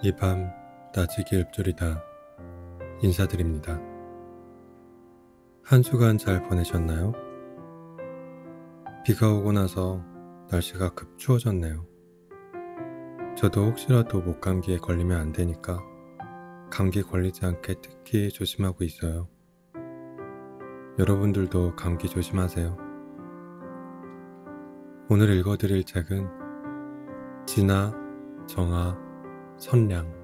이 밤 낮이기 읊조리다 인사드립니다. 한 주간 잘 보내셨나요? 비가 오고 나서 날씨가 급 추워졌네요. 저도 혹시라도 목감기에 걸리면 안 되니까 감기 걸리지 않게 특히 조심하고 있어요. 여러분들도 감기 조심하세요. 오늘 읽어드릴 책은 진아, 정아, 선량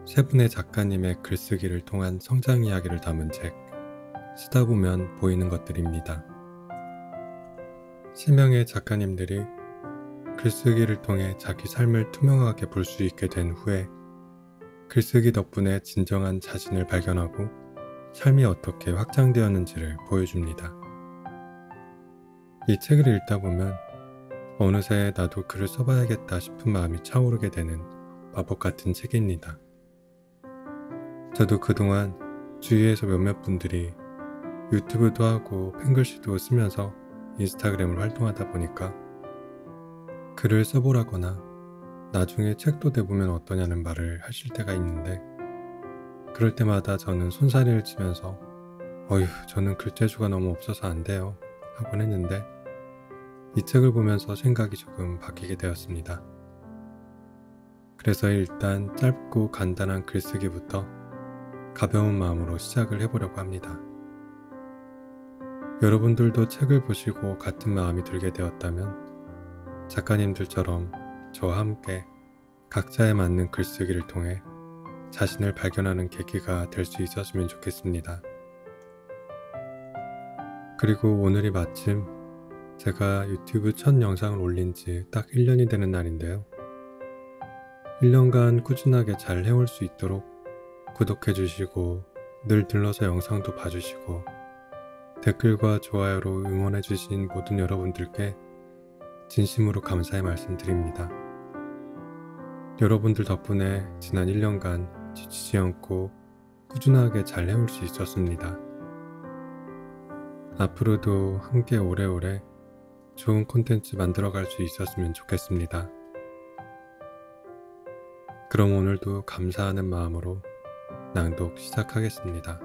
세 분의 작가님의 글쓰기를 통한 성장 이야기를 담은 책, 쓰다 보면 보이는 것들입니다. 3명의 작가님들이 글쓰기를 통해 자기 삶을 투명하게 볼 수 있게 된 후에 글쓰기 덕분에 진정한 자신을 발견하고 삶이 어떻게 확장되었는지를 보여줍니다. 이 책을 읽다 보면 어느새 나도 글을 써봐야겠다 싶은 마음이 차오르게 되는 마법 같은 책입니다. 저도 그동안 주위에서 몇몇 분들이 유튜브도 하고 펜글씨도 쓰면서 인스타그램을 활동하다 보니까 글을 써보라거나 나중에 책도 내보면 어떠냐는 말을 하실 때가 있는데, 그럴 때마다 저는 손사래를 치면서 어휴, 저는 글재주가 너무 없어서 안 돼요 하곤 했는데, 이 책을 보면서 생각이 조금 바뀌게 되었습니다. 그래서 일단 짧고 간단한 글쓰기부터 가벼운 마음으로 시작을 해보려고 합니다. 여러분들도 책을 보시고 같은 마음이 들게 되었다면 작가님들처럼 저와 함께 각자에 맞는 글쓰기를 통해 자신을 발견하는 계기가 될 수 있었으면 좋겠습니다. 그리고 오늘이 마침 제가 유튜브 첫 영상을 올린 지 딱 1년이 되는 날인데요. 1년간 꾸준하게 잘 해올 수 있도록 구독해주시고 늘 눌러서 영상도 봐주시고 댓글과 좋아요로 응원해주신 모든 여러분들께 진심으로 감사의 말씀드립니다. 여러분들 덕분에 지난 1년간 지치지 않고 꾸준하게 잘 해올 수 있었습니다. 앞으로도 함께 오래오래 좋은 콘텐츠 만들어갈 수 있었으면 좋겠습니다. 그럼 오늘도 감사하는 마음으로 낭독 시작하겠습니다.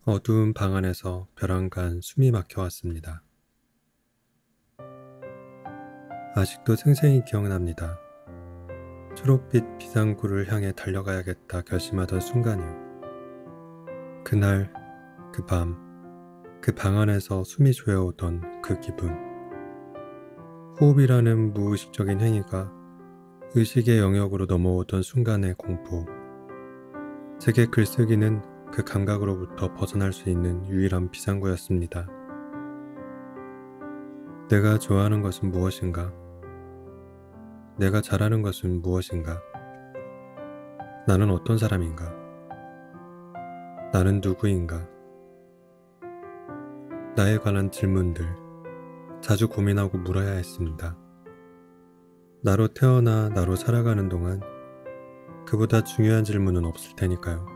어두운 방 안에서 벼랑간 숨이 막혀왔습니다. 아직도 생생히 기억납니다. 초록빛 비상구를 향해 달려가야겠다 결심하던 순간이요. 그날, 그 밤, 그 방 안에서 숨이 조여오던 그 기분. 호흡이라는 무의식적인 행위가 의식의 영역으로 넘어오던 순간의 공포. 제게 글쓰기는 그 감각으로부터 벗어날 수 있는 유일한 비상구였습니다. 내가 좋아하는 것은 무엇인가? 내가 잘하는 것은 무엇인가? 나는 어떤 사람인가? 나는 누구인가? 나에 관한 질문들 자주 고민하고 물어야 했습니다. 나로 태어나 나로 살아가는 동안 그보다 중요한 질문은 없을 테니까요.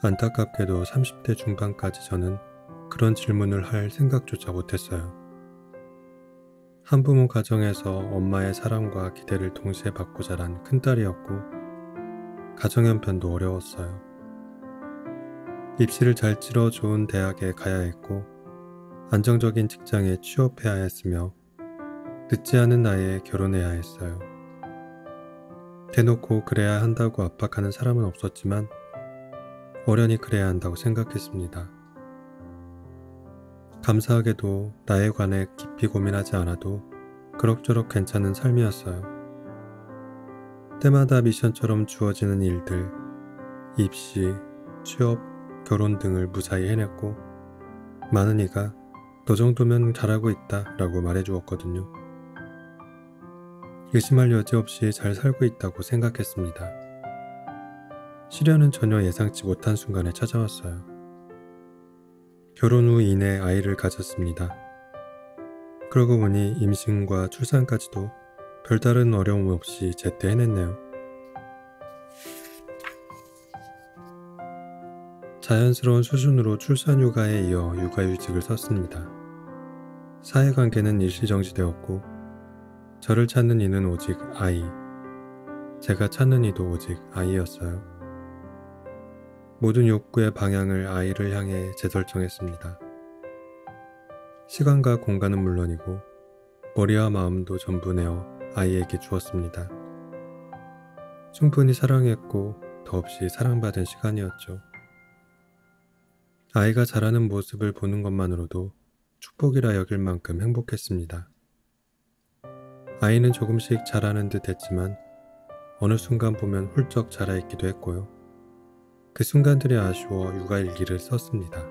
안타깝게도 30대 중반까지 저는 그런 질문을 할 생각조차 못했어요. 한부모 가정에서 엄마의 사랑과 기대를 동시에 받고 자란 큰딸이었고 가정 형편도 어려웠어요. 입시를 잘 치러 좋은 대학에 가야 했고 안정적인 직장에 취업해야 했으며 늦지 않은 나이에 결혼해야 했어요. 대놓고 그래야 한다고 압박하는 사람은 없었지만 어련히 그래야 한다고 생각했습니다. 감사하게도 나에 관해 깊이 고민하지 않아도 그럭저럭 괜찮은 삶이었어요. 때마다 미션처럼 주어지는 일들, 입시, 취업, 결혼 등을 무사히 해냈고 많은 이가 너 정도면 잘하고 있다 라고 말해주었거든요. 의심할 여지 없이 잘 살고 있다고 생각했습니다. 시련은 전혀 예상치 못한 순간에 찾아왔어요. 결혼 후 이내 아이를 가졌습니다. 그러고 보니 임신과 출산까지도 별다른 어려움 없이 제때 해냈네요. 자연스러운 수준으로 출산휴가에 이어 육아휴직을 썼습니다. 사회관계는 일시정지되었고 저를 찾는 이는 오직 아이, 제가 찾는 이도 오직 아이였어요. 모든 욕구의 방향을 아이를 향해 재설정했습니다. 시간과 공간은 물론이고 머리와 마음도 전부 내어 아이에게 주었습니다. 충분히 사랑했고 더없이 사랑받은 시간이었죠. 아이가 자라는 모습을 보는 것만으로도 축복이라 여길 만큼 행복했습니다. 아이는 조금씩 자라는 듯 했지만 어느 순간 보면 훌쩍 자라있기도 했고요. 그 순간들이 아쉬워 육아일기를 썼습니다.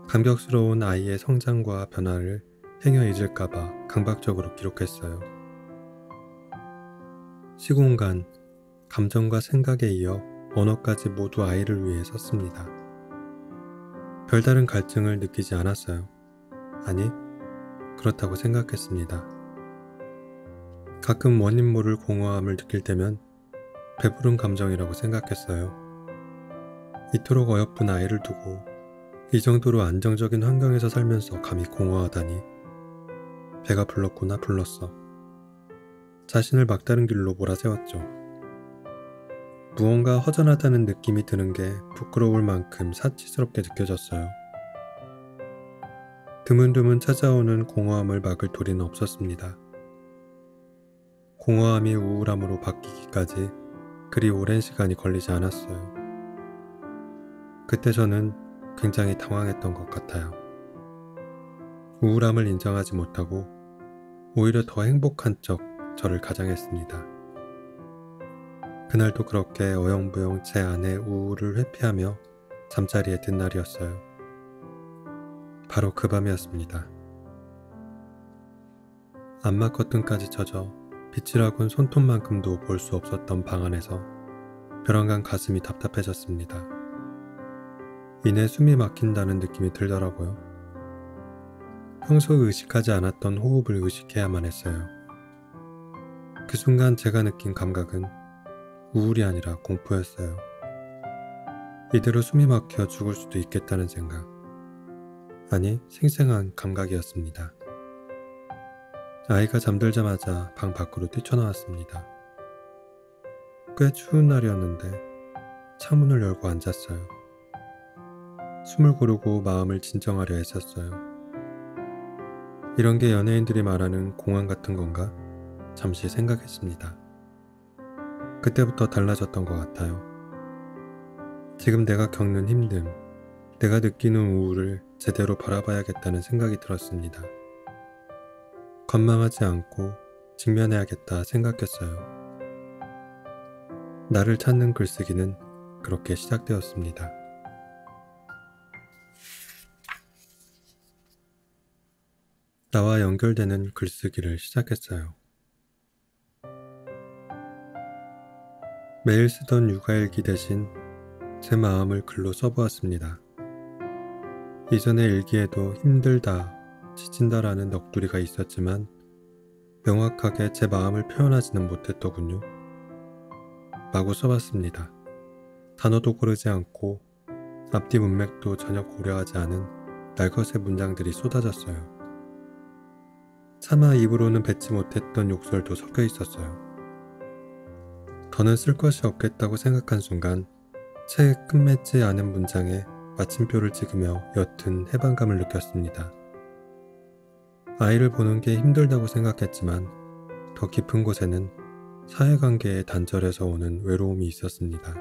감격스러운 아이의 성장과 변화를 행여 잊을까봐 강박적으로 기록했어요. 시공간, 감정과 생각에 이어 언어까지 모두 아이를 위해 썼습니다. 별다른 갈증을 느끼지 않았어요. 아니, 그렇다고 생각했습니다. 가끔 원인 모를 공허함을 느낄 때면 배부른 감정이라고 생각했어요. 이토록 어여쁜 아이를 두고 이 정도로 안정적인 환경에서 살면서 감히 공허하다니. 배가 불렀구나 불렀어. 자신을 막다른 길로 몰아세웠죠. 무언가 허전하다는 느낌이 드는 게 부끄러울 만큼 사치스럽게 느껴졌어요. 드문드문 찾아오는 공허함을 막을 도리는 없었습니다. 공허함이 우울함으로 바뀌기까지 그리 오랜 시간이 걸리지 않았어요. 그때 저는 굉장히 당황했던 것 같아요. 우울함을 인정하지 못하고 오히려 더 행복한 척 저를 가장했습니다. 그날도 그렇게 어영부영 제 안의 우울을 회피하며 잠자리에 든 날이었어요. 바로 그 밤이었습니다. 안마 커튼까지 쳐져 빛이라곤 손톱만큼도 볼 수 없었던 방 안에서 벼랑간 가슴이 답답해졌습니다. 이내 숨이 막힌다는 느낌이 들더라고요. 평소 의식하지 않았던 호흡을 의식해야만 했어요. 그 순간 제가 느낀 감각은 우울이 아니라 공포였어요. 이대로 숨이 막혀 죽을 수도 있겠다는 생각. 아니, 생생한 감각이었습니다. 아이가 잠들자마자 방 밖으로 뛰쳐나왔습니다. 꽤 추운 날이었는데 창문을 열고 앉았어요. 숨을 고르고 마음을 진정하려 했었어요. 이런 게 연예인들이 말하는 공황 같은 건가? 잠시 생각했습니다. 그때부터 달라졌던 것 같아요. 지금 내가 겪는 힘듦, 내가 느끼는 우울을 제대로 바라봐야겠다는 생각이 들었습니다. 건망하지 않고 직면해야겠다 생각했어요. 나를 찾는 글쓰기는 그렇게 시작되었습니다. 나와 연결되는 글쓰기를 시작했어요. 매일 쓰던 육아일기 대신 제 마음을 글로 써보았습니다. 이전의 일기에도 힘들다, 지친다라는 넋두리가 있었지만 명확하게 제 마음을 표현하지는 못했더군요. 마구 써봤습니다. 단어도 고르지 않고 앞뒤 문맥도 전혀 고려하지 않은 날것의 문장들이 쏟아졌어요. 차마 입으로는 뱉지 못했던 욕설도 섞여 있었어요. 더는 쓸 것이 없겠다고 생각한 순간 채 끝맺지 않은 문장에 마침표를 찍으며 옅은 해방감을 느꼈습니다. 아이를 보는 게 힘들다고 생각했지만 더 깊은 곳에는 사회관계의 단절에서 오는 외로움이 있었습니다.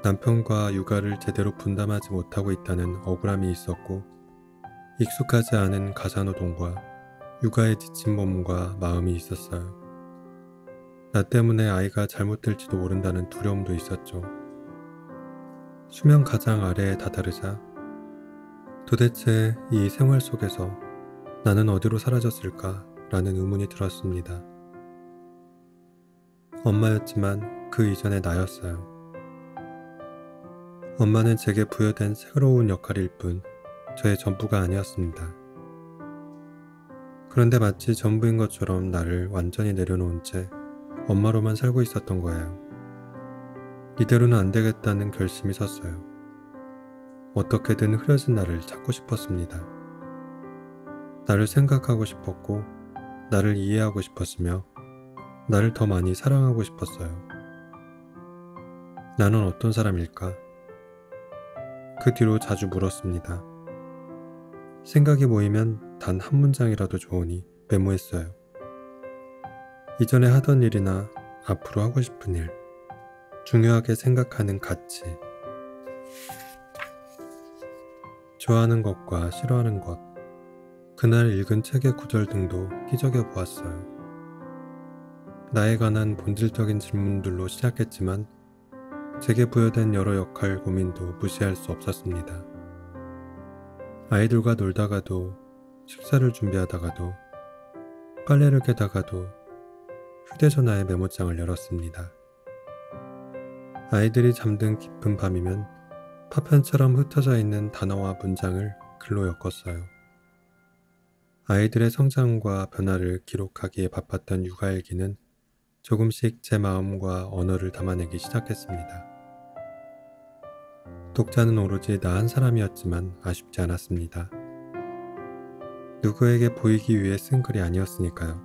남편과 육아를 제대로 분담하지 못하고 있다는 억울함이 있었고 익숙하지 않은 가사노동과 육아에 지친 몸과 마음이 있었어요. 나 때문에 아이가 잘못될지도 모른다는 두려움도 있었죠. 수면 가장 아래에 다다르자 도대체 이 생활 속에서 나는 어디로 사라졌을까 라는 의문이 들었습니다. 엄마였지만 그 이전의 나였어요. 엄마는 제게 부여된 새로운 역할일 뿐 저의 전부가 아니었습니다. 그런데 마치 전부인 것처럼 나를 완전히 내려놓은 채 엄마로만 살고 있었던 거예요. 이대로는 안 되겠다는 결심이 섰어요. 어떻게든 흐려진 나를 찾고 싶었습니다. 나를 생각하고 싶었고, 나를 이해하고 싶었으며, 나를 더 많이 사랑하고 싶었어요. 나는 어떤 사람일까? 그 뒤로 자주 물었습니다. 생각이 모이면 단 한 문장이라도 좋으니 메모했어요. 이전에 하던 일이나 앞으로 하고 싶은 일, 중요하게 생각하는 가치, 좋아하는 것과 싫어하는 것, 그날 읽은 책의 구절 등도 끼적여 보았어요. 나에 관한 본질적인 질문들로 시작했지만 제게 부여된 여러 역할 고민도 무시할 수 없었습니다. 아이들과 놀다가도, 식사를 준비하다가도, 빨래를 개다가도 휴대전화의 메모장을 열었습니다. 아이들이 잠든 깊은 밤이면 파편처럼 흩어져 있는 단어와 문장을 글로 엮었어요. 아이들의 성장과 변화를 기록하기에 바빴던 육아일기는 조금씩 제 마음과 언어를 담아내기 시작했습니다. 독자는 오로지 나 한 사람이었지만 아쉽지 않았습니다. 누구에게 보이기 위해 쓴 글이 아니었으니까요.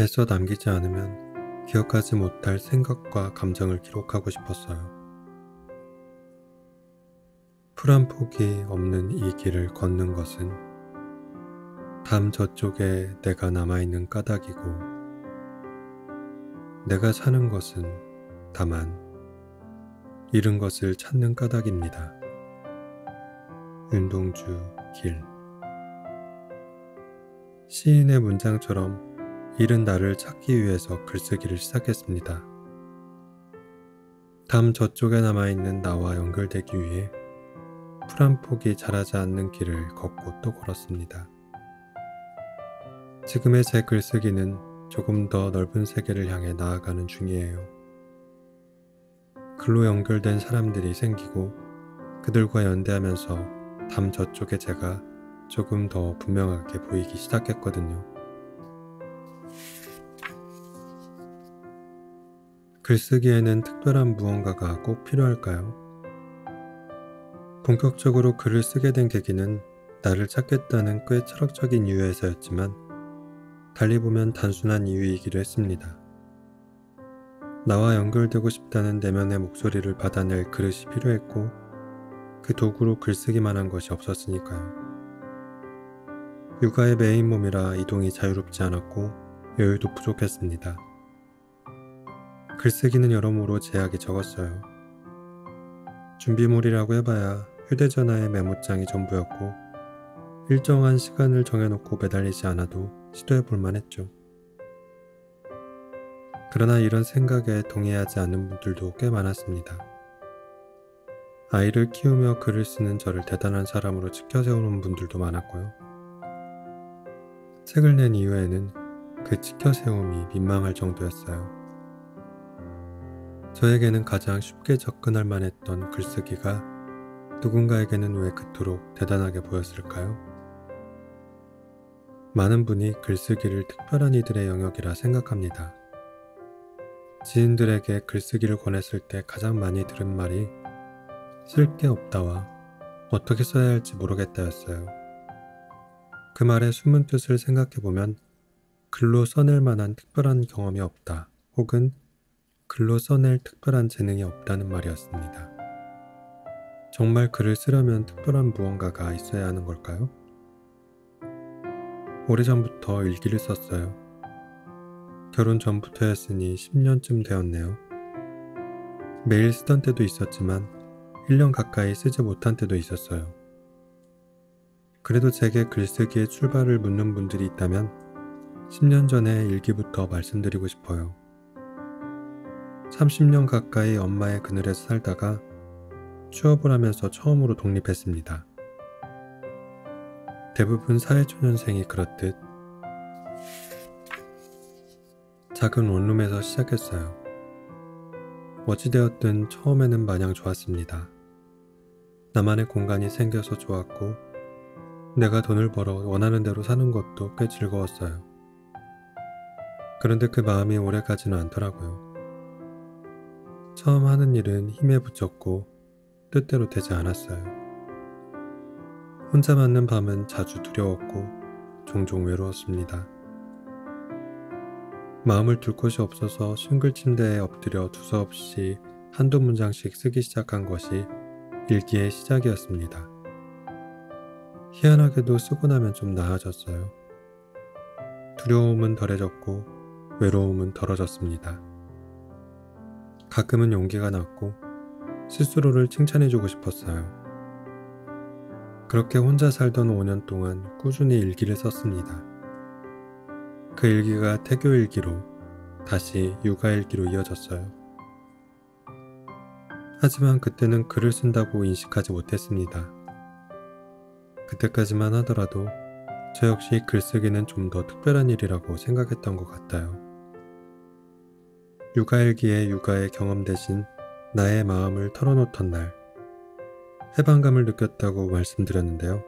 애써 남기지 않으면 기억하지 못할 생각과 감정을 기록하고 싶었어요. 풀 한 폭이 없는 이 길을 걷는 것은 담 저쪽에 내가 남아있는 까닭이고, 내가 사는 것은 다만 잃은 것을 찾는 까닭입니다. 윤동주 길. 시인의 문장처럼 잃은 나를 찾기 위해서 글쓰기를 시작했습니다. 담 저쪽에 남아있는 나와 연결되기 위해 풀 한 폭이 자라지 않는 길을 걷고 또 걸었습니다. 지금의 제 글쓰기는 조금 더 넓은 세계를 향해 나아가는 중이에요. 글로 연결된 사람들이 생기고 그들과 연대하면서 담 저쪽에 제가 조금 더 분명하게 보이기 시작했거든요. 글쓰기에는 특별한 무언가가 꼭 필요할까요? 본격적으로 글을 쓰게 된 계기는 나를 찾겠다는 꽤 철학적인 이유에서였지만 달리 보면 단순한 이유이기도 했습니다. 나와 연결되고 싶다는 내면의 목소리를 받아낼 그릇이 필요했고 그 도구로 글쓰기만 한 것이 없었으니까요. 육아의 메인 몸이라 이동이 자유롭지 않았고 여유도 부족했습니다. 글쓰기는 여러모로 제약이 적었어요. 준비물이라고 해봐야 휴대전화의 메모장이 전부였고 일정한 시간을 정해놓고 매달리지 않아도 시도해볼 만했죠. 그러나 이런 생각에 동의하지 않는 분들도 꽤 많았습니다. 아이를 키우며 글을 쓰는 저를 대단한 사람으로 치켜세우는 분들도 많았고요. 책을 낸 이후에는 그 치켜세움이 민망할 정도였어요. 저에게는 가장 쉽게 접근할 만했던 글쓰기가 누군가에게는 왜 그토록 대단하게 보였을까요? 많은 분이 글쓰기를 특별한 이들의 영역이라 생각합니다. 지인들에게 글쓰기를 권했을 때 가장 많이 들은 말이 쓸 게 없다와 어떻게 써야 할지 모르겠다였어요. 그 말의 숨은 뜻을 생각해보면 글로 써낼 만한 특별한 경험이 없다 혹은 글로 써낼 특별한 재능이 없다는 말이었습니다. 정말 글을 쓰려면 특별한 무언가가 있어야 하는 걸까요? 오래전부터 일기를 썼어요. 결혼 전부터였으니 10년쯤 되었네요. 매일 쓰던 때도 있었지만 1년 가까이 쓰지 못한 때도 있었어요. 그래도 제게 글쓰기의 출발을 묻는 분들이 있다면 10년 전의 일기부터 말씀드리고 싶어요. 30년 가까이 엄마의 그늘에서 살다가 취업을 하면서 처음으로 독립했습니다. 대부분 사회초년생이 그렇듯 작은 원룸에서 시작했어요. 어찌되었든 처음에는 마냥 좋았습니다. 나만의 공간이 생겨서 좋았고 내가 돈을 벌어 원하는 대로 사는 것도 꽤 즐거웠어요. 그런데 그 마음이 오래가지는 않더라고요. 처음 하는 일은 힘에 부쳤고 뜻대로 되지 않았어요. 혼자 맞는 밤은 자주 두려웠고 종종 외로웠습니다. 마음을 둘 곳이 없어서 싱글 침대에 엎드려 두서없이 한두 문장씩 쓰기 시작한 것이 일기의 시작이었습니다. 희한하게도 쓰고 나면 좀 나아졌어요. 두려움은 덜해졌고 외로움은 덜어졌습니다. 가끔은 용기가 났고 스스로를 칭찬해주고 싶었어요. 그렇게 혼자 살던 5년 동안 꾸준히 일기를 썼습니다. 그 일기가 태교일기로 다시 육아일기로 이어졌어요. 하지만 그때는 글을 쓴다고 인식하지 못했습니다. 그때까지만 하더라도 저 역시 글쓰기는 좀 더 특별한 일이라고 생각했던 것 같아요. 육아일기에 육아의 경험 대신 나의 마음을 털어놓던 날, 해방감을 느꼈다고 말씀드렸는데요.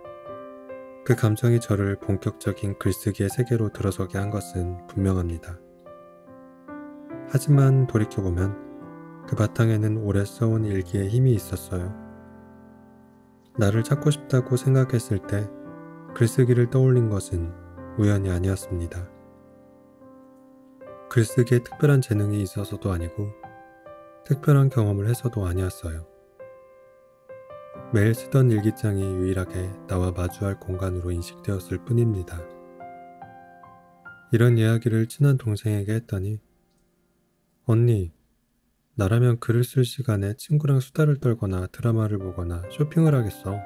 그 감정이 저를 본격적인 글쓰기의 세계로 들어서게 한 것은 분명합니다. 하지만 돌이켜보면 그 바탕에는 오래 써온 일기의 힘이 있었어요. 나를 찾고 싶다고 생각했을 때 글쓰기를 떠올린 것은 우연이 아니었습니다. 글쓰기에 특별한 재능이 있어서도 아니고 특별한 경험을 해서도 아니었어요. 매일 쓰던 일기장이 유일하게 나와 마주할 공간으로 인식되었을 뿐입니다. 이런 이야기를 친한 동생에게 했더니 언니, 나라면 글을 쓸 시간에 친구랑 수다를 떨거나 드라마를 보거나 쇼핑을 하겠어.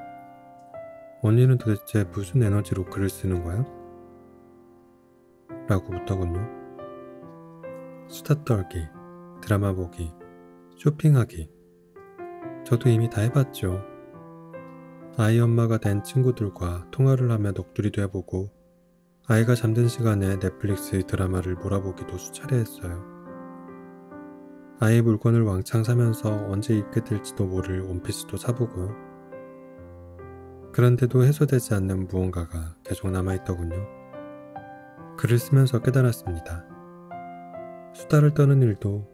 언니는 도대체 무슨 에너지로 글을 쓰는 거야? 라고 묻더군요. 수다 떨기, 드라마 보기, 쇼핑하기. 저도 이미 다 해봤죠. 아이 엄마가 된 친구들과 통화를 하며 넋두리도 해보고 아이가 잠든 시간에 넷플릭스 드라마를 몰아보기도 수차례 했어요. 아이 물건을 왕창 사면서 언제 입게 될지도 모를 원피스도 사보고요. 그런데도 해소되지 않는 무언가가 계속 남아있더군요. 글을 쓰면서 깨달았습니다. 수다를 떠는 일도,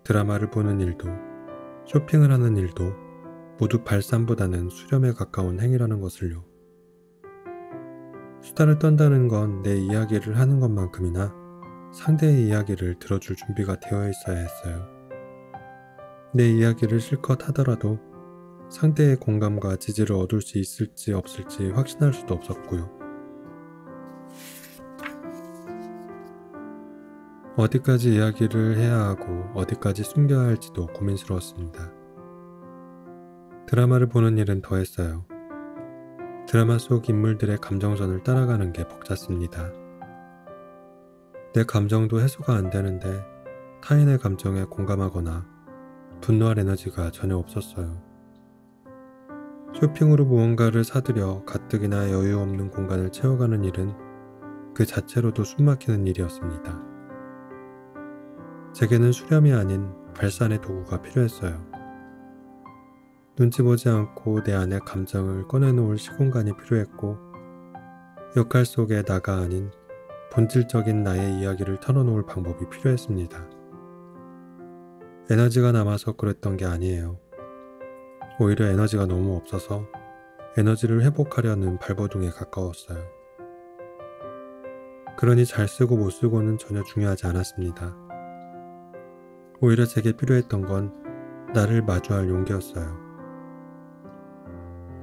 드라마를 보는 일도, 쇼핑을 하는 일도 모두 발산보다는 수렴에 가까운 행위라는 것을요. 수다를 떤다는 건 내 이야기를 하는 것만큼이나 상대의 이야기를 들어줄 준비가 되어 있어야 했어요. 내 이야기를 실컷 하더라도 상대의 공감과 지지를 얻을 수 있을지 없을지 확신할 수도 없었고요. 어디까지 이야기를 해야 하고 어디까지 숨겨야 할지도 고민스러웠습니다. 드라마를 보는 일은 더했어요. 드라마 속 인물들의 감정선을 따라가는 게 벅찼습니다. 내 감정도 해소가 안 되는데 타인의 감정에 공감하거나 분노할 에너지가 전혀 없었어요. 쇼핑으로 무언가를 사들여 가뜩이나 여유 없는 공간을 채워가는 일은 그 자체로도 숨막히는 일이었습니다. 제게는 수렴이 아닌 발산의 도구가 필요했어요. 눈치 보지 않고 내 안의 감정을 꺼내놓을 시공간이 필요했고 역할 속의 나가 아닌 본질적인 나의 이야기를 털어놓을 방법이 필요했습니다. 에너지가 남아서 그랬던 게 아니에요. 오히려 에너지가 너무 없어서 에너지를 회복하려는 발버둥에 가까웠어요. 그러니 잘 쓰고 못 쓰고는 전혀 중요하지 않았습니다. 오히려 제게 필요했던 건 나를 마주할 용기였어요.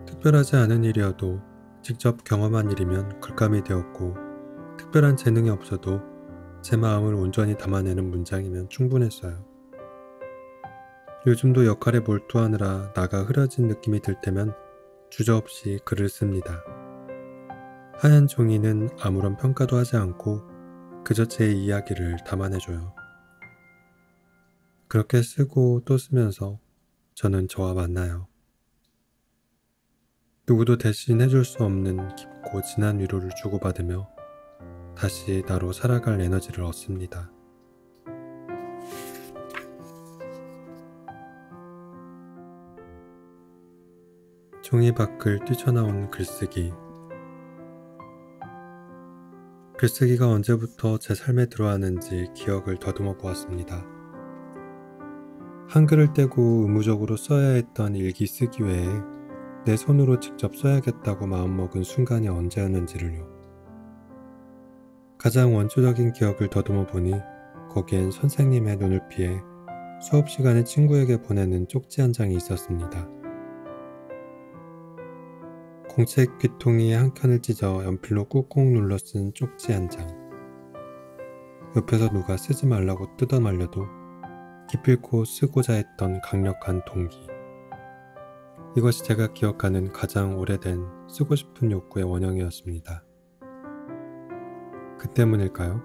특별하지 않은 일이어도 직접 경험한 일이면 글감이 되었고 특별한 재능이 없어도 제 마음을 온전히 담아내는 문장이면 충분했어요. 요즘도 역할에 몰두하느라 나가 흐려진 느낌이 들 때면 주저없이 글을 씁니다. 하얀 종이는 아무런 평가도 하지 않고 그저 제 이야기를 담아내줘요. 그렇게 쓰고 또 쓰면서 저는 저와 만나요. 누구도 대신 해줄 수 없는 깊고 진한 위로를 주고받으며 다시 나로 살아갈 에너지를 얻습니다. 종이 밖을 뛰쳐나온 글쓰기. 글쓰기가 언제부터 제 삶에 들어왔는지 기억을 더듬어 보았습니다. 한글을 떼고 의무적으로 써야 했던 일기 쓰기 외에 내 손으로 직접 써야겠다고 마음먹은 순간이 언제였는지를요. 가장 원초적인 기억을 더듬어 보니 거기엔 선생님의 눈을 피해 수업 시간에 친구에게 보내는 쪽지 한 장이 있었습니다. 공책 귀퉁이의 한 켠을 찢어 연필로 꾹꾹 눌러 쓴 쪽지 한 장. 옆에서 누가 쓰지 말라고 뜯어 말려도 기필코 쓰고자 했던 강력한 동기. 이것이 제가 기억하는 가장 오래된 쓰고 싶은 욕구의 원형이었습니다. 그 때문일까요?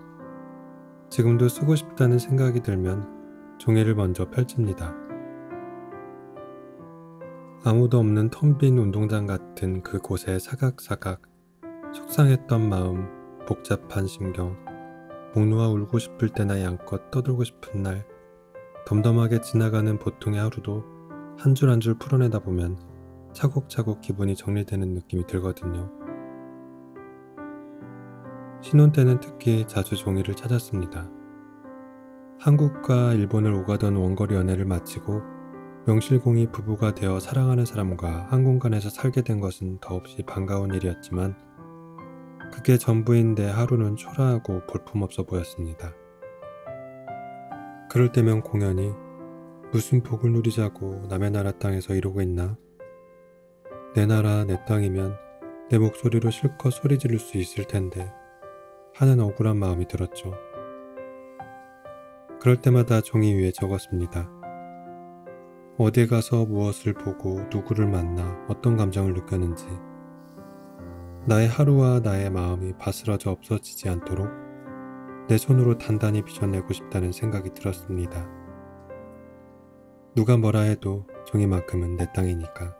지금도 쓰고 싶다는 생각이 들면 종이를 먼저 펼칩니다. 아무도 없는 텅 빈 운동장 같은 그 곳에 사각사각 속상했던 마음, 복잡한 심경, 목 놓아 울고 싶을 때나 양껏 떠들고 싶은 날, 덤덤하게 지나가는 보통의 하루도 한 줄 한 줄 풀어내다 보면 차곡차곡 기분이 정리되는 느낌이 들거든요. 신혼 때는 특히 자주 종이를 찾았습니다. 한국과 일본을 오가던 원거리 연애를 마치고 명실공히 부부가 되어 사랑하는 사람과 한 공간에서 살게 된 것은 더없이 반가운 일이었지만 그게 전부인 내 하루는 초라하고 볼품없어 보였습니다. 그럴 때면 공연히 무슨 복을 누리자고 남의 나라 땅에서 이러고 있나? 내 나라 내 땅이면 내 목소리로 실컷 소리 지를 수 있을 텐데 하는 억울한 마음이 들었죠. 그럴 때마다 종이 위에 적었습니다. 어디 가서 무엇을 보고 누구를 만나 어떤 감정을 느꼈는지, 나의 하루와 나의 마음이 바스러져 없어지지 않도록 내 손으로 단단히 빚어내고 싶다는 생각이 들었습니다. 누가 뭐라 해도 종이만큼은 내 땅이니까.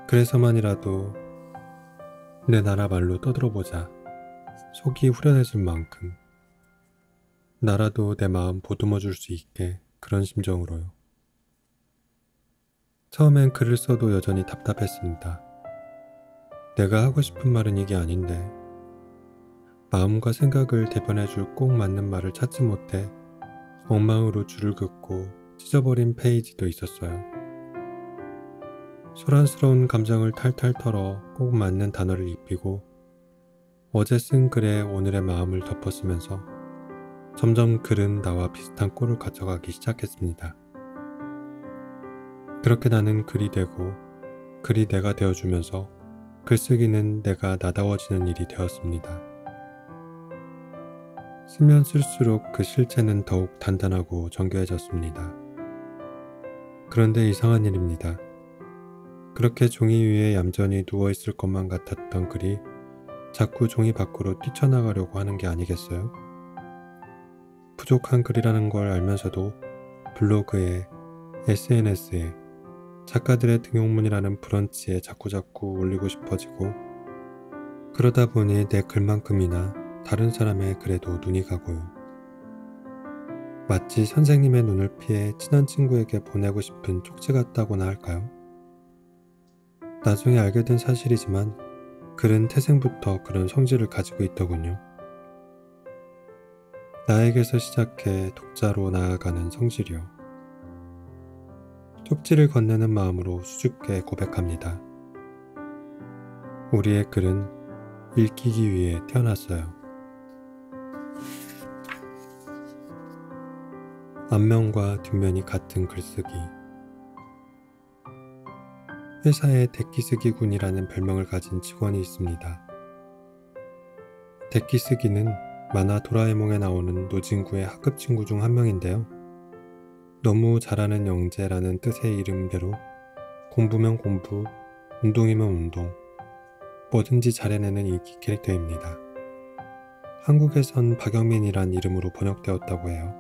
그래서만이라도 내 나라 말로 떠들어보자. 속이 후련해질 만큼 나라도 내 마음 보듬어 줄 수 있게 그런 심정으로요. 처음엔 글을 써도 여전히 답답했습니다. 내가 하고 싶은 말은 이게 아닌데 마음과 생각을 대변해줄 꼭 맞는 말을 찾지 못해 엉망으로 줄을 긋고 찢어버린 페이지도 있었어요. 소란스러운 감정을 탈탈 털어 꼭 맞는 단어를 입히고 어제 쓴 글에 오늘의 마음을 덮었으면서 점점 글은 나와 비슷한 꼴을 갖춰가기 시작했습니다. 그렇게 나는 글이 되고 글이 내가 되어주면서 글쓰기는 내가 나다워지는 일이 되었습니다. 쓰면 쓸수록 그 실체는 더욱 단단하고 정교해졌습니다. 그런데 이상한 일입니다. 그렇게 종이 위에 얌전히 누워있을 것만 같았던 글이 자꾸 종이 밖으로 뛰쳐나가려고 하는 게 아니겠어요? 부족한 글이라는 걸 알면서도 블로그에, SNS에, 작가들의 등용문이라는 브런치에 자꾸자꾸 올리고 싶어지고 그러다 보니 내 글만큼이나 다른 사람의 글에도 눈이 가고요. 마치 선생님의 눈을 피해 친한 친구에게 보내고 싶은 쪽지 같다고나 할까요? 나중에 알게 된 사실이지만 글은 태생부터 그런 성질을 가지고 있더군요. 나에게서 시작해 독자로 나아가는 성질이요. 쪽지를 건네는 마음으로 수줍게 고백합니다. 우리의 글은 읽히기 위해 태어났어요. 앞면과 뒷면이 같은 글쓰기. 회사에 데키쓰기군이라는 별명을 가진 직원이 있습니다. 데키쓰기는 만화 도라에몽에 나오는 노진구의 학급 친구 중 한 명인데요. 너무 잘하는 영재라는 뜻의 이름대로 공부면 공부, 운동이면 운동, 뭐든지 잘해내는 인기 캐릭터입니다. 한국에선 박영민이란 이름으로 번역되었다고 해요.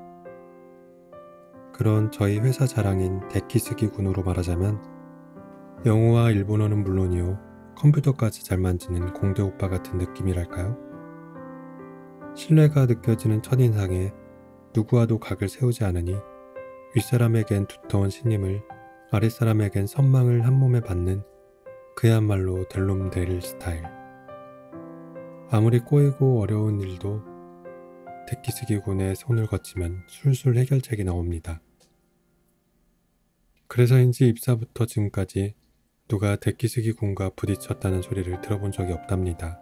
그런 저희 회사 자랑인 데키쓰기군으로 말하자면 영어와 일본어는 물론이요, 컴퓨터까지 잘 만지는 공대 오빠 같은 느낌이랄까요? 신뢰가 느껴지는 첫인상에 누구와도 각을 세우지 않으니 윗사람에겐 두터운 신임을, 아랫사람에겐 선망을 한 몸에 받는 그야말로 델롬데릴 스타일. 아무리 꼬이고 어려운 일도 데키스기군의 손을 거치면 술술 해결책이 나옵니다. 그래서인지 입사부터 지금까지 누가 데키스기군과 부딪혔다는 소리를 들어본 적이 없답니다.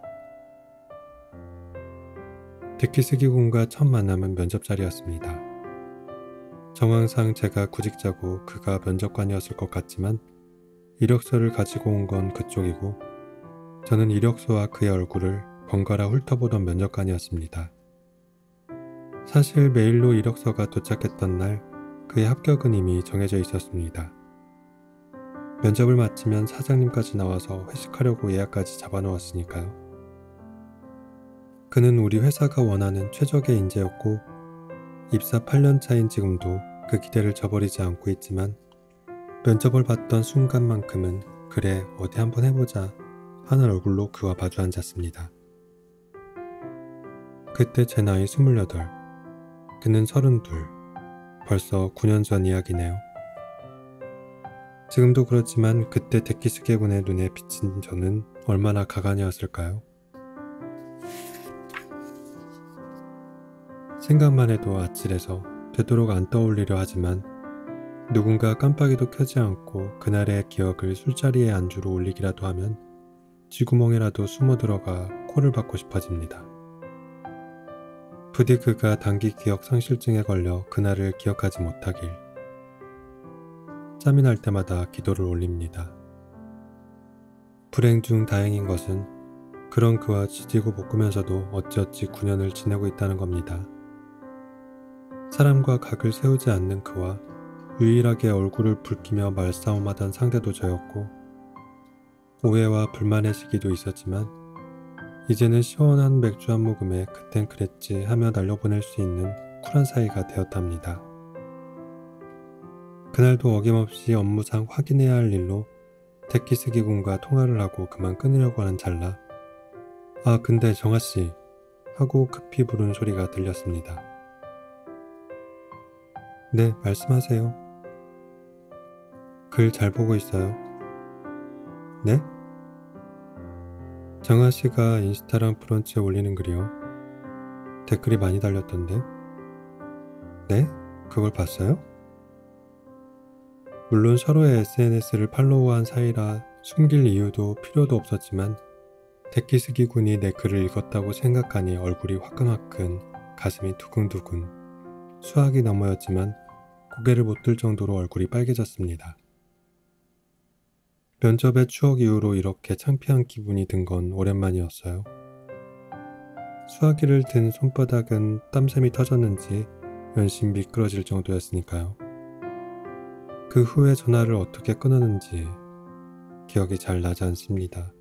데키스기군과 첫 만남은 면접 자리였습니다. 정황상 제가 구직자고 그가 면접관이었을 것 같지만 이력서를 가지고 온 건 그쪽이고 저는 이력서와 그의 얼굴을 번갈아 훑어보던 면접관이었습니다. 사실 메일로 이력서가 도착했던 날 그의 합격은 이미 정해져 있었습니다. 면접을 마치면 사장님까지 나와서 회식하려고 예약까지 잡아놓았으니까요. 그는 우리 회사가 원하는 최적의 인재였고 입사 8년 차인 지금도 그 기대를 저버리지 않고 있지만 면접을 봤던 순간만큼은 그래 어디 한번 해보자 하는 얼굴로 그와 마주 앉았습니다. 그때 제 나이 28, 그는 32, 벌써 9년 전 이야기네요. 지금도 그렇지만 그때 데키스게군의 눈에 비친 저는 얼마나 가관이었을까요? 생각만 해도 아찔해서 되도록 안 떠올리려 하지만 누군가 깜빡이도 켜지 않고 그날의 기억을 술자리의 안주로 올리기라도 하면 쥐구멍이라도 숨어 들어가 코를 박고 싶어집니다. 부디 그가 단기 기억 상실증에 걸려 그날을 기억하지 못하길. 짬이 날 때마다 기도를 올립니다. 불행 중 다행인 것은 그런 그와 지지고 볶으면서도 어찌어찌 9년을 지내고 있다는 겁니다. 사람과 각을 세우지 않는 그와 유일하게 얼굴을 붉히며 말싸움하던 상대도 저였고 오해와 불만의 시기도 있었지만 이제는 시원한 맥주 한 모금에 그땐 그랬지 하며 날려보낼 수 있는 쿨한 사이가 되었답니다. 그날도 어김없이 업무상 확인해야 할 일로 데키스기군과 통화를 하고 그만 끊으려고 하는 찰나 아 근데 정아씨 하고 급히 부른 소리가 들렸습니다. 네 말씀하세요. 글 잘 보고 있어요. 네? 정아씨가 인스타랑 브런치에 올리는 글이요. 댓글이 많이 달렸던데. 네? 그걸 봤어요? 물론 서로의 SNS를 팔로우한 사이라 숨길 이유도 필요도 없었지만 데키스기군이 내 글을 읽었다고 생각하니 얼굴이 화끈화끈, 가슴이 두근두근, 수학이 너머였지만 고개를 못 들 정도로 얼굴이 빨개졌습니다. 면접의 추억 이후로 이렇게 창피한 기분이 든 건 오랜만이었어요. 수화기를 든 손바닥은 땀샘이 터졌는지 연신 미끄러질 정도였으니까요. 그 후에 전화를 어떻게 끊었는지 기억이 잘 나지 않습니다.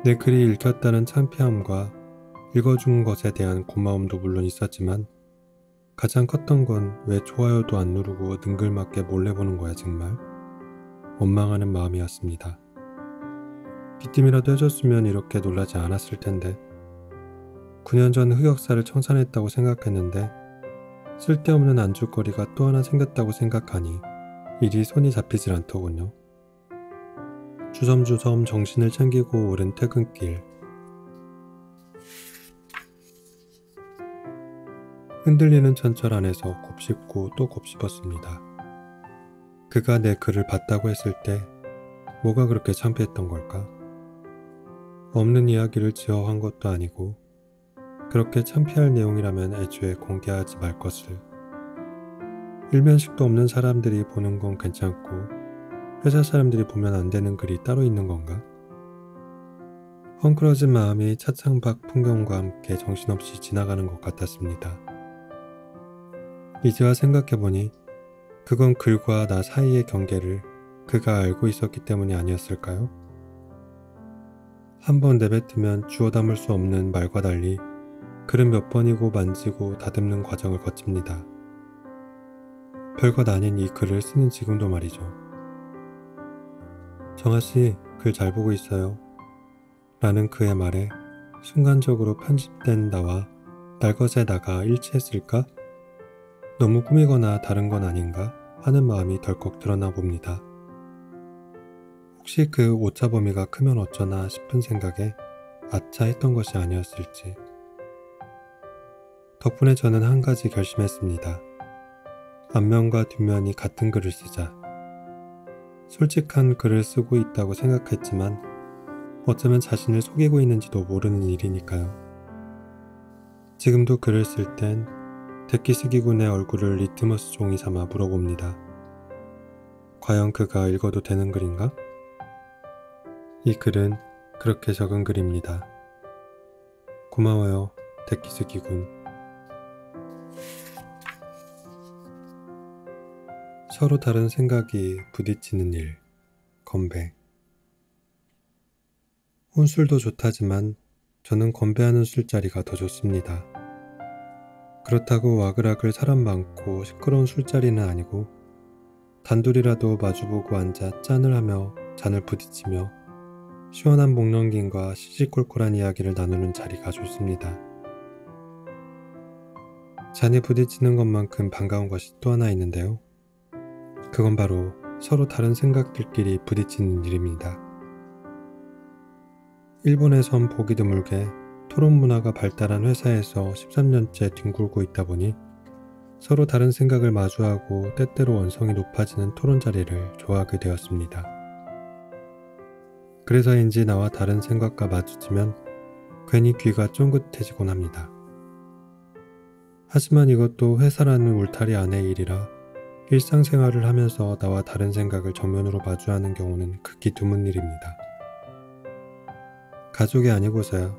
내 글이 읽혔다는 창피함과 읽어준 것에 대한 고마움도 물론 있었지만 가장 컸던 건 왜 좋아요도 안 누르고 능글맞게 몰래 보는 거야 정말? 원망하는 마음이었습니다. 귀띔이라도 해줬으면 이렇게 놀라지 않았을 텐데 9년 전 흑역사를 청산했다고 생각했는데 쓸데없는 안주거리가 또 하나 생겼다고 생각하니 일이 손이 잡히질 않더군요. 주섬주섬 정신을 챙기고 오른 퇴근길. 흔들리는 전철 안에서 곱씹고 또 곱씹었습니다. 그가 내 글을 봤다고 했을 때 뭐가 그렇게 창피했던 걸까? 없는 이야기를 지어 한 것도 아니고 그렇게 창피할 내용이라면 애초에 공개하지 말 것을. 일면식도 없는 사람들이 보는 건 괜찮고 회사 사람들이 보면 안 되는 글이 따로 있는 건가? 헝클어진 마음이 차창 밖 풍경과 함께 정신없이 지나가는 것 같았습니다. 이제와 생각해보니 그건 글과 나 사이의 경계를 그가 알고 있었기 때문이 아니었을까요? 한번 내뱉으면 주워 담을 수 없는 말과 달리 글은 몇 번이고 만지고 다듬는 과정을 거칩니다. 별것 아닌 이 글을 쓰는 지금도 말이죠. 정아씨, 글 잘 보고 있어요. 라는 그의 말에 순간적으로 편집된 나와 날것의 나가 일치했을까? 너무 꾸미거나 다른 건 아닌가 하는 마음이 덜컥 드러나 봅니다. 혹시 그 오차 범위가 크면 어쩌나 싶은 생각에 아차 했던 것이 아니었을지. 덕분에 저는 한 가지 결심했습니다. 앞면과 뒷면이 같은 글을 쓰자. 솔직한 글을 쓰고 있다고 생각했지만 어쩌면 자신을 속이고 있는지도 모르는 일이니까요. 지금도 글을 쓸 땐 데키스기군의 얼굴을 리트머스 종이 삼아 물어봅니다. 과연 그가 읽어도 되는 글인가? 이 글은 그렇게 적은 글입니다. 고마워요, 데키스기군. 서로 다른 생각이 부딪히는 일, 건배. 혼술도 좋다지만 저는 건배하는 술자리가 더 좋습니다. 그렇다고 와글와글 사람 많고 시끄러운 술자리는 아니고 단둘이라도 마주보고 앉아 짠을 하며 잔을 부딪히며 시원한 목넘김과 시시콜콜한 이야기를 나누는 자리가 좋습니다. 잔이 부딪히는 것만큼 반가운 것이 또 하나 있는데요. 그건 바로 서로 다른 생각들끼리 부딪히는 일입니다. 일본에선 보기 드물게 토론 문화가 발달한 회사에서 13년째 뒹굴고 있다 보니 서로 다른 생각을 마주하고 때때로 원성이 높아지는 토론 자리를 좋아하게 되었습니다. 그래서인지 나와 다른 생각과 마주치면 괜히 귀가 쫑긋해지곤 합니다. 하지만 이것도 회사라는 울타리 안의 일이라 일상생활을 하면서 나와 다른 생각을 정면으로 마주하는 경우는 극히 드문 일입니다. 가족이 아니고서야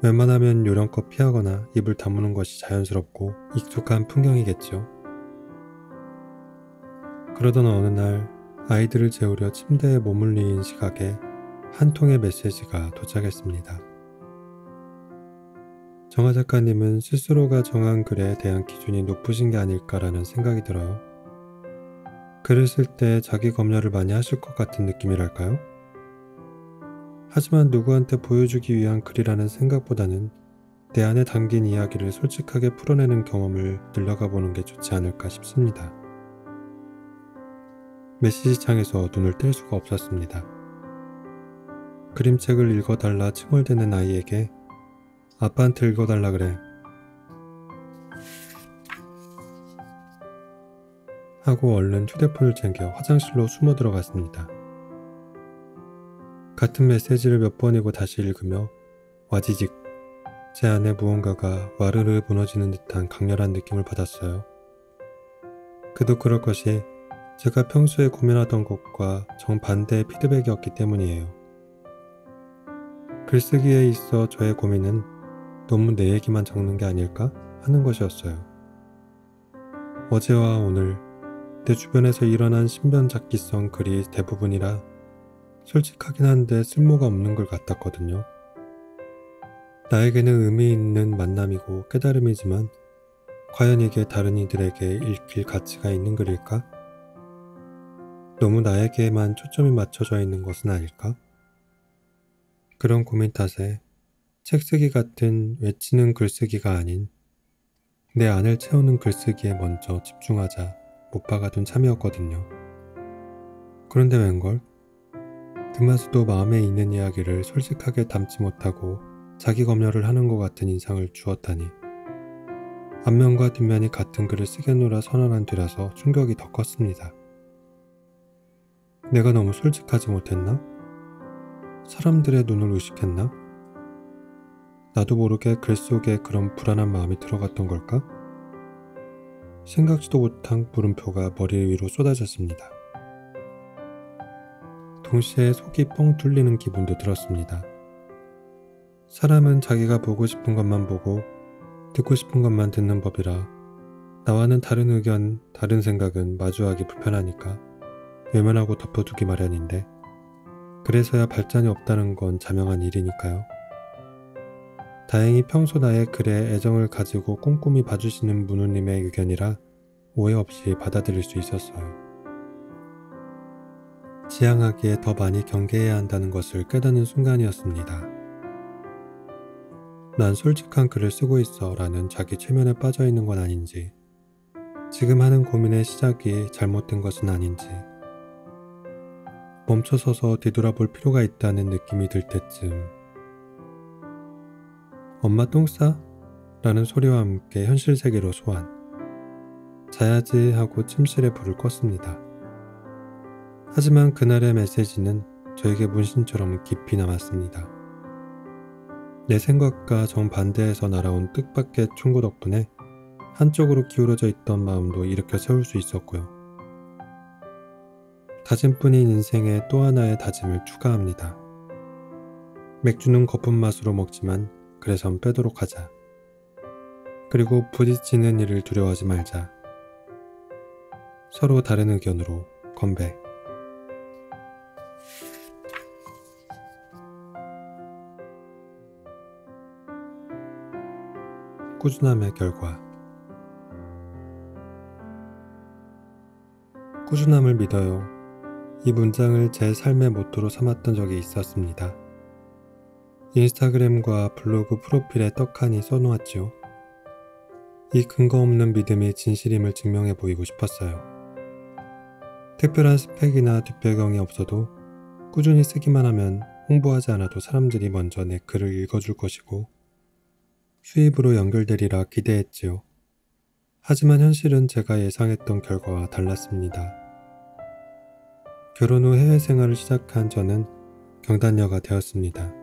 웬만하면 요령껏 피하거나 입을 다무는 것이 자연스럽고 익숙한 풍경이겠죠. 그러던 어느 날 아이들을 재우려 침대에 머물린 시각에 한 통의 메시지가 도착했습니다. 정하 작가님은 스스로가 정한 글에 대한 기준이 높으신 게 아닐까라는 생각이 들어요. 글을 쓸 때 자기 검열을 많이 하실 것 같은 느낌이랄까요? 하지만 누구한테 보여주기 위한 글이라는 생각보다는 내 안에 담긴 이야기를 솔직하게 풀어내는 경험을 늘려가 보는 게 좋지 않을까 싶습니다. 메시지창에서 눈을 뗄 수가 없었습니다. 그림책을 읽어달라 칭얼대는 아이에게 아빠한테 읽어달라 그래 하고 얼른 휴대폰을 챙겨 화장실로 숨어 들어갔습니다. 같은 메시지를 몇 번이고 다시 읽으며 와지직 제 안에 무언가가 와르르 무너지는 듯한 강렬한 느낌을 받았어요. 그도 그럴 것이 제가 평소에 고민하던 것과 정반대의 피드백이었기 때문이에요. 글쓰기에 있어 저의 고민은 너무 내 얘기만 적는 게 아닐까 하는 것이었어요. 어제와 오늘 내 주변에서 일어난 신변잡기성 글이 대부분이라 솔직하긴 한데 쓸모가 없는 글 같았거든요. 나에게는 의미 있는 만남이고 깨달음이지만 과연 이게 다른 이들에게 읽힐 가치가 있는 글일까? 너무 나에게만 초점이 맞춰져 있는 것은 아닐까? 그런 고민 탓에 책쓰기 같은 외치는 글쓰기가 아닌 내 안을 채우는 글쓰기에 먼저 집중하자 못 박아둔 참이었거든요. 그런데 웬걸? 드마스도 마음에 있는 이야기를 솔직하게 담지 못하고 자기 검열을 하는 것 같은 인상을 주었다니 앞면과 뒷면이 같은 글을 쓰겠노라 선언한 뒤라서 충격이 더 컸습니다. 내가 너무 솔직하지 못했나? 사람들의 눈을 의식했나? 나도 모르게 글 속에 그런 불안한 마음이 들어갔던 걸까? 생각지도 못한 물음표가 머리 위로 쏟아졌습니다. 동시에 속이 뻥 뚫리는 기분도 들었습니다. 사람은 자기가 보고 싶은 것만 보고 듣고 싶은 것만 듣는 법이라 나와는 다른 의견, 다른 생각은 마주하기 불편하니까 외면하고 덮어두기 마련인데 그래서야 발전이 없다는 건 자명한 일이니까요. 다행히 평소 나의 글에 애정을 가지고 꼼꼼히 봐주시는 문우님의 의견이라 오해 없이 받아들일 수 있었어요. 지향하기에 더 많이 경계해야 한다는 것을 깨닫는 순간이었습니다. 난 솔직한 글을 쓰고 있어 라는 자기 최면에 빠져 있는 건 아닌지, 지금 하는 고민의 시작이 잘못된 것은 아닌지, 멈춰서서 뒤돌아볼 필요가 있다는 느낌이 들 때쯤 엄마 똥 싸? 라는 소리와 함께 현실 세계로 소환. 자야지 하고 침실에 불을 껐습니다. 하지만 그날의 메시지는 저에게 문신처럼 깊이 남았습니다. 내 생각과 정반대에서 날아온 뜻밖의 충고 덕분에 한쪽으로 기울어져 있던 마음도 일으켜 세울 수 있었고요. 다짐뿐인 인생에 또 하나의 다짐을 추가합니다. 맥주는 거품 맛으로 먹지만 그래선 빼도록 하자. 그리고 부딪히는 일을 두려워하지 말자. 서로 다른 의견으로 건배. 꾸준함의 결과. 꾸준함을 믿어요. 이 문장을 제 삶의 모토로 삼았던 적이 있었습니다. 인스타그램과 블로그 프로필에 떡하니 써놓았지요. 이 근거 없는 믿음이 진실임을 증명해 보이고 싶었어요. 특별한 스펙이나 뒷배경이 없어도 꾸준히 쓰기만 하면 홍보하지 않아도 사람들이 먼저 내 글을 읽어줄 것이고 수입으로 연결되리라 기대했지요. 하지만 현실은 제가 예상했던 결과와 달랐습니다. 결혼 후 해외 생활을 시작한 저는 경단녀가 되었습니다.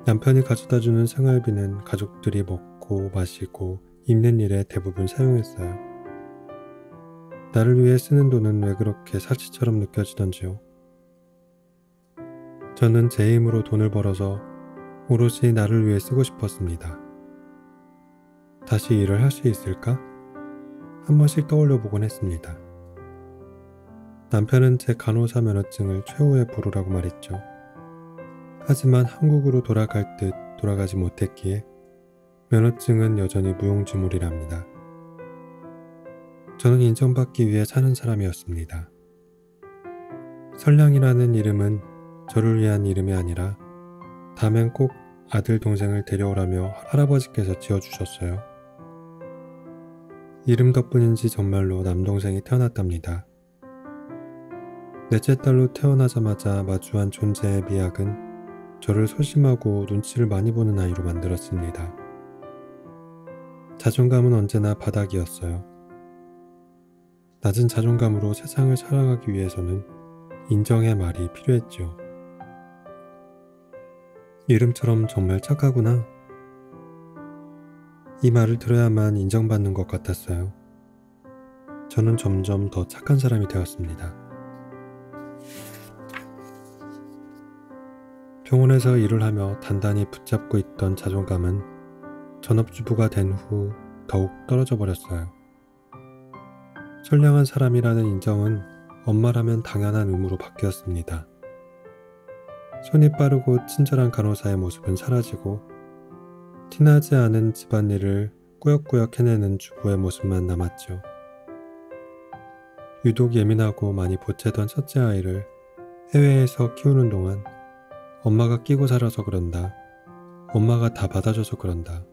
남편이 가져다주는 생활비는 가족들이 먹고 마시고 입는 일에 대부분 사용했어요. 나를 위해 쓰는 돈은 왜 그렇게 사치처럼 느껴지던지요. 저는 제 힘으로 돈을 벌어서 오롯이 나를 위해 쓰고 싶었습니다. 다시 일을 할 수 있을까? 한 번씩 떠올려 보곤 했습니다. 남편은 제 간호사 면허증을 최후의 보루라고 말했죠. 하지만 한국으로 돌아갈 듯 돌아가지 못했기에 면허증은 여전히 무용지물이랍니다. 저는 인정받기 위해 사는 사람이었습니다. 설량이라는 이름은 저를 위한 이름이 아니라 다음엔 꼭 아들 동생을 데려오라며 할아버지께서 지어주셨어요. 이름 덕분인지 정말로 남동생이 태어났답니다. 넷째 딸로 태어나자마자 마주한 존재의 미학은 저를 소심하고 눈치를 많이 보는 아이로 만들었습니다. 자존감은 언제나 바닥이었어요. 낮은 자존감으로 세상을 살아가기 위해서는 인정의 말이 필요했죠. 이름처럼 정말 착하구나. 이 말을 들어야만 인정받는 것 같았어요. 저는 점점 더 착한 사람이 되었습니다. 병원에서 일을 하며 단단히 붙잡고 있던 자존감은 전업주부가 된 후 더욱 떨어져 버렸어요. 선량한 사람이라는 인정은 엄마라면 당연한 의무로 바뀌었습니다. 손이 빠르고 친절한 간호사의 모습은 사라지고 티나지 않은 집안일을 꾸역꾸역 해내는 주부의 모습만 남았죠. 유독 예민하고 많이 보채던 첫째 아이를 해외에서 키우는 동안 엄마가 끼고 살아서 그런다. 엄마가 다 받아줘서 그런다.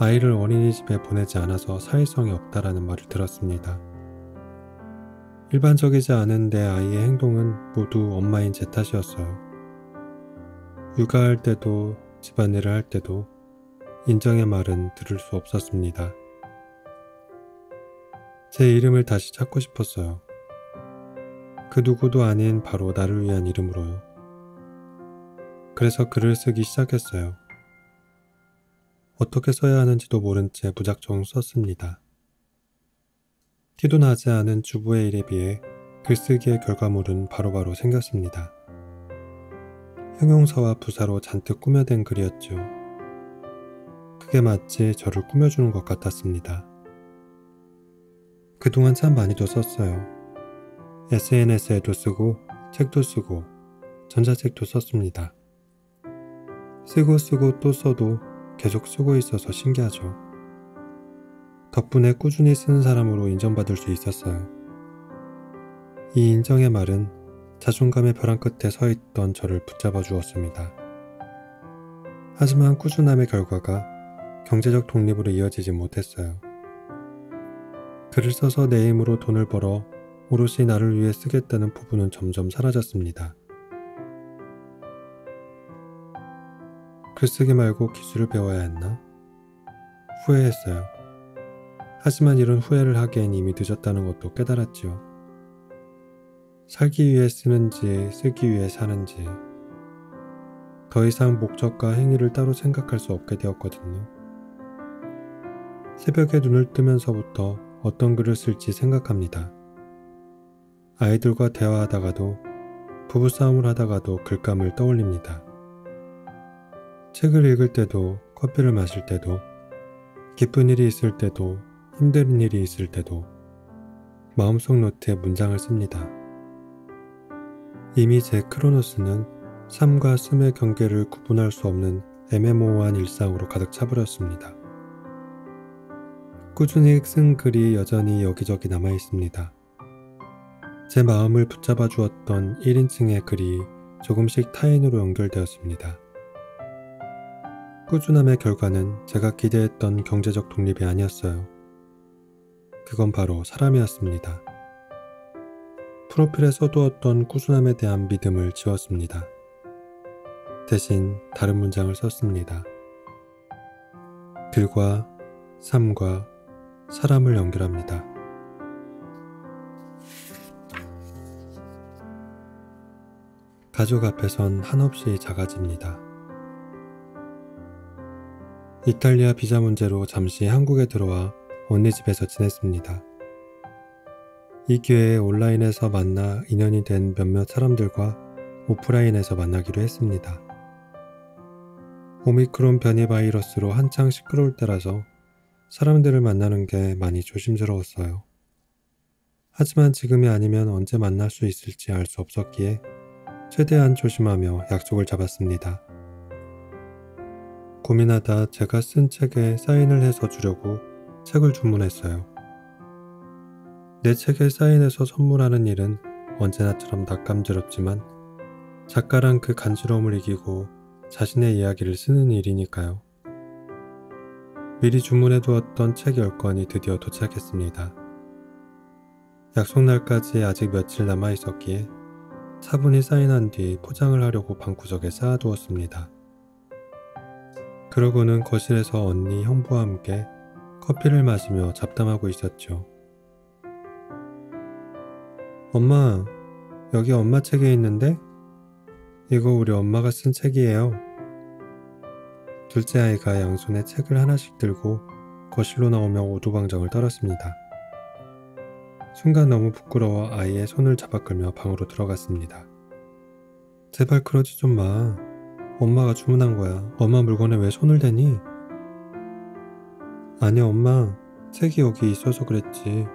아이를 어린이집에 보내지 않아서 사회성이 없다라는 말을 들었습니다. 일반적이지 않은 내 아이의 행동은 모두 엄마인 제 탓이었어요. 육아할 때도 집안일을 할 때도 인정의 말은 들을 수 없었습니다. 제 이름을 다시 찾고 싶었어요. 그 누구도 아닌 바로 나를 위한 이름으로요. 그래서 글을 쓰기 시작했어요. 어떻게 써야 하는지도 모른 채 무작정 썼습니다. 티도 나지 않은 주부의 일에 비해 글쓰기의 결과물은 바로바로 생겼습니다. 형용사와 부사로 잔뜩 꾸며댄 글이었죠. 그게 마치 저를 꾸며주는 것 같았습니다. 그동안 참 많이도 썼어요. SNS에도 쓰고 책도 쓰고 전자책도 썼습니다. 쓰고 또 써도 계속 쓰고 있어서 신기하죠. 덕분에 꾸준히 쓰는 사람으로 인정받을 수 있었어요. 이 인정의 말은 자존감의 벼랑 끝에 서 있던 저를 붙잡아 주었습니다. 하지만 꾸준함의 결과가 경제적 독립으로 이어지지 못했어요. 글을 써서 내 힘으로 돈을 벌어 오롯이 나를 위해 쓰겠다는 포부는 점점 사라졌습니다. 글쓰기 말고 기술을 배워야 했나? 후회했어요. 하지만 이런 후회를 하기엔 이미 늦었다는 것도 깨달았지요. 살기 위해 쓰는지 쓰기 위해 사는지 더 이상 목적과 행위를 따로 생각할 수 없게 되었거든요. 새벽에 눈을 뜨면서부터 어떤 글을 쓸지 생각합니다. 아이들과 대화하다가도 부부싸움을 하다가도 글감을 떠올립니다. 책을 읽을 때도 커피를 마실 때도 기쁜 일이 있을 때도 힘든 일이 있을 때도 마음속 노트에 문장을 씁니다. 이미 제 크로노스는 삶과 숨의 경계를 구분할 수 없는 애매모호한 일상으로 가득 차버렸습니다. 꾸준히 쓴 글이 여전히 여기저기 남아 있습니다. 제 마음을 붙잡아 주었던 1인칭의 글이 조금씩 타인으로 연결되었습니다. 꾸준함의 결과는 제가 기대했던 경제적 독립이 아니었어요. 그건 바로 사람이었습니다. 프로필에 써두었던 꾸준함에 대한 믿음을 지웠습니다. 대신 다른 문장을 썼습니다. 글과 삶과 사람을 연결합니다. 가족 앞에선 한없이 작아집니다. 이탈리아 비자 문제로 잠시 한국에 들어와 언니 집에서 지냈습니다. 이 기회에 온라인에서 만나 인연이 된 몇몇 사람들과 오프라인에서 만나기로 했습니다. 오미크론 변이 바이러스로 한창 시끄러울 때라서 사람들을 만나는 게 많이 조심스러웠어요. 하지만 지금이 아니면 언제 만날 수 있을지 알 수 없었기에 최대한 조심하며 약속을 잡았습니다. 고민하다 제가 쓴 책에 사인을 해서 주려고 책을 주문했어요. 내 책에 사인해서 선물하는 일은 언제나처럼 낯감지럽지만 작가란 그 간지러움을 이기고 자신의 이야기를 쓰는 일이니까요. 미리 주문해두었던 책 10권이 드디어 도착했습니다. 약속 날까지 아직 며칠 남아있었기에 차분히 사인한 뒤 포장을 하려고 방구석에 쌓아두었습니다. 그러고는 거실에서 언니, 형부와 함께 커피를 마시며 잡담하고 있었죠. 엄마, 여기 엄마 책에 있는데? 이거 우리 엄마가 쓴 책이에요. 둘째 아이가 양손에 책을 하나씩 들고 거실로 나오며 오두방정을 떨었습니다. 순간 너무 부끄러워 아이의 손을 잡아 끌며 방으로 들어갔습니다. 제발 그러지 좀 마. 엄마가 주문한 거야. 엄마 물건에 왜 손을 대니? 아니 엄마, 책이 여기 있어서 그랬지.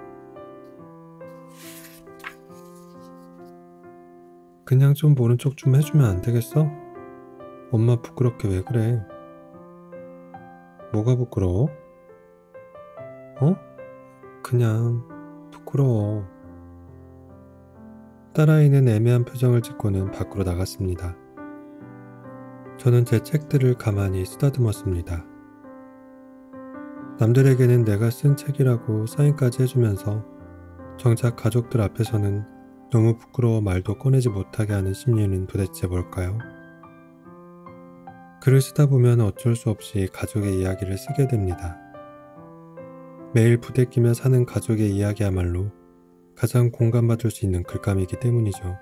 그냥 좀 모른 척 좀 해주면 안 되겠어? 엄마 부끄럽게 왜 그래? 뭐가 부끄러워? 그냥 부끄러워. 딸아이는 애매한 표정을 짓고는 밖으로 나갔습니다. 저는 제 책들을 가만히 쓰다듬었습니다. 남들에게는 내가 쓴 책이라고 사인까지 해주면서 정작 가족들 앞에서는 너무 부끄러워 말도 꺼내지 못하게 하는 심리는 도대체 뭘까요? 글을 쓰다 보면 어쩔 수 없이 가족의 이야기를 쓰게 됩니다. 매일 부대끼며 사는 가족의 이야기야말로 가장 공감받을 수 있는 글감이기 때문이죠.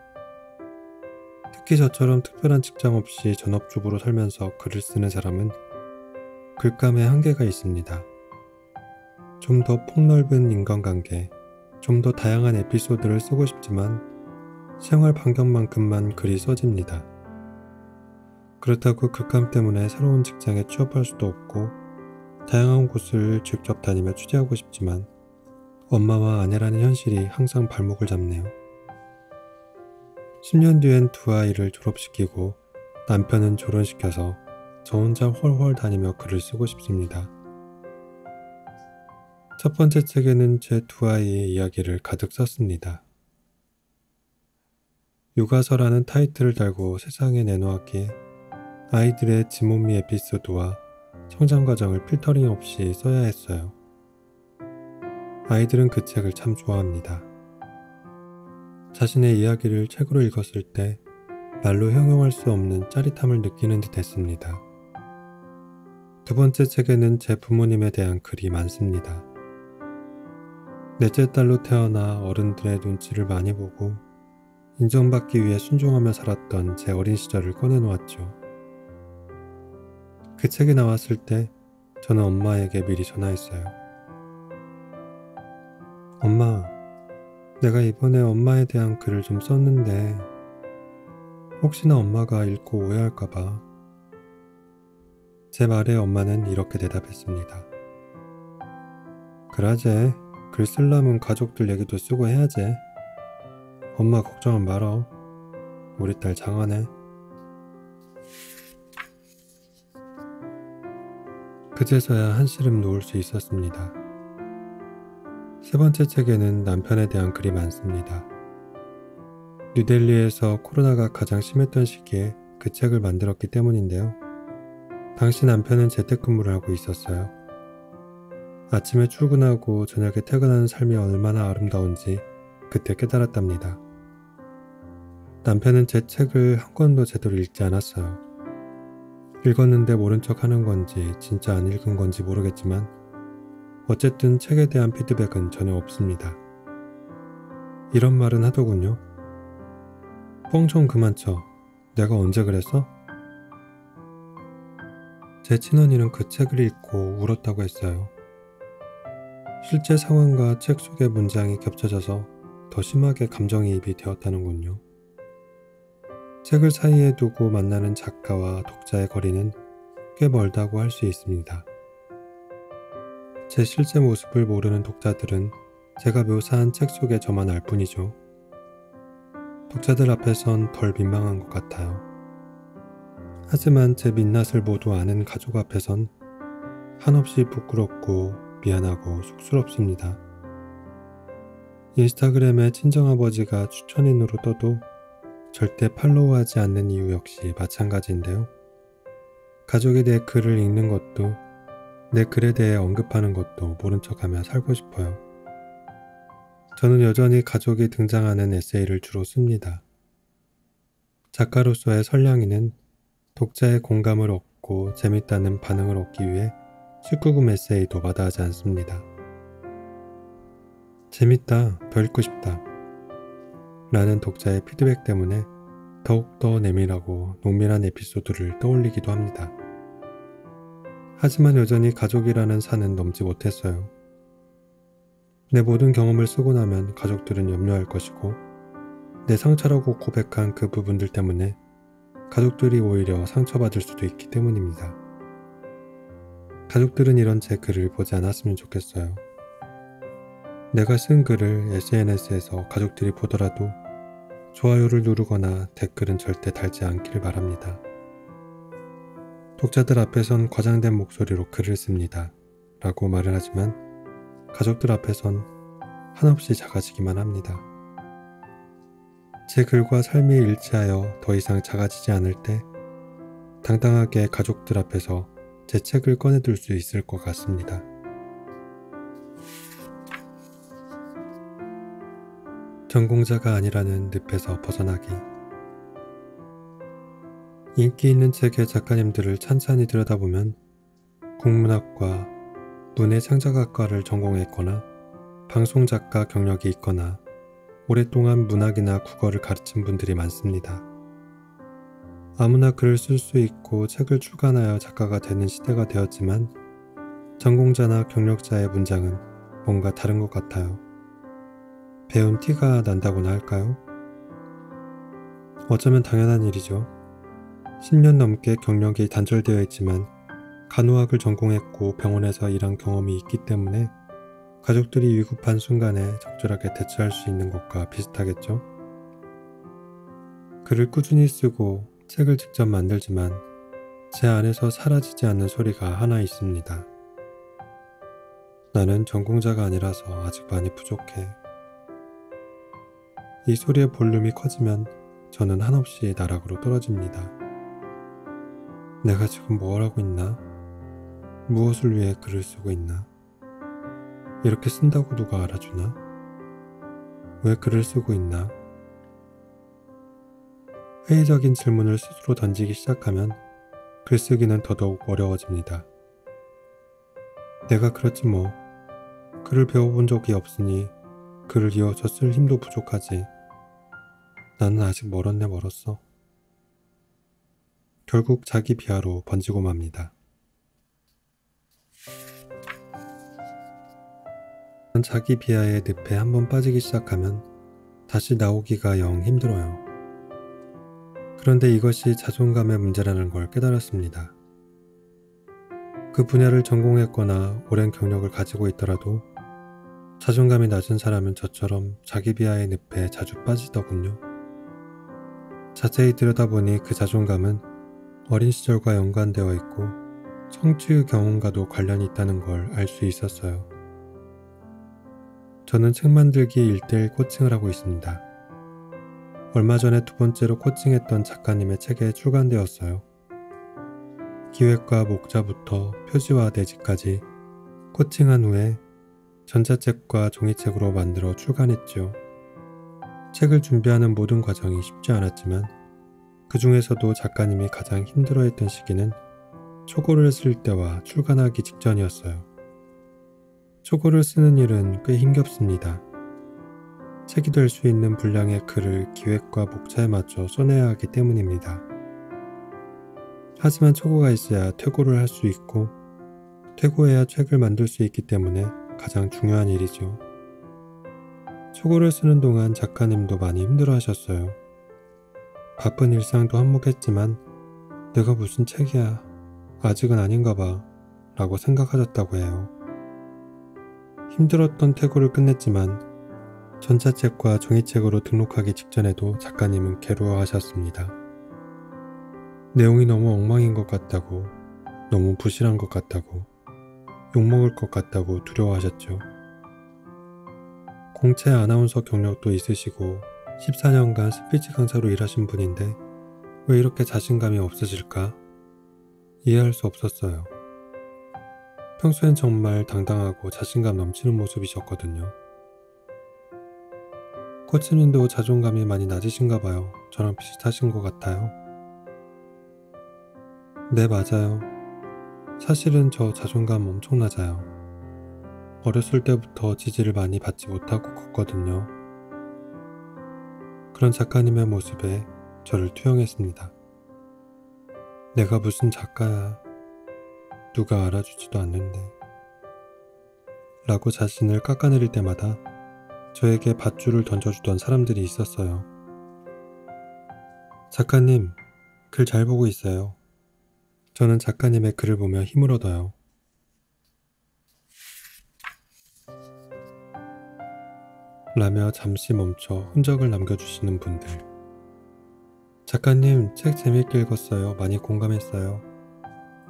특히 저처럼 특별한 직장 없이 전업주부로 살면서 글을 쓰는 사람은 글감에 한계가 있습니다. 좀 더 폭넓은 인간관계, 좀 더 다양한 에피소드를 쓰고 싶지만 생활 반경만큼만 글이 써집니다. 그렇다고 글감 때문에 새로운 직장에 취업할 수도 없고 다양한 곳을 직접 다니며 취재하고 싶지만 엄마와 아내라는 현실이 항상 발목을 잡네요. 10년 뒤엔 두 아이를 졸업시키고 남편은 결혼시켜서 저 혼자 헐헐 다니며 글을 쓰고 싶습니다. 첫 번째 책에는 제 두 아이의 이야기를 가득 썼습니다. 육아서라는 타이틀을 달고 세상에 내놓았기에 아이들의 지몸미 에피소드와 성장 과정을 필터링 없이 써야 했어요. 아이들은 그 책을 참 좋아합니다. 자신의 이야기를 책으로 읽었을 때 말로 형용할 수 없는 짜릿함을 느끼는 듯 했습니다. 두 번째 책에는 제 부모님에 대한 글이 많습니다. 넷째 딸로 태어나 어른들의 눈치를 많이 보고 인정받기 위해 순종하며 살았던 제 어린 시절을 꺼내놓았죠. 그 책이 나왔을 때 저는 엄마에게 미리 전화했어요. 엄마, 내가 이번에 엄마에 대한 글을 좀 썼는데 혹시나 엄마가 읽고 오해할까봐. 제 말에 엄마는 이렇게 대답했습니다. 그러제, 글 쓰려면 가족들 얘기도 쓰고 해야지. 엄마 걱정은 말어. 우리 딸 장하네. 그제서야 한시름 놓을 수 있었습니다. 세 번째 책에는 남편에 대한 글이 많습니다. 뉴델리에서 코로나가 가장 심했던 시기에 그 책을 만들었기 때문인데요. 당시 남편은 재택근무를 하고 있었어요. 아침에 출근하고 저녁에 퇴근하는 삶이 얼마나 아름다운지 그때 깨달았답니다. 남편은 제 책을 한 권도 제대로 읽지 않았어요. 읽었는데 모른 척 하는 건지 진짜 안 읽은 건지 모르겠지만 어쨌든 책에 대한 피드백은 전혀 없습니다. 이런 말은 하더군요. 뻥 좀 그만 쳐. 내가 언제 그랬어? 제 친언니는 그 책을 읽고 울었다고 했어요. 실제 상황과 책 속의 문장이 겹쳐져서 더 심하게 감정이입이 되었다는군요. 책을 사이에 두고 만나는 작가와 독자의 거리는 꽤 멀다고 할 수 있습니다. 제 실제 모습을 모르는 독자들은 제가 묘사한 책 속의 저만 알 뿐이죠. 독자들 앞에선 덜 민망한 것 같아요. 하지만 제 민낯을 모두 아는 가족 앞에선 한없이 부끄럽고 미안하고 쑥스럽습니다. 인스타그램에 친정아버지가 추천인으로 떠도 절대 팔로우하지 않는 이유 역시 마찬가지인데요. 가족에 대해 글을 읽는 것도 내 글에 대해 언급하는 것도 모른 척하며 살고 싶어요. 저는 여전히 가족이 등장하는 에세이를 주로 씁니다. 작가로서의 설량이는 독자의 공감을 얻고 재밌다는 반응을 얻기 위해 19금 에세이도 마다하지 않습니다. 재밌다, 더 읽고 싶다 라는 독자의 피드백 때문에 더욱더 내밀하고 농밀한 에피소드를 떠올리기도 합니다. 하지만 여전히 가족이라는 산은 넘지 못했어요. 내 모든 경험을 쓰고 나면 가족들은 염려할 것이고 내 상처라고 고백한 그 부분들 때문에 가족들이 오히려 상처받을 수도 있기 때문입니다. 가족들은 이런 제 글을 보지 않았으면 좋겠어요. 내가 쓴 글을 SNS에서 가족들이 보더라도 좋아요를 누르거나 댓글은 절대 달지 않기를 바랍니다. 독자들 앞에선 과장된 목소리로 글을 씁니다. 라고 말을 하지만 가족들 앞에선 한없이 작아지기만 합니다. 제 글과 삶이 일치하여 더 이상 작아지지 않을 때 당당하게 가족들 앞에서 제 책을 꺼내들 수 있을 것 같습니다. 전공자가 아니라는 늪에서 벗어나기. 인기 있는 책의 작가님들을 찬찬히 들여다보면 국문학과, 문해창작학과를 전공했거나 방송작가 경력이 있거나 오랫동안 문학이나 국어를 가르친 분들이 많습니다. 아무나 글을 쓸 수 있고 책을 출간하여 작가가 되는 시대가 되었지만 전공자나 경력자의 문장은 뭔가 다른 것 같아요. 배운 티가 난다고나 할까요? 어쩌면 당연한 일이죠. 10년 넘게 경력이 단절되어 있지만 간호학을 전공했고 병원에서 일한 경험이 있기 때문에 가족들이 위급한 순간에 적절하게 대처할 수 있는 것과 비슷하겠죠? 글을 꾸준히 쓰고 책을 직접 만들지만 제 안에서 사라지지 않는 소리가 하나 있습니다. 나는 전공자가 아니라서 아직 많이 부족해. 이 소리의 볼륨이 커지면 저는 한없이 나락으로 떨어집니다. 내가 지금 뭘 하고 있나? 무엇을 위해 글을 쓰고 있나? 이렇게 쓴다고 누가 알아주나? 왜 글을 쓰고 있나? 회의적인 질문을 스스로 던지기 시작하면 글쓰기는 더더욱 어려워집니다. 내가 그렇지 뭐. 글을 배워본 적이 없으니 글을 이어서 쓸 힘도 부족하지. 나는 아직 멀었네 멀었어. 결국 자기 비하로 번지고 맙니다. 자기 비하의 늪에 한번 빠지기 시작하면 다시 나오기가 영 힘들어요. 그런데 이것이 자존감의 문제라는 걸 깨달았습니다. 그 분야를 전공했거나 오랜 경력을 가지고 있더라도 자존감이 낮은 사람은 저처럼 자기 비하의 늪에 자주 빠지더군요. 자세히 들여다보니 그 자존감은 어린 시절과 연관되어 있고 성취의 경험과도 관련이 있다는 걸 알 수 있었어요. 저는 책 만들기 1:1 코칭을 하고 있습니다. 얼마 전에 두 번째로 코칭했던 작가님의 책에 출간되었어요. 기획과 목차부터 표지와 내지까지 코칭한 후에 전자책과 종이책으로 만들어 출간했죠. 책을 준비하는 모든 과정이 쉽지 않았지만 그 중에서도 작가님이 가장 힘들어했던 시기는 초고를 쓸 때와 출간하기 직전이었어요. 초고를 쓰는 일은 꽤 힘겹습니다. 책이 될 수 있는 분량의 글을 기획과 목차에 맞춰 써내야 하기 때문입니다. 하지만 초고가 있어야 퇴고를 할 수 있고 퇴고해야 책을 만들 수 있기 때문에 가장 중요한 일이죠. 초고를 쓰는 동안 작가님도 많이 힘들어 하셨어요. 바쁜 일상도 한몫했지만 내가 무슨 책이야, 아직은 아닌가 봐 라고 생각하셨다고 해요. 힘들었던 퇴고를 끝냈지만 전자책과 종이책으로 등록하기 직전에도 작가님은 괴로워하셨습니다. 내용이 너무 엉망인 것 같다고, 너무 부실한 것 같다고, 욕먹을 것 같다고 두려워하셨죠. 공채 아나운서 경력도 있으시고 14년간 스피치 강사로 일하신 분인데 왜 이렇게 자신감이 없으실까? 이해할 수 없었어요. 평소엔 정말 당당하고 자신감 넘치는 모습이셨거든요. 코치님도 자존감이 많이 낮으신가 봐요. 저랑 비슷하신 것 같아요. 네, 맞아요. 사실은 저 자존감 엄청 낮아요. 어렸을 때부터 지지를 많이 받지 못하고 컸거든요. 그런 작가님의 모습에 저를 투영했습니다. 내가 무슨 작가야. 누가 알아주지도 않는데. 라고 자신을 깎아내릴 때마다 저에게 밧줄을 던져주던 사람들이 있었어요. 작가님, 글 잘 보고 있어요. 저는 작가님의 글을 보며 힘을 얻어요. 라며 잠시 멈춰 흔적을 남겨주시는 분들. 작가님, 책 재밌게 읽었어요. 많이 공감했어요.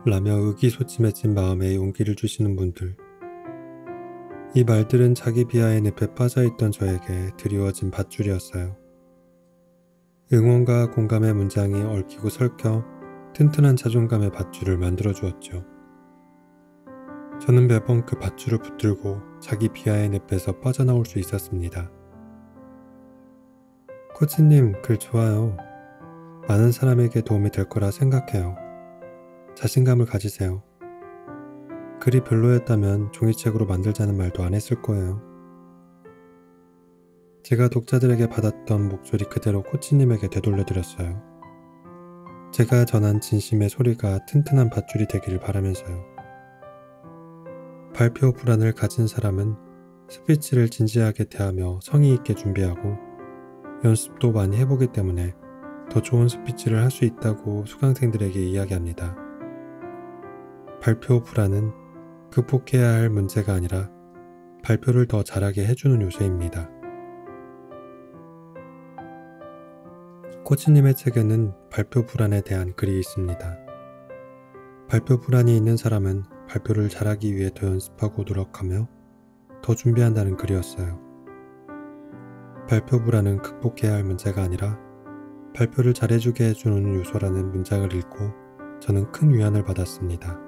라며 의기소침해진 마음에 용기를 주시는 분들. 이 말들은 자기 비하의 늪에 빠져있던 저에게 드리워진 밧줄이었어요. 응원과 공감의 문장이 얽히고 설켜 튼튼한 자존감의 밧줄을 만들어주었죠. 저는 매번 그 밧줄을 붙들고 자기 비하의 늪에서 빠져나올 수 있었습니다. 코치님, 글 좋아요. 많은 사람에게 도움이 될 거라 생각해요. 자신감을 가지세요. 글이 별로였다면 종이책으로 만들자는 말도 안 했을 거예요. 제가 독자들에게 받았던 목소리 그대로 코치님에게 되돌려드렸어요. 제가 전한 진심의 소리가 튼튼한 밧줄이 되기를 바라면서요. 발표 불안을 가진 사람은 스피치를 진지하게 대하며 성의 있게 준비하고 연습도 많이 해보기 때문에 더 좋은 스피치를 할 수 있다고 수강생들에게 이야기합니다. 발표 불안은 극복해야 할 문제가 아니라 발표를 더 잘하게 해주는 요소입니다. 코치님의 책에는 발표 불안에 대한 글이 있습니다. 발표 불안이 있는 사람은 발표를 잘하기 위해 더 연습하고 노력하며 더 준비한다는 글이었어요. 발표 불안은 극복해야 할 문제가 아니라 발표를 잘해주게 해주는 요소라는 문장을 읽고 저는 큰 위안을 받았습니다.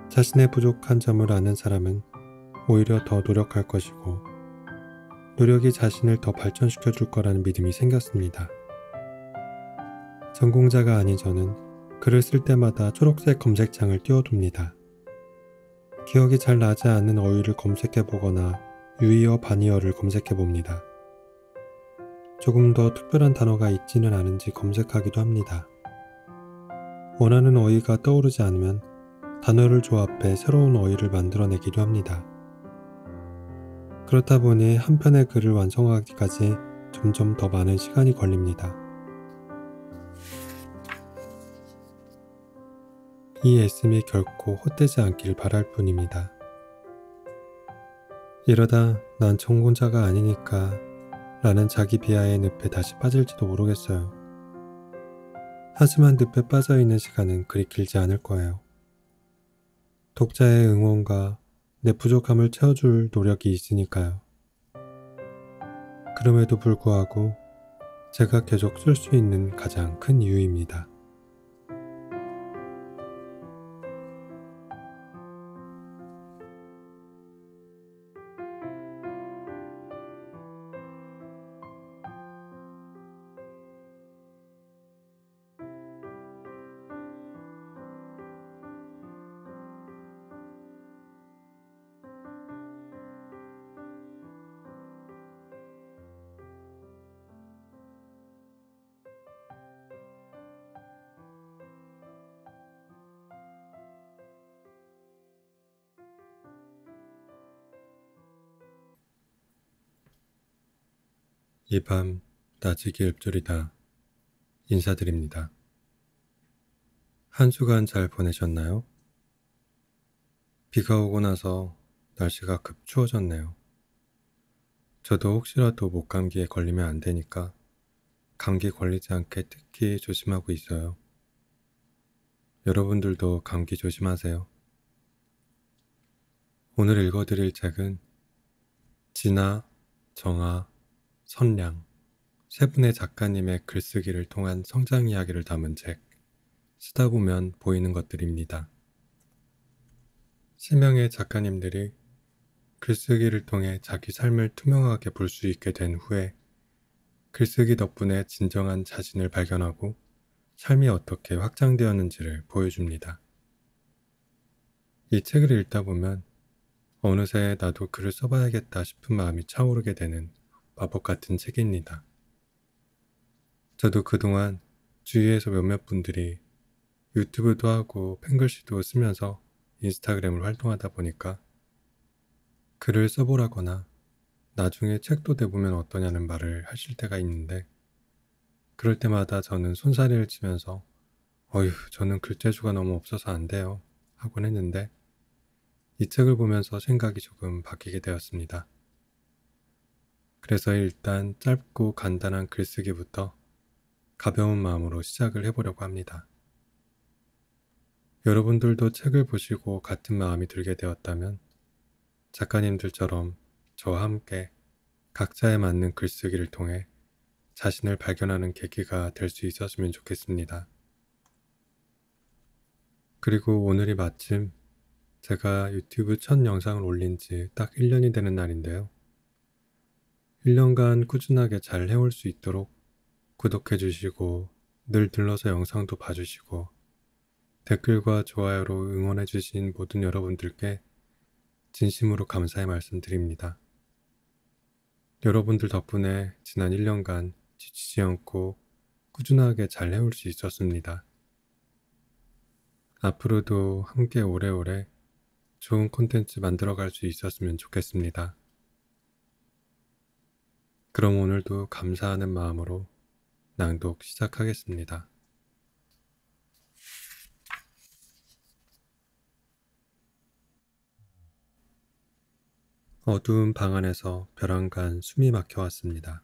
자신의 부족한 점을 아는 사람은 오히려 더 노력할 것이고 노력이 자신을 더 발전시켜 줄 거라는 믿음이 생겼습니다. 전공자가 아닌 저는 글을 쓸 때마다 초록색 검색창을 띄워둡니다. 기억이 잘 나지 않는 어휘를 검색해 보거나 유의어 반의어를 검색해 봅니다. 조금 더 특별한 단어가 있지는 않은지 검색하기도 합니다. 원하는 어휘가 떠오르지 않으면 단어를 조합해 새로운 어휘를 만들어내기도 합니다. 그렇다 보니 한 편의 글을 완성하기까지 점점 더 많은 시간이 걸립니다. 이 애씀이 결코 헛되지 않길 바랄 뿐입니다. 이러다 난 전공자가 아니니까 라는 자기 비하의 늪에 다시 빠질지도 모르겠어요. 하지만 늪에 빠져있는 시간은 그리 길지 않을 거예요. 독자의 응원과 내 부족함을 채워줄 노력이 있으니까요. 그럼에도 불구하고 제가 계속 쓸 수 있는 가장 큰 이유입니다. 이 밤 나지기 읊조리다 인사드립니다. 한 주간 잘 보내셨나요? 비가 오고 나서 날씨가 급 추워졌네요. 저도 혹시라도 목감기에 걸리면 안 되니까 감기 걸리지 않게 특히 조심하고 있어요. 여러분들도 감기 조심하세요. 오늘 읽어드릴 책은 진아, 정아, 선량 세 분의 작가님의 글쓰기를 통한 성장 이야기를 담은 책, 쓰다 보면 보이는 것들입니다. 3명의 작가님들이 글쓰기를 통해 자기 삶을 투명하게 볼 수 있게 된 후에 글쓰기 덕분에 진정한 자신을 발견하고 삶이 어떻게 확장되었는지를 보여줍니다. 이 책을 읽다 보면 어느새 나도 글을 써봐야겠다 싶은 마음이 차오르게 되는 마법 같은 책입니다. 저도 그동안 주위에서 몇몇 분들이 유튜브도 하고 펜글씨도 쓰면서 인스타그램을 활동하다 보니까 글을 써보라거나 나중에 책도 내보면 어떠냐는 말을 하실 때가 있는데, 그럴 때마다 저는 손사래를 치면서 어휴, 저는 글재주가 너무 없어서 안 돼요 하곤 했는데, 이 책을 보면서 생각이 조금 바뀌게 되었습니다. 그래서 일단 짧고 간단한 글쓰기부터 가벼운 마음으로 시작을 해보려고 합니다. 여러분들도 책을 보시고 같은 마음이 들게 되었다면 작가님들처럼 저와 함께 각자에 맞는 글쓰기를 통해 자신을 발견하는 계기가 될 수 있었으면 좋겠습니다. 그리고 오늘이 마침 제가 유튜브 첫 영상을 올린 지 딱 1년이 되는 날인데요. 1년간 꾸준하게 잘 해올 수 있도록 구독해 주시고 늘 들러서 영상도 봐주시고 댓글과 좋아요로 응원해 주신 모든 여러분들께 진심으로 감사의 말씀드립니다. 여러분들 덕분에 지난 1년간 지치지 않고 꾸준하게 잘 해올 수 있었습니다. 앞으로도 함께 오래오래 좋은 콘텐츠 만들어갈 수 있었으면 좋겠습니다. 그럼 오늘도 감사하는 마음으로 낭독 시작하겠습니다. 어두운 방 안에서 벼랑간 숨이 막혀왔습니다.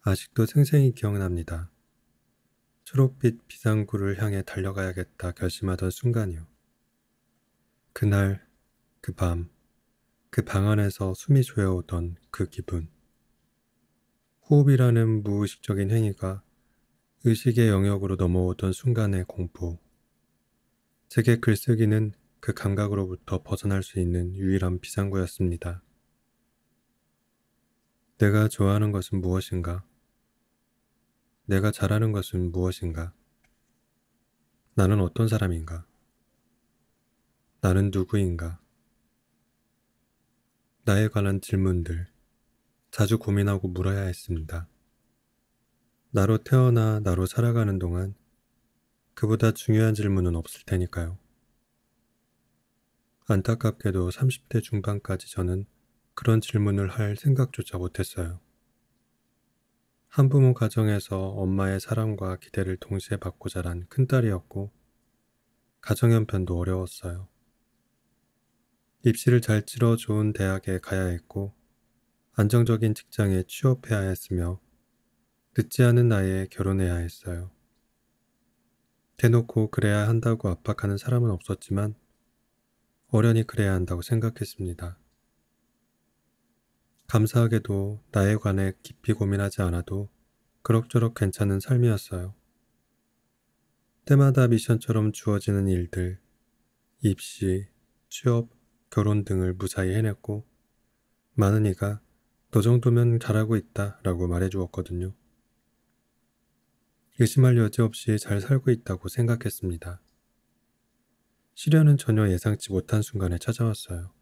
아직도 생생히 기억납니다. 초록빛 비상구를 향해 달려가야겠다 결심하던 순간이요. 그날, 그 밤, 그 방 안에서 숨이 조여오던 그 기분. 호흡이라는 무의식적인 행위가 의식의 영역으로 넘어오던 순간의 공포. 제게 글쓰기는 그 감각으로부터 벗어날 수 있는 유일한 비상구였습니다. 내가 좋아하는 것은 무엇인가? 내가 잘하는 것은 무엇인가? 나는 어떤 사람인가? 나는 누구인가? 나에 관한 질문들 자주 고민하고 물어야 했습니다. 나로 태어나 나로 살아가는 동안 그보다 중요한 질문은 없을 테니까요. 안타깝게도 30대 중반까지 저는 그런 질문을 할 생각조차 못했어요. 한부모 가정에서 엄마의 사랑과 기대를 동시에 받고 자란 큰딸이었고 가정 형편도 어려웠어요. 입시를 잘 치러 좋은 대학에 가야 했고 안정적인 직장에 취업해야 했으며 늦지 않은 나이에 결혼해야 했어요. 대놓고 그래야 한다고 압박하는 사람은 없었지만 어련히 그래야 한다고 생각했습니다. 감사하게도 나에 관해 깊이 고민하지 않아도 그럭저럭 괜찮은 삶이었어요. 때마다 미션처럼 주어지는 일들, 입시, 취업, 결혼 등을 무사히 해냈고 많은 이가 너 정도면 잘하고 있다 라고 말해주었거든요. 의심할 여지 없이 잘 살고 있다고 생각했습니다. 시련은 전혀 예상치 못한 순간에 찾아왔어요.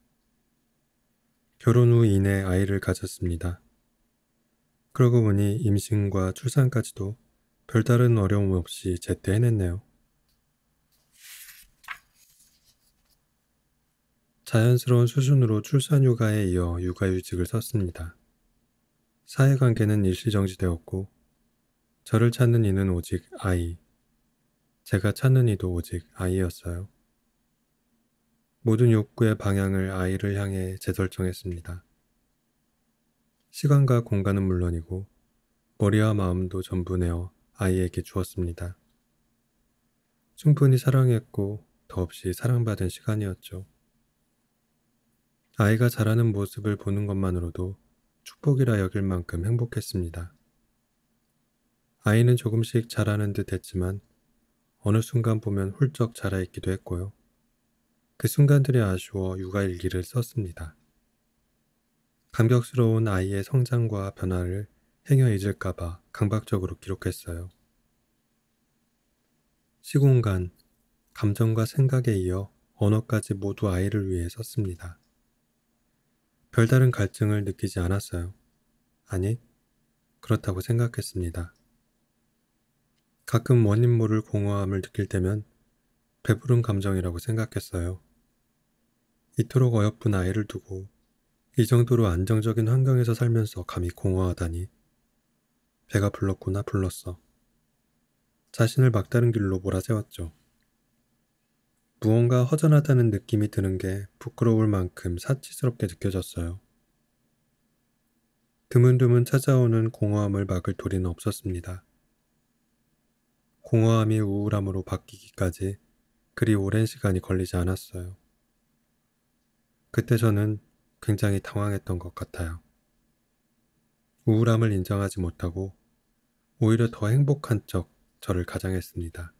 결혼 후 이내 아이를 가졌습니다. 그러고 보니 임신과 출산까지도 별다른 어려움 없이 제때 해냈네요. 자연스러운 수준으로 출산휴가에 이어 육아휴직을 썼습니다. 사회관계는 일시정지되었고 저를 찾는 이는 오직 아이, 제가 찾는 이도 오직 아이였어요. 모든 욕구의 방향을 아이를 향해 재설정했습니다. 시간과 공간은 물론이고 머리와 마음도 전부 내어 아이에게 주었습니다. 충분히 사랑했고 더없이 사랑받은 시간이었죠. 아이가 자라는 모습을 보는 것만으로도 축복이라 여길 만큼 행복했습니다. 아이는 조금씩 자라는 듯 했지만 어느 순간 보면 훌쩍 자라있기도 했고요. 그 순간들이 아쉬워 육아일기를 썼습니다. 감격스러운 아이의 성장과 변화를 행여 잊을까봐 강박적으로 기록했어요. 시공간, 감정과 생각에 이어 언어까지 모두 아이를 위해 썼습니다. 별다른 갈증을 느끼지 않았어요. 아니, 그렇다고 생각했습니다. 가끔 원인 모를 공허함을 느낄 때면 배부른 감정이라고 생각했어요. 이토록 어여쁜 아이를 두고 이 정도로 안정적인 환경에서 살면서 감히 공허하다니. 배가 불렀구나 불렀어. 자신을 막다른 길로 몰아세웠죠. 무언가 허전하다는 느낌이 드는 게 부끄러울 만큼 사치스럽게 느껴졌어요. 드문드문 찾아오는 공허함을 막을 도리는 없었습니다. 공허함이 우울함으로 바뀌기까지 그리 오랜 시간이 걸리지 않았어요. 그때 저는 굉장히 당황했던 것 같아요. 우울함을 인정하지 못하고 오히려 더 행복한 척 저를 가장했습니다.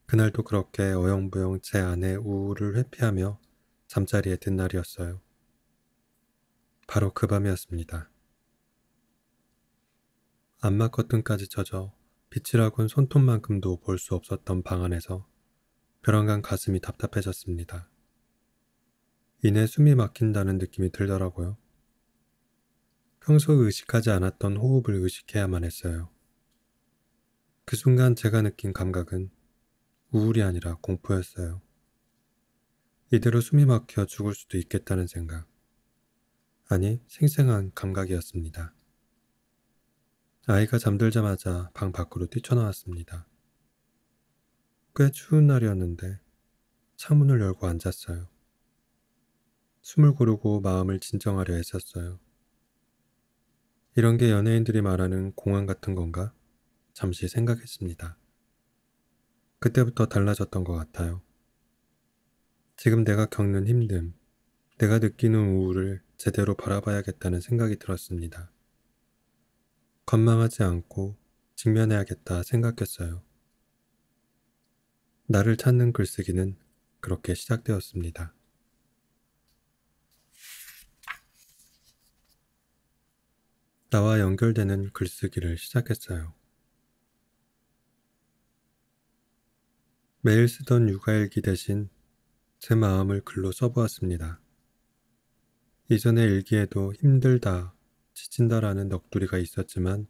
그날도 그렇게 어영부영 제 안의 우울을 회피하며 잠자리에 든 날이었어요. 바로 그 밤이었습니다. 암막 커튼까지 쳐져 빛이라곤 손톱만큼도 볼 수 없었던 방 안에서 벼랑간 가슴이 답답해졌습니다. 이내 숨이 막힌다는 느낌이 들더라고요. 평소 의식하지 않았던 호흡을 의식해야만 했어요. 그 순간 제가 느낀 감각은 우울이 아니라 공포였어요. 이대로 숨이 막혀 죽을 수도 있겠다는 생각. 아니, 생생한 감각이었습니다. 아이가 잠들자마자 방 밖으로 뛰쳐나왔습니다. 꽤 추운 날이었는데 창문을 열고 앉았어요. 숨을 고르고 마음을 진정하려 했었어요. 이런 게 연예인들이 말하는 공황 같은 건가? 잠시 생각했습니다. 그때부터 달라졌던 것 같아요. 지금 내가 겪는 힘듦, 내가 느끼는 우울을 제대로 바라봐야겠다는 생각이 들었습니다. 건망하지 않고 직면해야겠다 생각했어요. 나를 찾는 글쓰기는 그렇게 시작되었습니다. 나와 연결되는 글쓰기를 시작했어요. 매일 쓰던 육아일기 대신 제 마음을 글로 써보았습니다. 이전의 일기에도 힘들다, 지친다라는 넋두리가 있었지만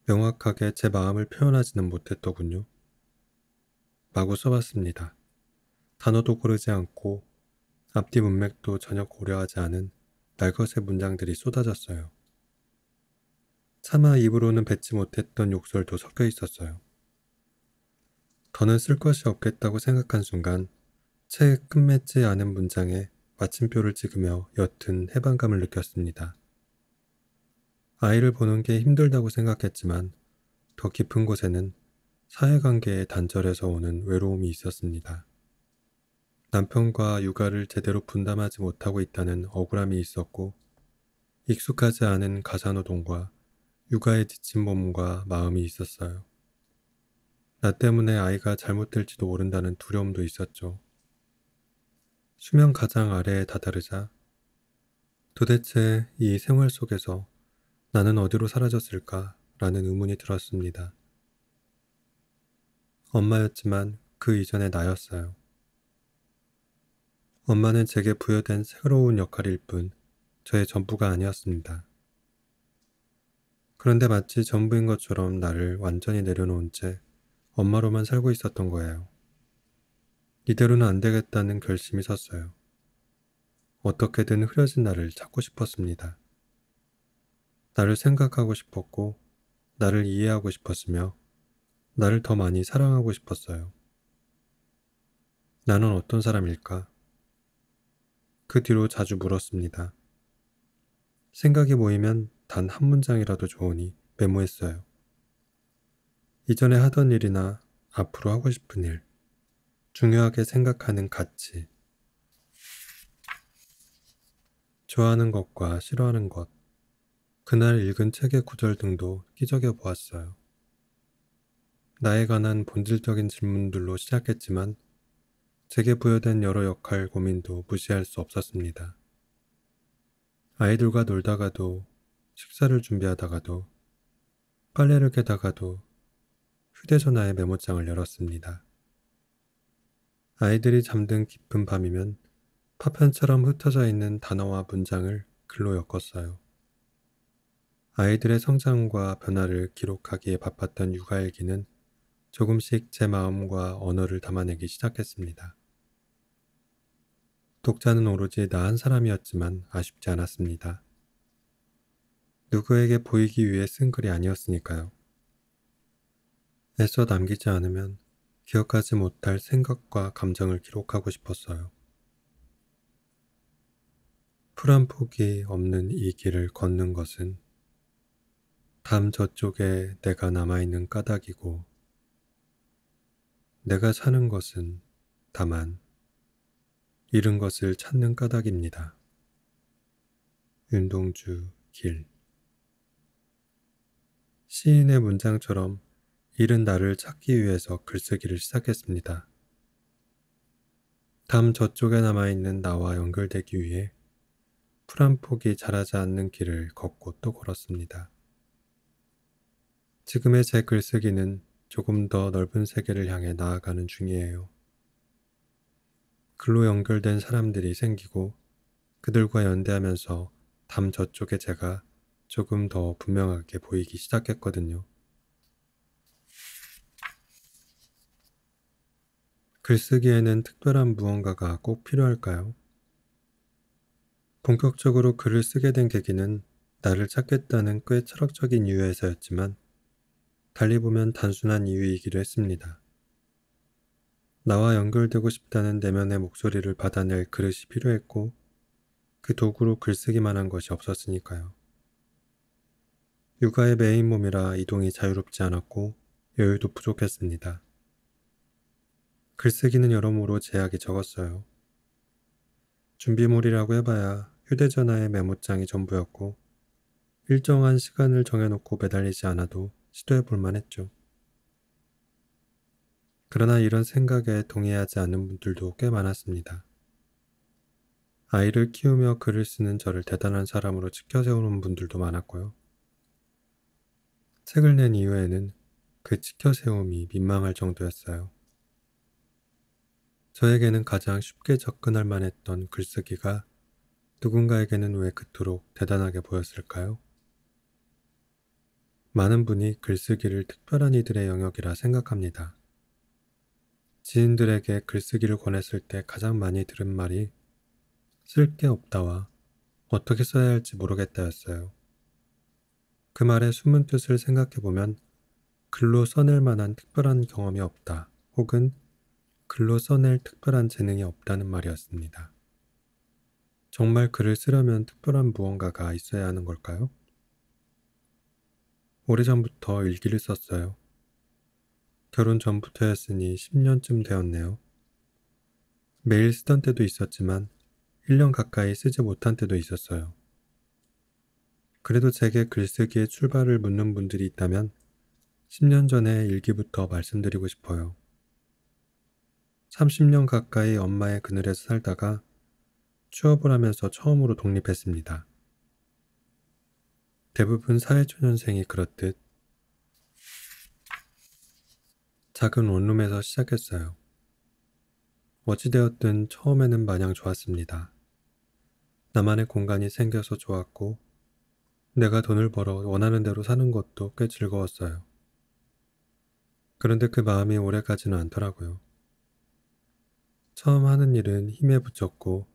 명확하게 제 마음을 표현하지는 못했더군요. 마구 써봤습니다. 단어도 고르지 않고 앞뒤 문맥도 전혀 고려하지 않은 날것의 문장들이 쏟아졌어요. 차마 입으로는 뱉지 못했던 욕설도 섞여 있었어요. 더는 쓸 것이 없겠다고 생각한 순간 채 끝맺지 않은 문장에 마침표를 찍으며 옅은 해방감을 느꼈습니다. 아이를 보는 게 힘들다고 생각했지만 더 깊은 곳에는 사회관계의 단절에서 오는 외로움이 있었습니다. 남편과 육아를 제대로 분담하지 못하고 있다는 억울함이 있었고 익숙하지 않은 가사노동과 육아에 지친 몸과 마음이 있었어요. 나 때문에 아이가 잘못될지도 모른다는 두려움도 있었죠. 수면 가장 아래에 다다르자 도대체 이 생활 속에서 나는 어디로 사라졌을까? 라는 의문이 들었습니다. 엄마였지만 그 이전의 나였어요. 엄마는 제게 부여된 새로운 역할일 뿐 저의 전부가 아니었습니다. 그런데 마치 전부인 것처럼 나를 완전히 내려놓은 채 엄마로만 살고 있었던 거예요. 이대로는 안 되겠다는 결심이 섰어요. 어떻게든 흐려진 나를 찾고 싶었습니다. 나를 생각하고 싶었고, 나를 이해하고 싶었으며, 나를 더 많이 사랑하고 싶었어요. 나는 어떤 사람일까? 그 뒤로 자주 물었습니다. 생각이 모이면 단 한 문장이라도 좋으니 메모했어요. 이전에 하던 일이나 앞으로 하고 싶은 일, 중요하게 생각하는 가치, 좋아하는 것과 싫어하는 것, 그날 읽은 책의 구절 등도 끼적여 보았어요. 나에 관한 본질적인 질문들로 시작했지만 제게 부여된 여러 역할 고민도 무시할 수 없었습니다. 아이들과 놀다가도, 식사를 준비하다가도, 빨래를 개다가도 휴대전화의 메모장을 열었습니다. 아이들이 잠든 깊은 밤이면 파편처럼 흩어져 있는 단어와 문장을 글로 엮었어요. 아이들의 성장과 변화를 기록하기에 바빴던 육아일기는 조금씩 제 마음과 언어를 담아내기 시작했습니다. 독자는 오로지 나 한 사람이었지만 아쉽지 않았습니다. 누구에게 보이기 위해 쓴 글이 아니었으니까요. 애써 남기지 않으면 기억하지 못할 생각과 감정을 기록하고 싶었어요. 풀 한 폭이 없는 이 길을 걷는 것은 담 저쪽에 내가 남아있는 까닭이고 내가 사는 것은 다만 잃은 것을 찾는 까닭입니다. 윤동주 길. 시인의 문장처럼 잃은 나를 찾기 위해서 글쓰기를 시작했습니다. 담 저쪽에 남아있는 나와 연결되기 위해 풀 한 폭이 자라지 않는 길을 걷고 또 걸었습니다. 지금의 제 글쓰기는 조금 더 넓은 세계를 향해 나아가는 중이에요. 글로 연결된 사람들이 생기고 그들과 연대하면서 담 저쪽에 제가 조금 더 분명하게 보이기 시작했거든요. 글쓰기에는 특별한 무언가가 꼭 필요할까요? 본격적으로 글을 쓰게 된 계기는 나를 찾겠다는 꽤 철학적인 이유에서였지만 달리 보면 단순한 이유이기도 했습니다. 나와 연결되고 싶다는 내면의 목소리를 받아낼 그릇이 필요했고 그 도구로 글쓰기만 한 것이 없었으니까요. 육아의 메인 몸이라 이동이 자유롭지 않았고 여유도 부족했습니다. 글쓰기는 여러모로 제약이 적었어요. 준비물이라고 해봐야 휴대전화의 메모장이 전부였고 일정한 시간을 정해놓고 매달리지 않아도 시도해볼 만했죠. 그러나 이런 생각에 동의하지 않는 분들도 꽤 많았습니다. 아이를 키우며 글을 쓰는 저를 대단한 사람으로 치켜세우는 분들도 많았고요. 책을 낸 이후에는 그 치켜세움이 민망할 정도였어요. 저에게는 가장 쉽게 접근할 만했던 글쓰기가 누군가에게는 왜 그토록 대단하게 보였을까요? 많은 분이 글쓰기를 특별한 이들의 영역이라 생각합니다. 지인들에게 글쓰기를 권했을 때 가장 많이 들은 말이 쓸 게 없다와 어떻게 써야 할지 모르겠다였어요. 그 말의 숨은 뜻을 생각해보면 글로 써낼 만한 특별한 경험이 없다 혹은 글로 써낼 특별한 재능이 없다는 말이었습니다. 정말 글을 쓰려면 특별한 무언가가 있어야 하는 걸까요? 오래전부터 일기를 썼어요. 결혼 전부터였으니 10년쯤 되었네요. 매일 쓰던 때도 있었지만 1년 가까이 쓰지 못한 때도 있었어요. 그래도 제게 글쓰기의 출발을 묻는 분들이 있다면 10년 전의 일기부터 말씀드리고 싶어요. 30년 가까이 엄마의 그늘에서 살다가 취업을 하면서 처음으로 독립했습니다. 대부분 사회초년생이 그렇듯 작은 원룸에서 시작했어요. 어찌되었든 처음에는 마냥 좋았습니다. 나만의 공간이 생겨서 좋았고 내가 돈을 벌어 원하는 대로 사는 것도 꽤 즐거웠어요. 그런데 그 마음이 오래가지는 않더라고요. 처음 하는 일은 힘에 부쳤고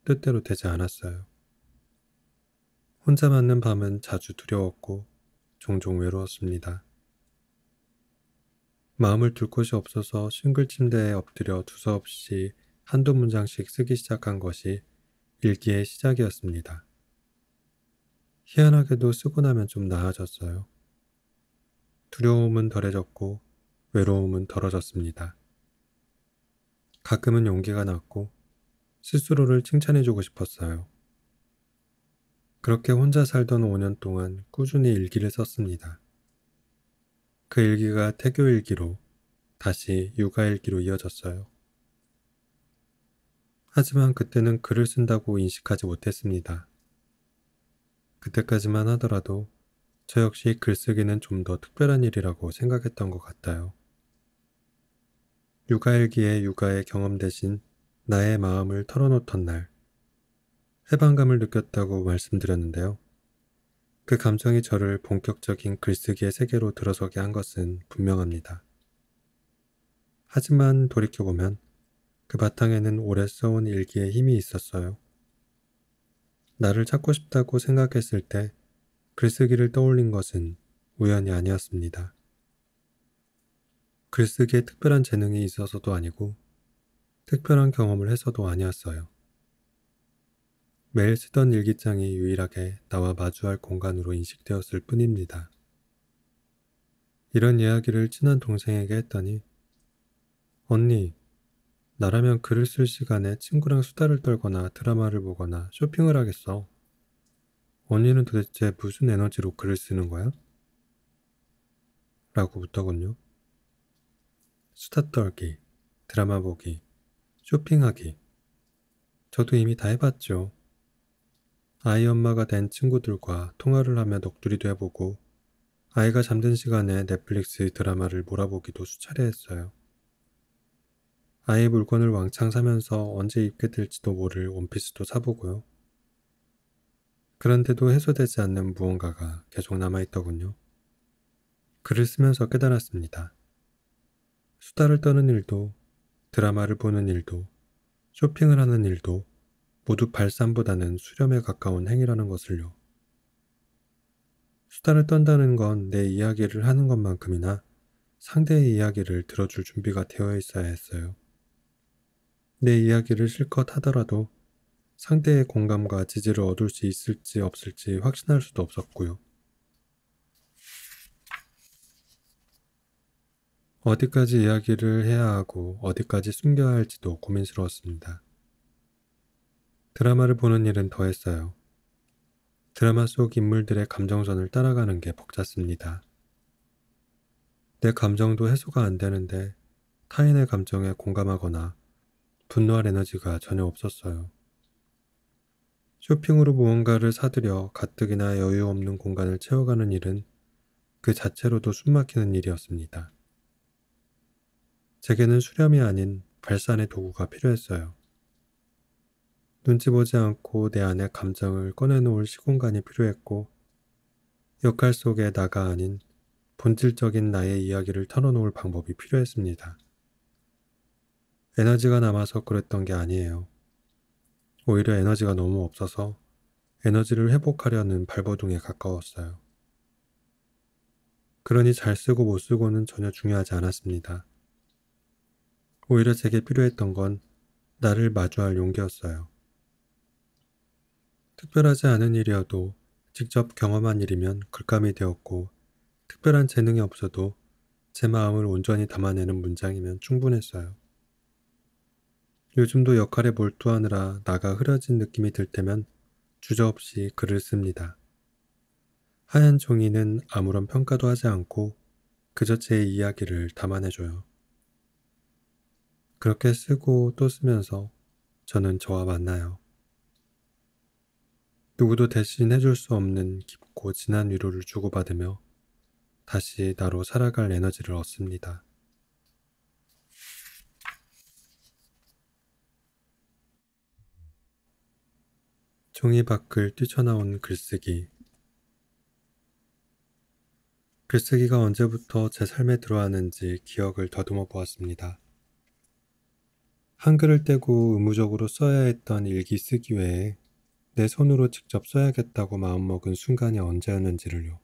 뜻대로 되지 않았어요. 혼자 맞는 밤은 자주 두려웠고 종종 외로웠습니다. 마음을 둘 곳이 없어서 싱글 침대에 엎드려 두서없이 한두 문장씩 쓰기 시작한 것이 일기의 시작이었습니다. 희한하게도 쓰고 나면 좀 나아졌어요. 두려움은 덜해졌고 외로움은 덜어졌습니다. 가끔은 용기가 났고 스스로를 칭찬해주고 싶었어요. 그렇게 혼자 살던 5년 동안 꾸준히 일기를 썼습니다. 그 일기가 태교일기로 다시 육아일기로 이어졌어요. 하지만 그때는 글을 쓴다고 인식하지 못했습니다. 그때까지만 하더라도 저 역시 글쓰기는 좀 더 특별한 일이라고 생각했던 것 같아요. 육아일기에 육아의 경험 대신 나의 마음을 털어놓던 날, 해방감을 느꼈다고 말씀드렸는데요. 그 감정이 저를 본격적인 글쓰기의 세계로 들어서게 한 것은 분명합니다. 하지만 돌이켜보면 그 바탕에는 오래 써온 일기의 힘이 있었어요. 나를 찾고 싶다고 생각했을 때 글쓰기를 떠올린 것은 우연이 아니었습니다. 글쓰기에 특별한 재능이 있어서도 아니고 특별한 경험을 해서도 아니었어요. 매일 쓰던 일기장이 유일하게 나와 마주할 공간으로 인식되었을 뿐입니다. 이런 이야기를 친한 동생에게 했더니 언니, 나라면 글을 쓸 시간에 친구랑 수다를 떨거나 드라마를 보거나 쇼핑을 하겠어. 언니는 도대체 무슨 에너지로 글을 쓰는 거야? 라고 묻더군요. 수다 떨기, 드라마 보기, 쇼핑하기. 저도 이미 다 해봤죠. 아이 엄마가 된 친구들과 통화를 하며 넋두리도 해보고 아이가 잠든 시간에 넷플릭스 드라마를 몰아보기도 수차례 했어요. 아이 물건을 왕창 사면서 언제 입게 될지도 모를 원피스도 사보고요. 그런데도 해소되지 않는 무언가가 계속 남아있더군요. 글을 쓰면서 깨달았습니다. 수다를 떠는 일도, 드라마를 보는 일도, 쇼핑을 하는 일도 모두 발산보다는 수렴에 가까운 행위라는 것을요. 수다를 떤다는 건 내 이야기를 하는 것만큼이나 상대의 이야기를 들어줄 준비가 되어 있어야 했어요. 내 이야기를 실컷 하더라도 상대의 공감과 지지를 얻을 수 있을지 없을지 확신할 수도 없었고요. 어디까지 이야기를 해야 하고 어디까지 숨겨야 할지도 고민스러웠습니다. 드라마를 보는 일은 더했어요. 드라마 속 인물들의 감정선을 따라가는 게 벅찼습니다. 내 감정도 해소가 안 되는데 타인의 감정에 공감하거나 분노할 에너지가 전혀 없었어요. 쇼핑으로 무언가를 사들여 가뜩이나 여유 없는 공간을 채워가는 일은 그 자체로도 숨막히는 일이었습니다. 제게는 수렴이 아닌 발산의 도구가 필요했어요. 눈치 보지 않고 내 안의 감정을 꺼내놓을 시공간이 필요했고, 역할 속의 나가 아닌 본질적인 나의 이야기를 털어놓을 방법이 필요했습니다. 에너지가 남아서 그랬던 게 아니에요. 오히려 에너지가 너무 없어서 에너지를 회복하려는 발버둥에 가까웠어요. 그러니 잘 쓰고 못 쓰고는 전혀 중요하지 않았습니다. 오히려 제게 필요했던 건 나를 마주할 용기였어요. 특별하지 않은 일이어도 직접 경험한 일이면 글감이 되었고, 특별한 재능이 없어도 제 마음을 온전히 담아내는 문장이면 충분했어요. 요즘도 역할에 몰두하느라 나가 흐려진 느낌이 들 때면 주저없이 글을 씁니다. 하얀 종이는 아무런 평가도 하지 않고 그저 제 이야기를 담아내줘요. 그렇게 쓰고 또 쓰면서 저는 저와 만나요. 누구도 대신 해줄 수 없는 깊고 진한 위로를 주고받으며 다시 나로 살아갈 에너지를 얻습니다. 종이 밖을 뛰쳐나온 글쓰기. 글쓰기가 언제부터 제 삶에 들어왔는지 기억을 더듬어 보았습니다. 한글을 떼고 의무적으로 써야 했던 일기 쓰기 외에 내 손으로 직접 써야겠다고 마음먹은 순간이 언제였는지를요.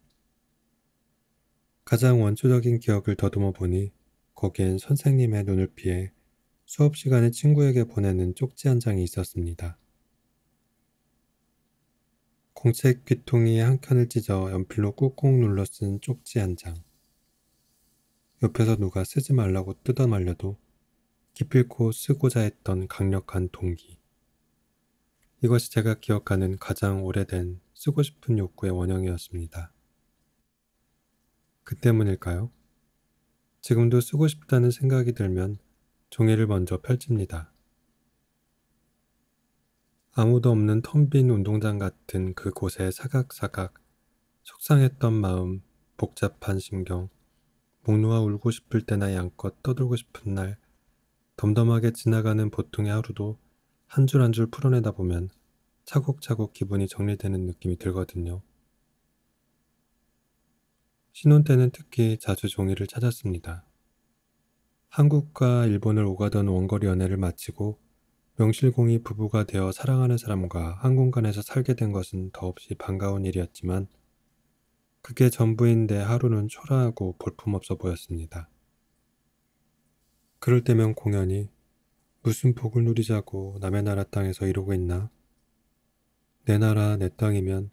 가장 원초적인 기억을 더듬어 보니 거기엔 선생님의 눈을 피해 수업 시간에 친구에게 보내는 쪽지 한 장이 있었습니다. 공책 귀퉁이 한 켠을 찢어 연필로 꾹꾹 눌러 쓴 쪽지 한 장. 옆에서 누가 쓰지 말라고 뜯어 말려도 기필코 쓰고자 했던 강력한 동기. 이것이 제가 기억하는 가장 오래된 쓰고 싶은 욕구의 원형이었습니다. 그 때문일까요? 지금도 쓰고 싶다는 생각이 들면 종이를 먼저 펼칩니다. 아무도 없는 텅 빈 운동장 같은 그곳에 사각사각 속상했던 마음, 복잡한 심경, 목 놓아 울고 싶을 때나 양껏 떠들고 싶은 날, 덤덤하게 지나가는 보통의 하루도 한 줄 한 줄 풀어내다 보면 차곡차곡 기분이 정리되는 느낌이 들거든요. 신혼 때는 특히 자주 종이를 찾았습니다. 한국과 일본을 오가던 원거리 연애를 마치고 명실공히 부부가 되어 사랑하는 사람과 한 공간에서 살게 된 것은 더없이 반가운 일이었지만 그게 전부인 내 하루는 초라하고 볼품없어 보였습니다. 그럴 때면 공연히 무슨 복을 누리자고 남의 나라 땅에서 이러고 있나? 내 나라 내 땅이면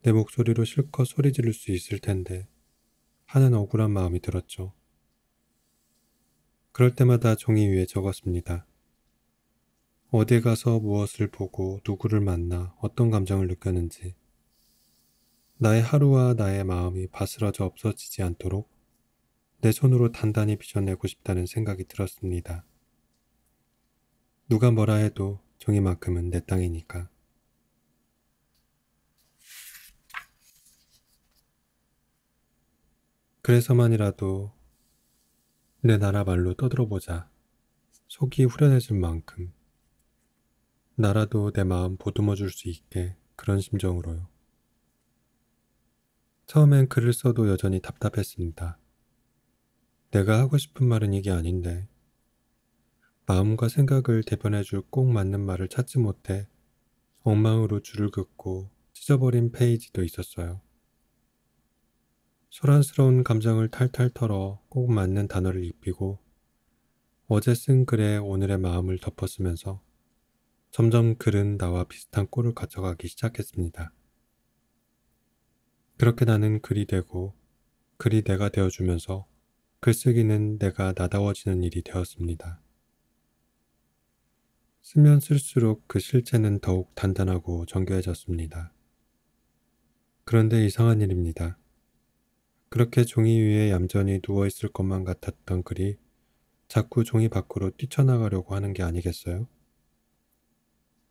내 목소리로 실컷 소리 지를 수 있을 텐데 하는 억울한 마음이 들었죠. 그럴 때마다 종이 위에 적었습니다. 어디 가서 무엇을 보고 누구를 만나 어떤 감정을 느꼈는지 나의 하루와 나의 마음이 바스러져 없어지지 않도록 내 손으로 단단히 빚어내고 싶다는 생각이 들었습니다. 누가 뭐라 해도 종이만큼은 내 땅이니까. 그래서만이라도 내 나라 말로 떠들어보자. 속이 후련해질 만큼 나라도 내 마음 보듬어 줄 수 있게 그런 심정으로요. 처음엔 글을 써도 여전히 답답했습니다. 내가 하고 싶은 말은 이게 아닌데 마음과 생각을 대변해줄 꼭 맞는 말을 찾지 못해 엉망으로 줄을 긋고 찢어버린 페이지도 있었어요. 소란스러운 감정을 탈탈 털어 꼭 맞는 단어를 입히고 어제 쓴 글에 오늘의 마음을 덮어쓰면서 점점 글은 나와 비슷한 꼴을 갖춰가기 시작했습니다. 그렇게 나는 글이 되고 글이 내가 되어주면서 글쓰기는 내가 나다워지는 일이 되었습니다. 쓰면 쓸수록 그 실체는 더욱 단단하고 정교해졌습니다. 그런데 이상한 일입니다. 그렇게 종이 위에 얌전히 누워있을 것만 같았던 글이 자꾸 종이 밖으로 뛰쳐나가려고 하는 게 아니겠어요?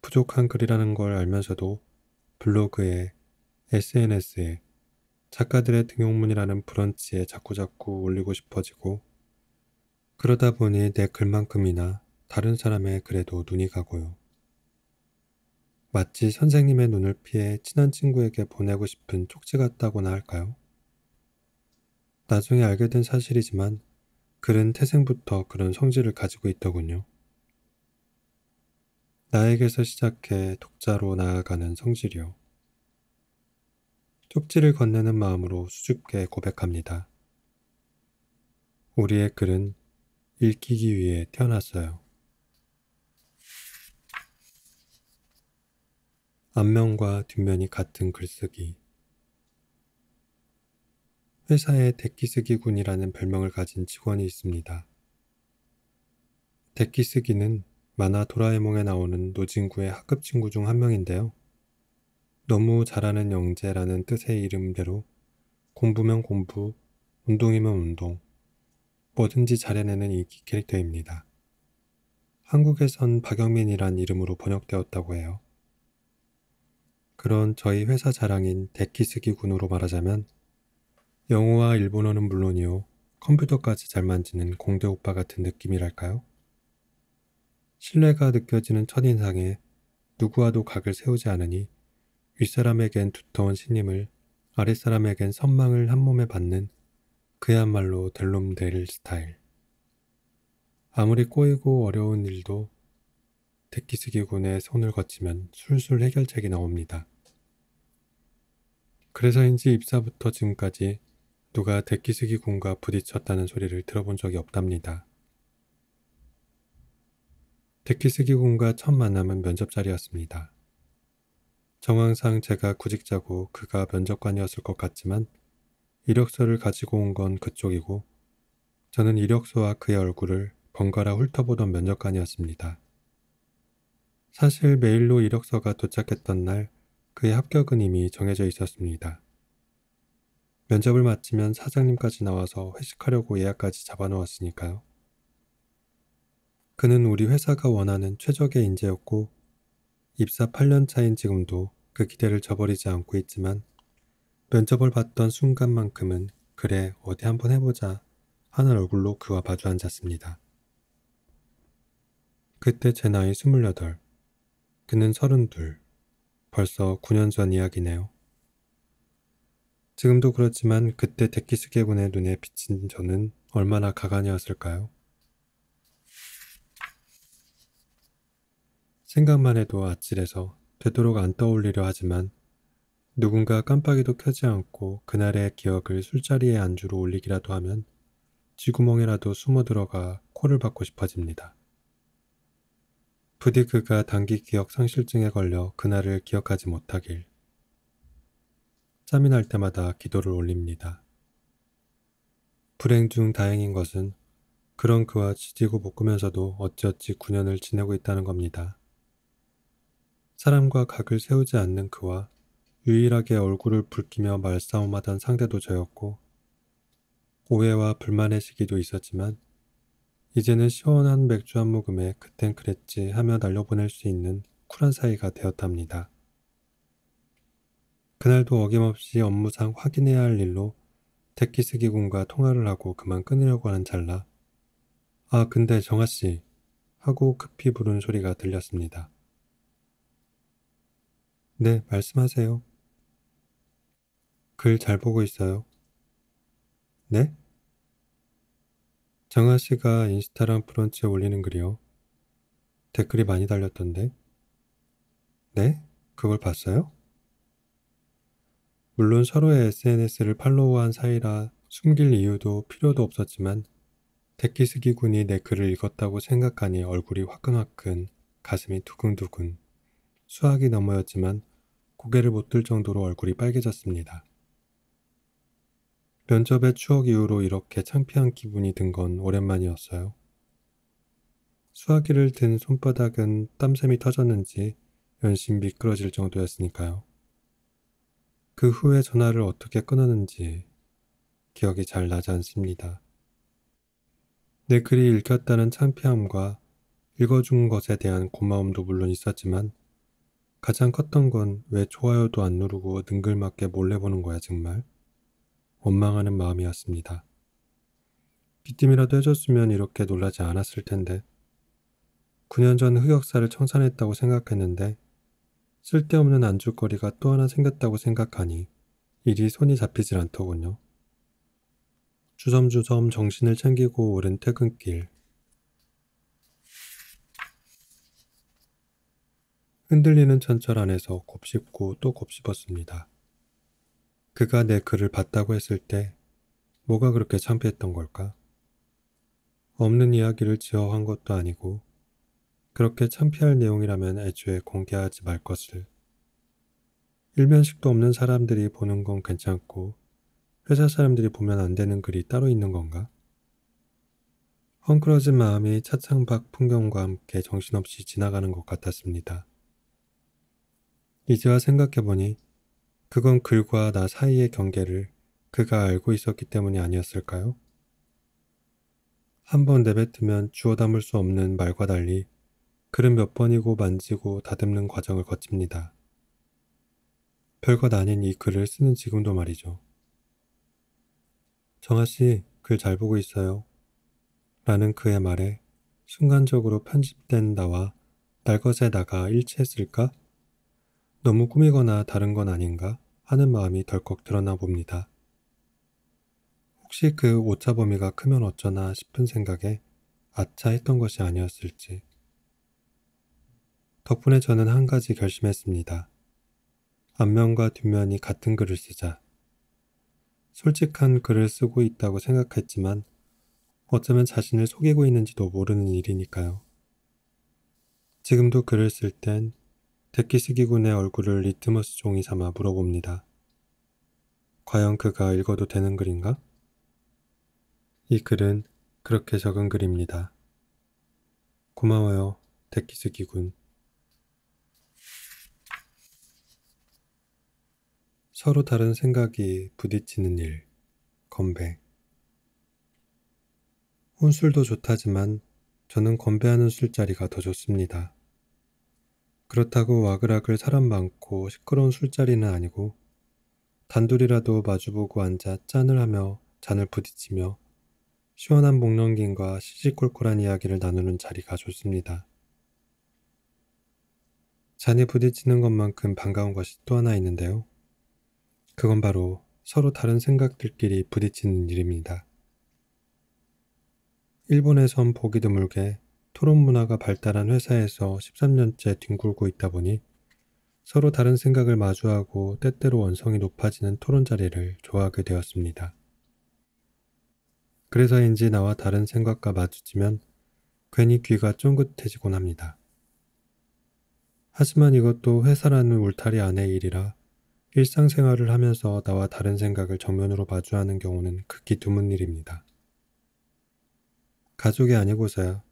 부족한 글이라는 걸 알면서도 블로그에, SNS에, 작가들의 등용문이라는 브런치에 자꾸자꾸 올리고 싶어지고 그러다 보니 내 글만큼이나 다른 사람의 글에도 눈이 가고요. 마치 선생님의 눈을 피해 친한 친구에게 보내고 싶은 쪽지 같다고나 할까요? 나중에 알게 된 사실이지만 글은 태생부터 그런 성질을 가지고 있더군요. 나에게서 시작해 독자로 나아가는 성질이요. 쪽지를 건네는 마음으로 수줍게 고백합니다. 우리의 글은 읽히기 위해 태어났어요. 앞면과 뒷면이 같은 글쓰기. 회사에 데키스기군이라는 별명을 가진 직원이 있습니다. 데키스기는 만화 도라에몽에 나오는 노진구의 학급 친구 중 한 명인데요. 너무 잘하는 영재라는 뜻의 이름대로 공부면 공부, 운동이면 운동, 뭐든지 잘해내는 인기 캐릭터입니다. 한국에선 박영민이란 이름으로 번역되었다고 해요. 그런 저희 회사 자랑인 데키스기 군으로 말하자면 영어와 일본어는 물론이요, 컴퓨터까지 잘 만지는 공대 오빠 같은 느낌이랄까요? 신뢰가 느껴지는 첫인상에 누구와도 각을 세우지 않으니 윗사람에겐 두터운 신임을, 아랫사람에겐 선망을 한 몸에 받는 그야말로 델롬데릴 스타일. 아무리 꼬이고 어려운 일도 데키스기 군의 손을 거치면 술술 해결책이 나옵니다. 그래서인지 입사부터 지금까지 누가 데키스기 군과 부딪혔다는 소리를 들어본 적이 없답니다. 데키스기 군과 첫 만남은 면접 자리였습니다. 정황상 제가 구직자고 그가 면접관이었을 것 같지만 이력서를 가지고 온 건 그쪽이고 저는 이력서와 그의 얼굴을 번갈아 훑어보던 면접관이었습니다. 사실 메일로 이력서가 도착했던 날 그의 합격은 이미 정해져 있었습니다. 면접을 마치면 사장님까지 나와서 회식하려고 예약까지 잡아놓았으니까요. 그는 우리 회사가 원하는 최적의 인재였고 입사 8년 차인 지금도 그 기대를 저버리지 않고 있지만 면접을 봤던 순간만큼은 그래 어디 한번 해보자 하는 얼굴로 그와 마주 앉았습니다. 그때 제 나이 28, 그는 32, 벌써 9년 전 이야기네요. 지금도 그렇지만 그때 데키스케군의 눈에 비친 저는 얼마나 가관이었을까요? 생각만 해도 아찔해서 되도록 안 떠올리려 하지만 누군가 깜빡이도 켜지 않고 그날의 기억을 술자리의 안주로 올리기라도 하면 쥐구멍에라도 숨어 들어가 코를 박고 싶어집니다. 부디 그가 단기 기억 상실증에 걸려 그날을 기억하지 못하길. 짬이 날 때마다 기도를 올립니다. 불행 중 다행인 것은 그런 그와 지지고 볶으면서도 어찌어찌 9년을 지내고 있다는 겁니다. 사람과 각을 세우지 않는 그와 유일하게 얼굴을 붉히며 말싸움하던 상대도 저였고 오해와 불만의 시기도 있었지만 이제는 시원한 맥주 한 모금에 그땐 그랬지 하며 날려보낼 수 있는 쿨한 사이가 되었답니다. 그날도 어김없이 업무상 확인해야 할 일로 데키스기군과 통화를 하고 그만 끊으려고 하는 찰나 아 근데 정아씨 하고 급히 부른 소리가 들렸습니다. 네, 말씀하세요. 글 잘 보고 있어요. 네? 정아씨가 인스타랑 브런치에 올리는 글이요. 댓글이 많이 달렸던데. 네? 그걸 봤어요? 물론 서로의 SNS를 팔로우한 사이라 숨길 이유도 필요도 없었지만 데키스기 군이 내 글을 읽었다고 생각하니 얼굴이 화끈화끈, 가슴이 두근두근, 수학이 너머였지만 고개를 못 들 정도로 얼굴이 빨개졌습니다. 면접의 추억 이후로 이렇게 창피한 기분이 든 건 오랜만이었어요. 수화기를 든 손바닥은 땀샘이 터졌는지 연신 미끄러질 정도였으니까요. 그 후에 전화를 어떻게 끊었는지 기억이 잘 나지 않습니다. 내 글이 읽혔다는 창피함과 읽어준 것에 대한 고마움도 물론 있었지만 가장 컸던 건 왜 좋아요도 안 누르고 능글맞게 몰래 보는 거야 정말? 원망하는 마음이었습니다. 귀띔이라도 해줬으면 이렇게 놀라지 않았을 텐데. 9년 전 흑역사를 청산했다고 생각했는데 쓸데없는 안주거리가 또 하나 생겼다고 생각하니 일이 손이 잡히질 않더군요. 주섬주섬 정신을 챙기고 오른 퇴근길. 흔들리는 천철 안에서 곱씹고 또 곱씹었습니다. 그가 내 글을 봤다고 했을 때 뭐가 그렇게 창피했던 걸까? 없는 이야기를 지어 한 것도 아니고 그렇게 창피할 내용이라면 애초에 공개하지 말 것을. 일면식도 없는 사람들이 보는 건 괜찮고 회사 사람들이 보면 안 되는 글이 따로 있는 건가? 헝클어진 마음이 차창 밖 풍경과 함께 정신없이 지나가는 것 같았습니다. 이제와 생각해보니 그건 글과 나 사이의 경계를 그가 알고 있었기 때문이 아니었을까요? 한번 내뱉으면 주워 담을 수 없는 말과 달리 글은 몇 번이고 만지고 다듬는 과정을 거칩니다. 별것 아닌 이 글을 쓰는 지금도 말이죠. 정아씨, 글 잘 보고 있어요. 라는 그의 말에 순간적으로 편집된 나와 날것의 나가 일치했을까? 너무 꾸미거나 다른 건 아닌가? 하는 마음이 덜컥 드러나 봅니다. 혹시 그 오차 범위가 크면 어쩌나 싶은 생각에 아차 했던 것이 아니었을지. 덕분에 저는 한 가지 결심했습니다. 앞면과 뒷면이 같은 글을 쓰자. 솔직한 글을 쓰고 있다고 생각했지만 어쩌면 자신을 속이고 있는지도 모르는 일이니까요. 지금도 글을 쓸 땐 데키스기군의 얼굴을 리트머스 종이 삼아 물어봅니다. 과연 그가 읽어도 되는 글인가? 이 글은 그렇게 적은 글입니다. 고마워요, 데키스기군. 서로 다른 생각이 부딪히는 일, 건배. 혼술도 좋다지만 저는 건배하는 술자리가 더 좋습니다. 그렇다고 와글와글 사람 많고 시끄러운 술자리는 아니고 단둘이라도 마주보고 앉아 짠을 하며 잔을 부딪히며 시원한 목넘김과 시시콜콜한 이야기를 나누는 자리가 좋습니다. 잔이 부딪히는 것만큼 반가운 것이 또 하나 있는데요. 그건 바로 서로 다른 생각들끼리 부딪히는 일입니다. 일본에선 보기 드물게 토론 문화가 발달한 회사에서 13년째 뒹굴고 있다 보니 서로 다른 생각을 마주하고 때때로 원성이 높아지는 토론 자리를 좋아하게 되었습니다. 그래서인지 나와 다른 생각과 마주치면 괜히 귀가 쫑긋해지곤 합니다. 하지만 이것도 회사라는 울타리 안의 일이라 일상생활을 하면서 나와 다른 생각을 정면으로 마주하는 경우는 극히 드문 일입니다. 가족이 아니고서야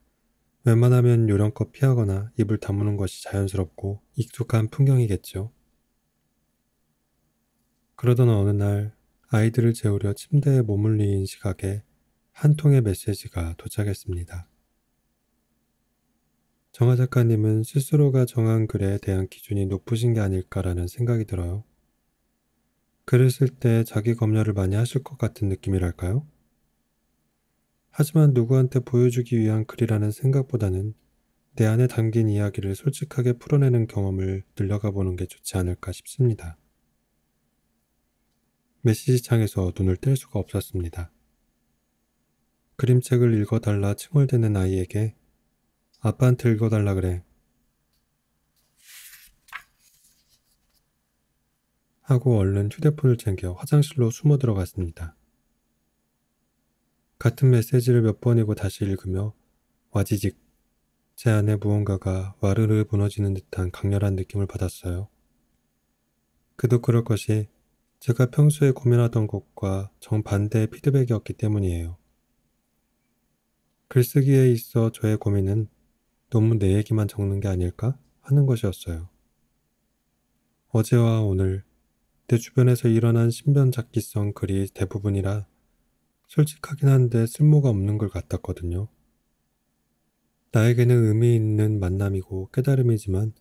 웬만하면 요령껏 피하거나 입을 다무는 것이 자연스럽고 익숙한 풍경이겠죠. 그러던 어느 날 아이들을 재우려 침대에 머물리는 시각에 한 통의 메시지가 도착했습니다. 정아 작가님은 스스로가 정한 글에 대한 기준이 높으신 게 아닐까라는 생각이 들어요. 글을 쓸 때 자기 검열을 많이 하실 것 같은 느낌이랄까요? 하지만 누구한테 보여주기 위한 글이라는 생각보다는 내 안에 담긴 이야기를 솔직하게 풀어내는 경험을 늘려가 보는 게 좋지 않을까 싶습니다. 메시지창에서 눈을 뗄 수가 없었습니다. 그림책을 읽어달라 칭얼대는 아이에게 아빠한테 읽어달라 그래 하고 얼른 휴대폰을 챙겨 화장실로 숨어 들어갔습니다. 같은 메시지를 몇 번이고 다시 읽으며 와지직 제 안에 무언가가 와르르 무너지는 듯한 강렬한 느낌을 받았어요. 그도 그럴 것이 제가 평소에 고민하던 것과 정반대의 피드백이었기 때문이에요. 글쓰기에 있어 저의 고민은 너무 내 얘기만 적는 게 아닐까 하는 것이었어요. 어제와 오늘 내 주변에서 일어난 신변잡기성 글이 대부분이라 솔직하긴 한데 쓸모가 없는 글 같았거든요. 나에게는 의미 있는 만남이고 깨달음이지만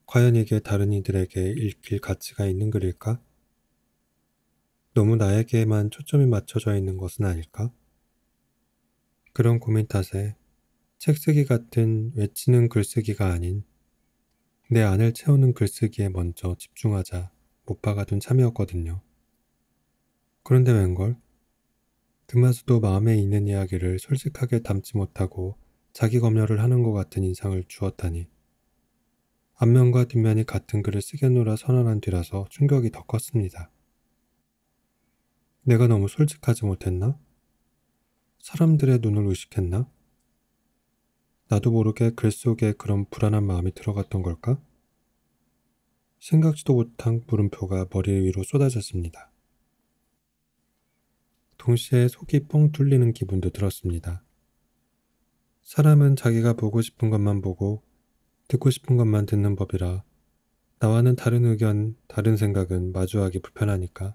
과연 이게 다른 이들에게 읽힐 가치가 있는 글일까? 너무 나에게만 초점이 맞춰져 있는 것은 아닐까? 그런 고민 탓에 책쓰기 같은 외치는 글쓰기가 아닌 내 안을 채우는 글쓰기에 먼저 집중하자 못 박아둔 참이었거든요. 그런데 웬걸? 그마저도 마음에 있는 이야기를 솔직하게 담지 못하고 자기 검열을 하는 것 같은 인상을 주었다니. 앞면과 뒷면이 같은 글을 쓰겠노라 선언한 뒤라서 충격이 더 컸습니다. 내가 너무 솔직하지 못했나? 사람들의 눈을 의식했나? 나도 모르게 글 속에 그런 불안한 마음이 들어갔던 걸까? 생각지도 못한 물음표가 머리 위로 쏟아졌습니다. 동시에 속이 뻥 뚫리는 기분도 들었습니다. 사람은 자기가 보고 싶은 것만 보고 듣고 싶은 것만 듣는 법이라 나와는 다른 의견, 다른 생각은 마주하기 불편하니까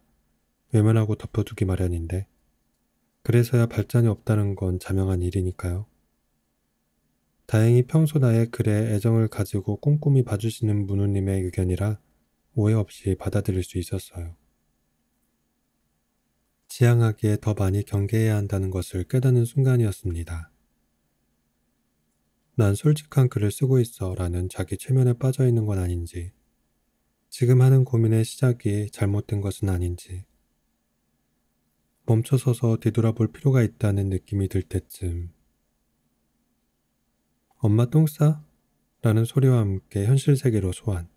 외면하고 덮어두기 마련인데 그래서야 발전이 없다는 건 자명한 일이니까요. 다행히 평소 나의 글에 애정을 가지고 꼼꼼히 봐주시는 문우님의 의견이라 오해 없이 받아들일 수 있었어요. 지향하기에 더 많이 경계해야 한다는 것을 깨닫는 순간이었습니다. 난 솔직한 글을 쓰고 있어 라는 자기 최면에 빠져 있는 건 아닌지, 지금 하는 고민의 시작이 잘못된 것은 아닌지, 멈춰서서 뒤돌아볼 필요가 있다는 느낌이 들 때쯤 엄마 똥 싸? 라는 소리와 함께 현실 세계로 소환.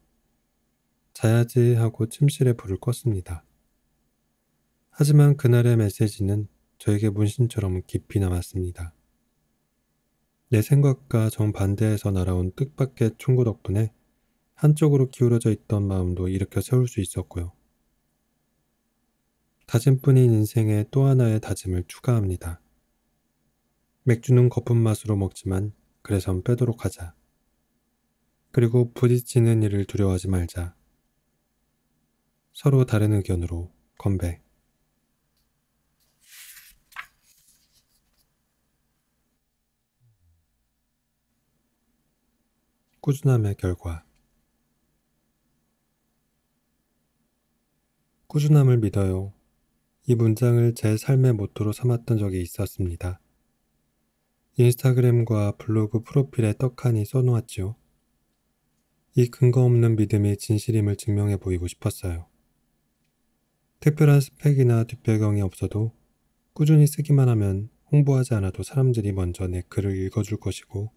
자야지 하고 침실에 불을 껐습니다. 하지만 그날의 메시지는 저에게 문신처럼 깊이 남았습니다. 내 생각과 정반대에서 날아온 뜻밖의 충고 덕분에 한쪽으로 기울어져 있던 마음도 일으켜 세울 수 있었고요. 다짐뿐인 인생에 또 하나의 다짐을 추가합니다. 맥주는 거품 맛으로 먹지만 그래선 빼도록 하자. 그리고 부딪히는 일을 두려워하지 말자. 서로 다른 의견으로 건배. 꾸준함의 결과. 꾸준함을 믿어요. 이 문장을 제 삶의 모토로 삼았던 적이 있었습니다. 인스타그램과 블로그 프로필에 떡하니 써놓았지요. 이 근거 없는 믿음이 진실임을 증명해 보이고 싶었어요. 특별한 스펙이나 뒷배경이 없어도 꾸준히 쓰기만 하면 홍보하지 않아도 사람들이 먼저 내 글을 읽어줄 것이고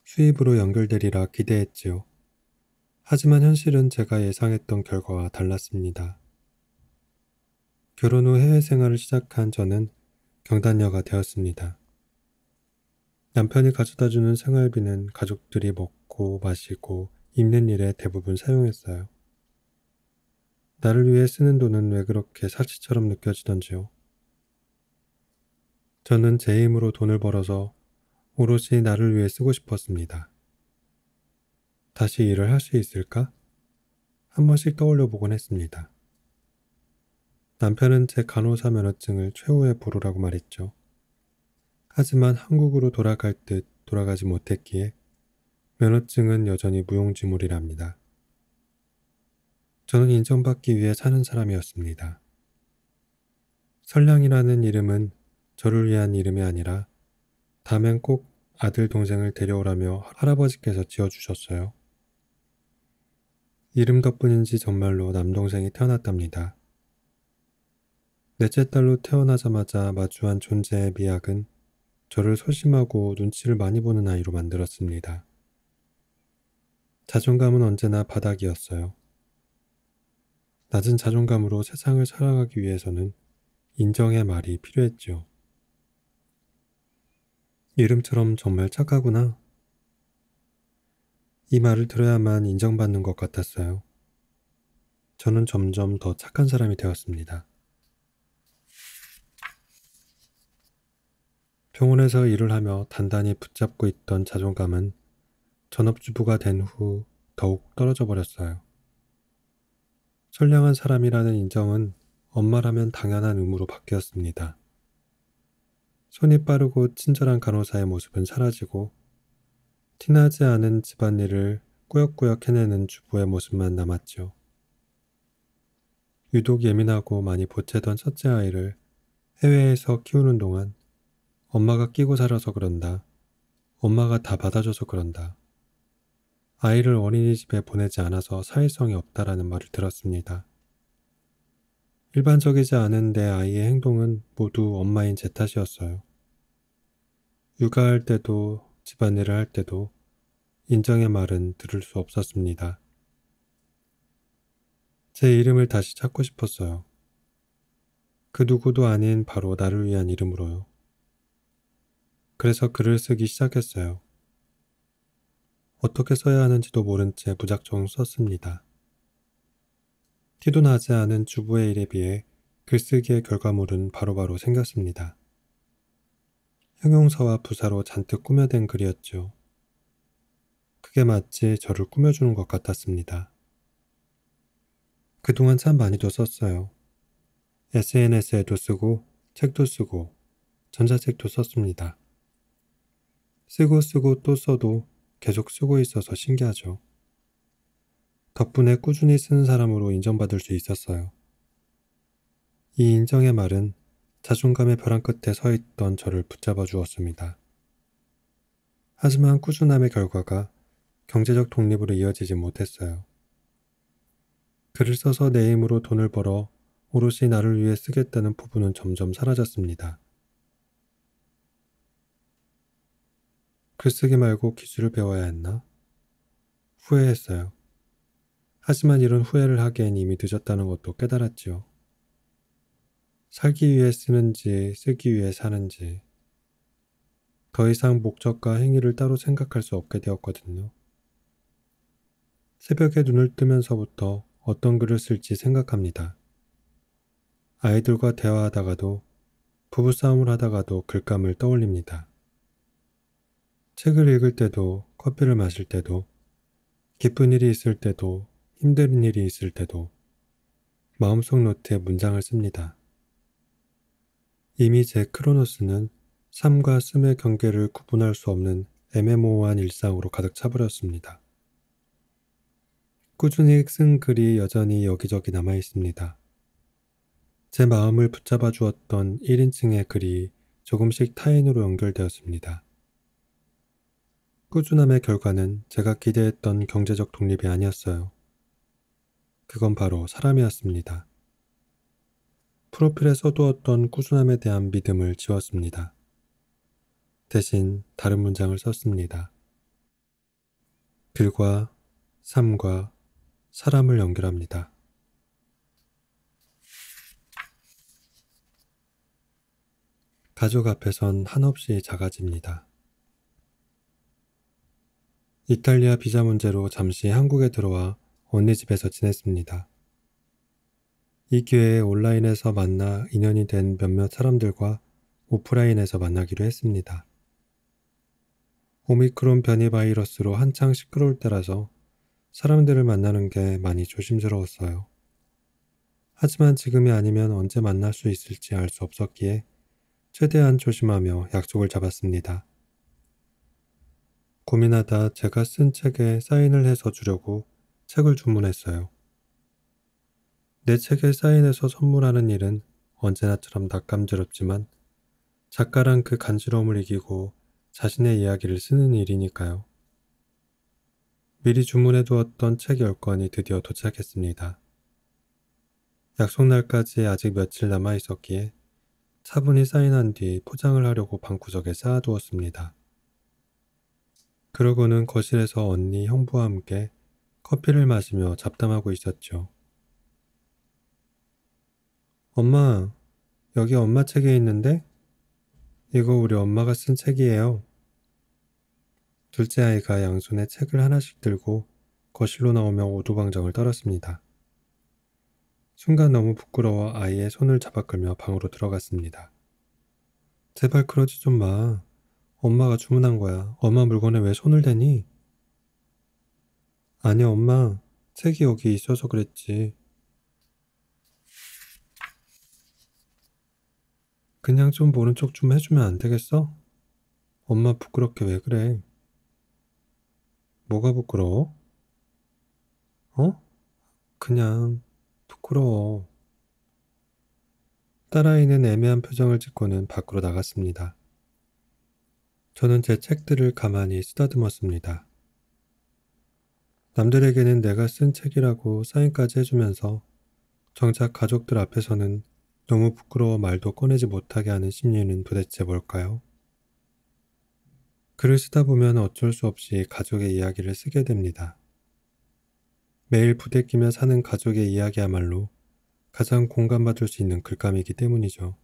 수입으로 연결되리라 기대했지요. 하지만 현실은 제가 예상했던 결과와 달랐습니다. 결혼 후 해외 생활을 시작한 저는 경단녀가 되었습니다. 남편이 가져다주는 생활비는 가족들이 먹고 마시고 입는 일에 대부분 사용했어요. 나를 위해 쓰는 돈은 왜 그렇게 사치처럼 느껴지던지요. 저는 제 힘으로 돈을 벌어서 오롯이 나를 위해 쓰고 싶었습니다. 다시 일을 할 수 있을까? 한 번씩 떠올려 보곤 했습니다. 남편은 제 간호사 면허증을 최후의 보루라고 말했죠. 하지만 한국으로 돌아갈 듯 돌아가지 못했기에 면허증은 여전히 무용지물이랍니다. 저는 인정받기 위해 사는 사람이었습니다. 설량이라는 이름은 저를 위한 이름이 아니라 다음엔 꼭 아들 동생을 데려오라며 할아버지께서 지어주셨어요. 이름 덕분인지 정말로 남동생이 태어났답니다. 넷째 딸로 태어나자마자 마주한 존재의 미학은 저를 소심하고 눈치를 많이 보는 아이로 만들었습니다. 자존감은 언제나 바닥이었어요. 낮은 자존감으로 세상을 살아가기 위해서는 인정의 말이 필요했죠. 이름처럼 정말 착하구나. 이 말을 들어야만 인정받는 것 같았어요. 저는 점점 더 착한 사람이 되었습니다. 병원에서 일을 하며 단단히 붙잡고 있던 자존감은 전업주부가 된 후 더욱 떨어져 버렸어요. 선량한 사람이라는 인정은 엄마라면 당연한 의무로 바뀌었습니다. 손이 빠르고 친절한 간호사의 모습은 사라지고 티나지 않은 집안일을 꾸역꾸역 해내는 주부의 모습만 남았죠. 유독 예민하고 많이 보채던 첫째 아이를 해외에서 키우는 동안 엄마가 끼고 살아서 그런다. 엄마가 다 받아줘서 그런다. 아이를 어린이집에 보내지 않아서 사회성이 없다라는 말을 들었습니다. 일반적이지 않은 내 아이의 행동은 모두 엄마인 제 탓이었어요. 육아할 때도 집안일을 할 때도 인정의 말은 들을 수 없었습니다. 제 이름을 다시 찾고 싶었어요. 그 누구도 아닌 바로 나를 위한 이름으로요. 그래서 글을 쓰기 시작했어요. 어떻게 써야 하는지도 모른 채 무작정 썼습니다. 티도 나지 않은 주부의 일에 비해 글쓰기의 결과물은 바로바로 생겼습니다. 형용사와 부사로 잔뜩 꾸며댄 글이었죠. 그게 마치 저를 꾸며주는 것 같았습니다. 그동안 참 많이도 썼어요. SNS에도 쓰고 책도 쓰고 전자책도 썼습니다. 쓰고 또 써도 계속 쓰고 있어서 신기하죠. 덕분에 꾸준히 쓰는 사람으로 인정받을 수 있었어요. 이 인정의 말은 자존감의 벼랑 끝에 서 있던 저를 붙잡아 주었습니다. 하지만 꾸준함의 결과가 경제적 독립으로 이어지지 못했어요. 글을 써서 내 힘으로 돈을 벌어 오롯이 나를 위해 쓰겠다는 포부는 점점 사라졌습니다. 글쓰기 말고 기술을 배워야 했나? 후회했어요. 하지만 이런 후회를 하기엔 이미 늦었다는 것도 깨달았지요. 살기 위해 쓰는지 쓰기 위해 사는지 더 이상 목적과 행위를 따로 생각할 수 없게 되었거든요. 새벽에 눈을 뜨면서부터 어떤 글을 쓸지 생각합니다. 아이들과 대화하다가도 부부싸움을 하다가도 글감을 떠올립니다. 책을 읽을 때도 커피를 마실 때도 기쁜 일이 있을 때도 힘든 일이 있을 때도 마음속 노트에 문장을 씁니다. 이미 제 크로노스는 삶과 씀의 경계를 구분할 수 없는 애매모호한 일상으로 가득 차버렸습니다. 꾸준히 쓴 글이 여전히 여기저기 남아 있습니다. 제 마음을 붙잡아 주었던 1인칭의 글이 조금씩 타인으로 연결되었습니다. 꾸준함의 결과는 제가 기대했던 경제적 독립이 아니었어요. 그건 바로 사람이었습니다. 프로필에 써두었던 꾸준함에 대한 믿음을 지웠습니다. 대신 다른 문장을 썼습니다. 글과 삶과 사람을 연결합니다. 가족 앞에선 한없이 작아집니다. 이탈리아 비자 문제로 잠시 한국에 들어와 언니 집에서 지냈습니다. 이 기회에 온라인에서 만나 인연이 된 몇몇 사람들과 오프라인에서 만나기로 했습니다. 오미크론 변이 바이러스로 한창 시끄러울 때라서 사람들을 만나는 게 많이 조심스러웠어요. 하지만 지금이 아니면 언제 만날 수 있을지 알 수 없었기에 최대한 조심하며 약속을 잡았습니다. 고민하다 제가 쓴 책에 사인을 해서 주려고 책을 주문했어요. 내 책에 사인해서 선물하는 일은 언제나처럼 낯감지럽지만 작가란 그 간지러움을 이기고 자신의 이야기를 쓰는 일이니까요. 미리 주문해 두었던 책 10권이 드디어 도착했습니다. 약속 날까지 아직 며칠 남아 있었기에 차분히 사인한 뒤 포장을 하려고 방구석에 쌓아두었습니다. 그러고는 거실에서 언니, 형부와 함께 커피를 마시며 잡담하고 있었죠. 엄마, 여기 엄마 책에 있는데? 이거 우리 엄마가 쓴 책이에요. 둘째 아이가 양손에 책을 하나씩 들고 거실로 나오며 오두방정을 떨었습니다. 순간 너무 부끄러워 아이의 손을 잡아 끌며 방으로 들어갔습니다. 제발 그러지 좀 마. 엄마가 주문한 거야. 엄마 물건에 왜 손을 대니? 아니 엄마, 책이 여기 있어서 그랬지. 그냥 좀 모른 척 좀 해주면 안 되겠어? 엄마 부끄럽게 왜 그래? 뭐가 부끄러워? 어? 그냥 부끄러워. 딸아이는 애매한 표정을 짓고는 밖으로 나갔습니다. 저는 제 책들을 가만히 쓰다듬었습니다. 남들에게는 내가 쓴 책이라고 사인까지 해주면서 정작 가족들 앞에서는 너무 부끄러워 말도 꺼내지 못하게 하는 심리는 도대체 뭘까요? 글을 쓰다 보면 어쩔 수 없이 가족의 이야기를 쓰게 됩니다. 매일 부대끼며 사는 가족의 이야기야말로 가장 공감받을 수 있는 글감이기 때문이죠.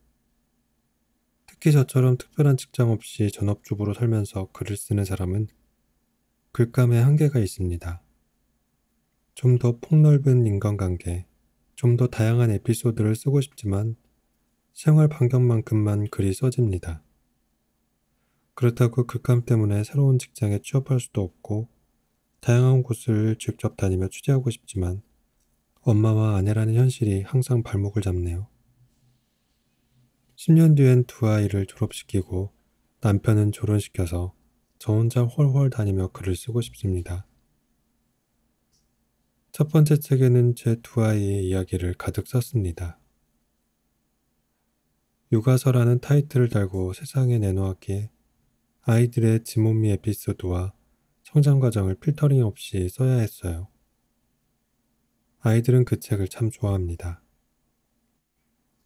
특히 저처럼 특별한 직장 없이 전업주부로 살면서 글을 쓰는 사람은 글감에 한계가 있습니다. 좀 더 폭넓은 인간관계, 좀 더 다양한 에피소드를 쓰고 싶지만 생활 반경만큼만 글이 써집니다. 그렇다고 글감 때문에 새로운 직장에 취업할 수도 없고 다양한 곳을 직접 다니며 취재하고 싶지만 엄마와 아내라는 현실이 항상 발목을 잡네요. 10년 뒤엔 두 아이를 졸업시키고 남편은 결혼시켜서 저 혼자 헐헐 다니며 글을 쓰고 싶습니다. 첫 번째 책에는 제 두 아이의 이야기를 가득 썼습니다. 육아서라는 타이틀을 달고 세상에 내놓았기에 아이들의 지몬미 에피소드와 성장 과정을 필터링 없이 써야 했어요. 아이들은 그 책을 참 좋아합니다.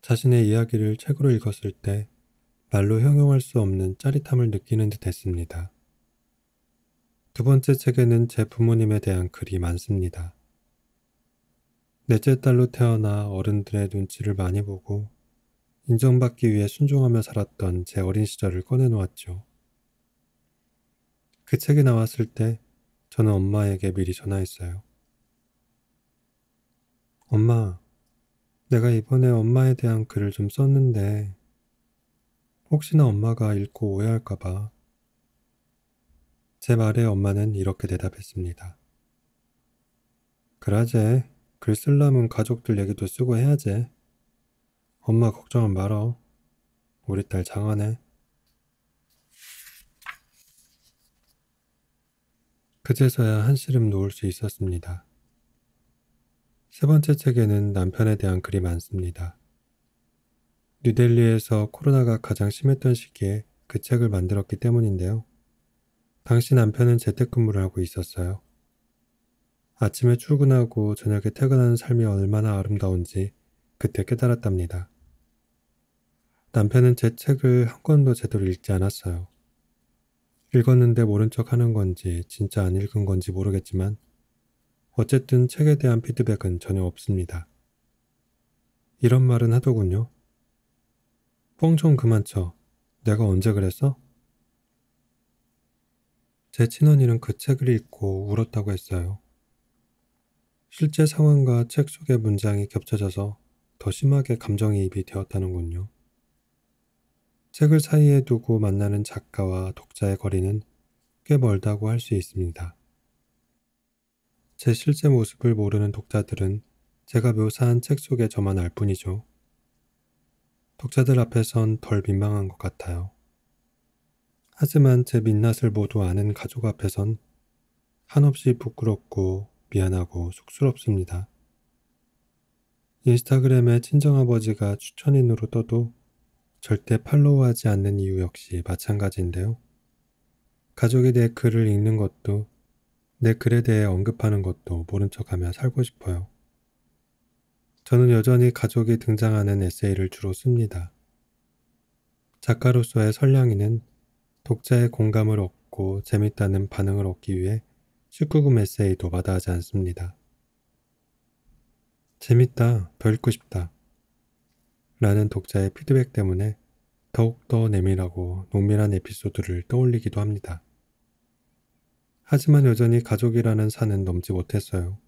자신의 이야기를 책으로 읽었을 때 말로 형용할 수 없는 짜릿함을 느끼는 듯 했습니다. 두 번째 책에는 제 부모님에 대한 글이 많습니다. 넷째 딸로 태어나 어른들의 눈치를 많이 보고 인정받기 위해 순종하며 살았던 제 어린 시절을 꺼내놓았죠. 그 책이 나왔을 때 저는 엄마에게 미리 전화했어요. 엄마, 내가 이번에 엄마에 대한 글을 좀 썼는데 혹시나 엄마가 읽고 오해할까봐. 제 말에 엄마는 이렇게 대답했습니다. 그러제, 글 쓸라면 가족들 얘기도 쓰고 해야지. 엄마 걱정은 말어. 우리 딸 장하네. 그제서야 한시름 놓을 수 있었습니다. 세 번째 책에는 남편에 대한 글이 많습니다. 뉴델리에서 코로나가 가장 심했던 시기에 그 책을 만들었기 때문인데요. 당시 남편은 재택근무를 하고 있었어요. 아침에 출근하고 저녁에 퇴근하는 삶이 얼마나 아름다운지 그때 깨달았답니다. 남편은 제 책을 한 권도 제대로 읽지 않았어요. 읽었는데 모른 척 하는 건지 진짜 안 읽은 건지 모르겠지만 어쨌든 책에 대한 피드백은 전혀 없습니다. 이런 말은 하더군요. 뻥 좀 그만 쳐. 내가 언제 그랬어? 제 친언니는 그 책을 읽고 울었다고 했어요. 실제 상황과 책 속의 문장이 겹쳐져서 더 심하게 감정이입이 되었다는군요. 책을 사이에 두고 만나는 작가와 독자의 거리는 꽤 멀다고 할 수 있습니다. 제 실제 모습을 모르는 독자들은 제가 묘사한 책 속의 저만 알 뿐이죠. 독자들 앞에선 덜 민망한 것 같아요. 하지만 제 민낯을 모두 아는 가족 앞에선 한없이 부끄럽고 미안하고 쑥스럽습니다. 인스타그램에 친정아버지가 추천인으로 떠도 절대 팔로우하지 않는 이유 역시 마찬가지인데요. 가족에 대해 글을 읽는 것도 내 글에 대해 언급하는 것도 모른 척하며 살고 싶어요. 저는 여전히 가족이 등장하는 에세이를 주로 씁니다. 작가로서의 설량이는 독자의 공감을 얻고 재밌다는 반응을 얻기 위해 19금 에세이도 마다하지 않습니다. 재밌다, 더 읽고 싶다 라는 독자의 피드백 때문에 더욱더 내밀하고 농밀한 에피소드를 떠올리기도 합니다. 하지만 여전히 가족이라는 산은 넘지 못했어요.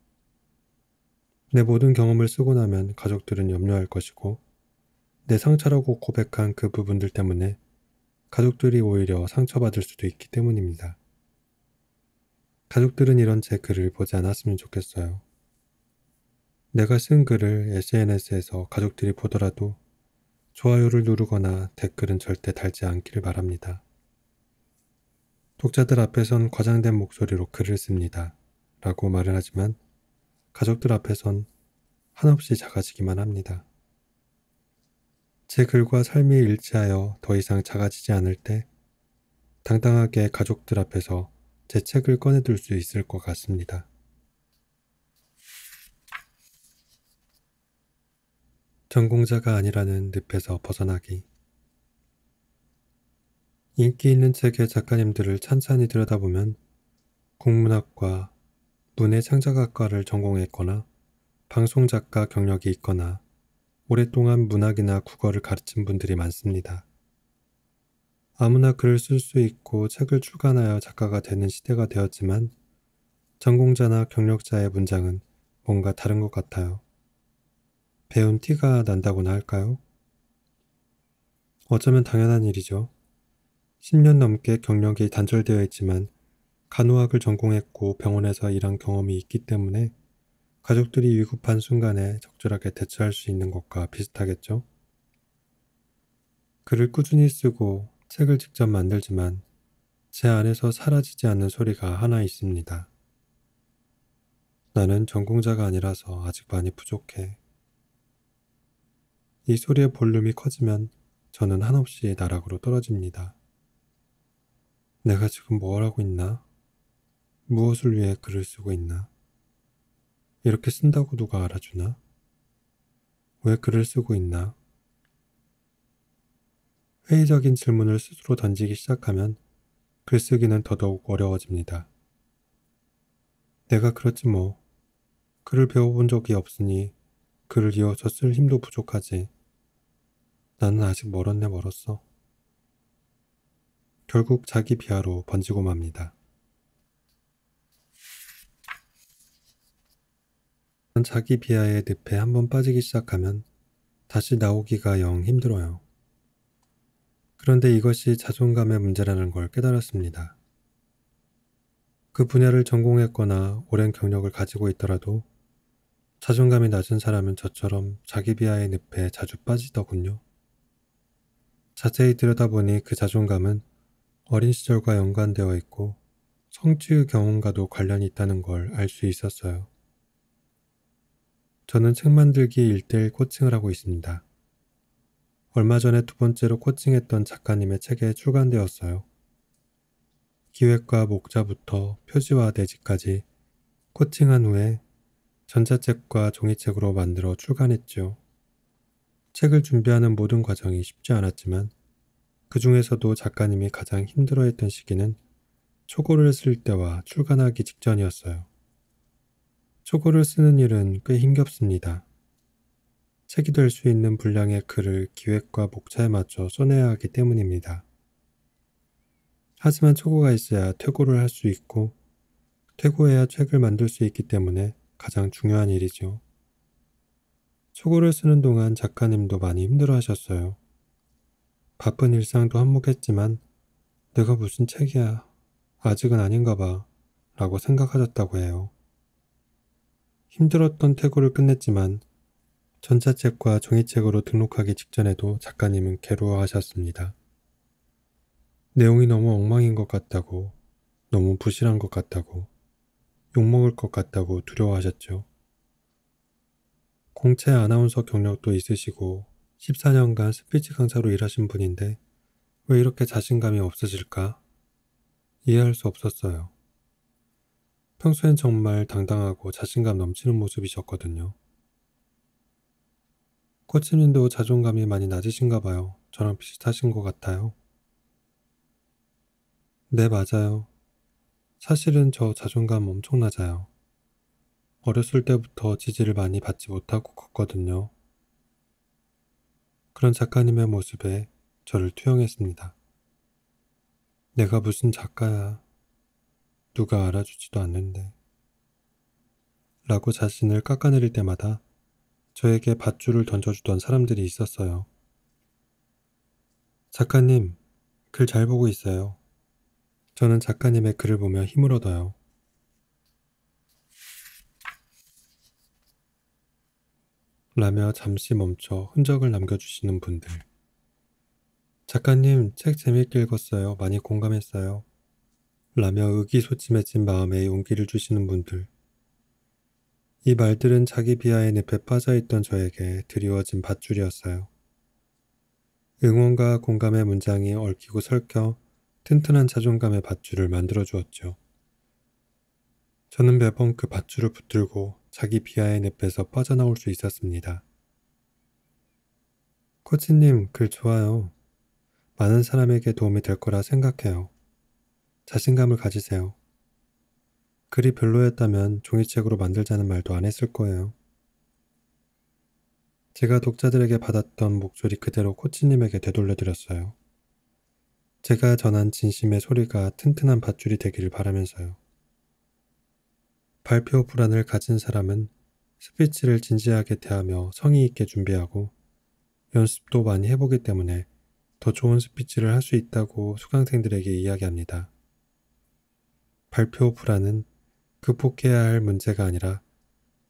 내 모든 경험을 쓰고 나면 가족들은 염려할 것이고 내 상처라고 고백한 그 부분들 때문에 가족들이 오히려 상처받을 수도 있기 때문입니다. 가족들은 이런 제 글을 보지 않았으면 좋겠어요. 내가 쓴 글을 SNS에서 가족들이 보더라도 좋아요를 누르거나 댓글은 절대 달지 않기를 바랍니다. 독자들 앞에선 과장된 목소리로 글을 씁니다. 라고 말을 하지만 가족들 앞에선 한없이 작아지기만 합니다. 제 글과 삶이 일치하여 더 이상 작아지지 않을 때 당당하게 가족들 앞에서 제 책을 꺼내들 수 있을 것 같습니다. 전공자가 아니라는 늪에서 벗어나기. 인기 있는 책의 작가님들을 찬찬히 들여다보면 국문학과, 문해창작학과를 전공했거나 방송작가 경력이 있거나 오랫동안 문학이나 국어를 가르친 분들이 많습니다. 아무나 글을 쓸 수 있고 책을 출간하여 작가가 되는 시대가 되었지만 전공자나 경력자의 문장은 뭔가 다른 것 같아요. 배운 티가 난다고나 할까요? 어쩌면 당연한 일이죠. 10년 넘게 경력이 단절되어 있지만 간호학을 전공했고 병원에서 일한 경험이 있기 때문에 가족들이 위급한 순간에 적절하게 대처할 수 있는 것과 비슷하겠죠? 글을 꾸준히 쓰고 책을 직접 만들지만 제 안에서 사라지지 않는 소리가 하나 있습니다. 나는 전공자가 아니라서 아직 많이 부족해. 이 소리의 볼륨이 커지면 저는 한없이 나락으로 떨어집니다. 내가 지금 뭘 하고 있나? 무엇을 위해 글을 쓰고 있나? 이렇게 쓴다고 누가 알아주나? 왜 글을 쓰고 있나? 회의적인 질문을 스스로 던지기 시작하면 글쓰기는 더더욱 어려워집니다. 내가 그렇지 뭐. 글을 배워본 적이 없으니 글을 이어서 쓸 힘도 부족하지. 나는 아직 멀었네 멀었어. 결국 자기 비하로 번지고 맙니다. 자기 비하의 늪에 한번 빠지기 시작하면 다시 나오기가 영 힘들어요. 그런데 이것이 자존감의 문제라는 걸 깨달았습니다. 그 분야를 전공했거나 오랜 경력을 가지고 있더라도 자존감이 낮은 사람은 저처럼 자기 비하의 늪에 자주 빠지더군요. 자세히 들여다보니 그 자존감은 어린 시절과 연관되어 있고 성취의 경험과도 관련이 있다는 걸 알 수 있었어요. 저는 책 만들기 1:1 코칭을 하고 있습니다. 얼마 전에 두 번째로 코칭했던 작가님의 책에 출간되었어요. 기획과 목자부터 표지와 내지까지 코칭한 후에 전자책과 종이책으로 만들어 출간했죠. 책을 준비하는 모든 과정이 쉽지 않았지만 그 중에서도 작가님이 가장 힘들어했던 시기는 초고를 쓸 때와 출간하기 직전이었어요. 초고를 쓰는 일은 꽤 힘겹습니다. 책이 될 수 있는 분량의 글을 기획과 목차에 맞춰 써내야 하기 때문입니다. 하지만 초고가 있어야 퇴고를 할 수 있고 퇴고해야 책을 만들 수 있기 때문에 가장 중요한 일이죠. 초고를 쓰는 동안 작가님도 많이 힘들어 하셨어요. 바쁜 일상도 한몫했지만 내가 무슨 책이야. 아직은 아닌가 봐. 라고 생각하셨다고 해요. 힘들었던 퇴고를 끝냈지만 전자책과 종이책으로 등록하기 직전에도 작가님은 괴로워하셨습니다. 내용이 너무 엉망인 것 같다고, 너무 부실한 것 같다고, 욕먹을 것 같다고 두려워하셨죠. 공채 아나운서 경력도 있으시고 14년간 스피치 강사로 일하신 분인데 왜 이렇게 자신감이 없으실까? 이해할 수 없었어요. 평소엔 정말 당당하고 자신감 넘치는 모습이셨거든요. 코치님도 자존감이 많이 낮으신가 봐요. 저랑 비슷하신 것 같아요. 네, 맞아요. 사실은 저 자존감 엄청 낮아요. 어렸을 때부터 지지를 많이 받지 못하고 컸거든요. 그런 작가님의 모습에 저를 투영했습니다. 내가 무슨 작가야. 누가 알아주지도 않는데. 라고 자신을 깎아내릴 때마다 저에게 밧줄을 던져주던 사람들이 있었어요. 작가님, 글 잘 보고 있어요. 저는 작가님의 글을 보며 힘을 얻어요. 라며 잠시 멈춰 흔적을 남겨주시는 분들. 작가님, 책 재밌게 읽었어요. 많이 공감했어요. 라며 의기소침해진 마음에 용기를 주시는 분들. 이 말들은 자기 비하의 늪에 빠져있던 저에게 드리워진 밧줄이었어요. 응원과 공감의 문장이 얽히고 설켜 튼튼한 자존감의 밧줄을 만들어 주었죠. 저는 매번 그 밧줄을 붙들고 자기 비하의 늪에서 빠져나올 수 있었습니다. 코치님, 글 좋아요. 많은 사람에게 도움이 될 거라 생각해요. 자신감을 가지세요. 글이 별로였다면 종이책으로 만들자는 말도 안 했을 거예요. 제가 독자들에게 받았던 목소리 그대로 코치님에게 되돌려드렸어요. 제가 전한 진심의 소리가 튼튼한 밧줄이 되기를 바라면서요. 발표 불안을 가진 사람은 스피치를 진지하게 대하며 성의 있게 준비하고 연습도 많이 해보기 때문에 더 좋은 스피치를 할 수 있다고 수강생들에게 이야기합니다. 발표 불안은 극복해야 할 문제가 아니라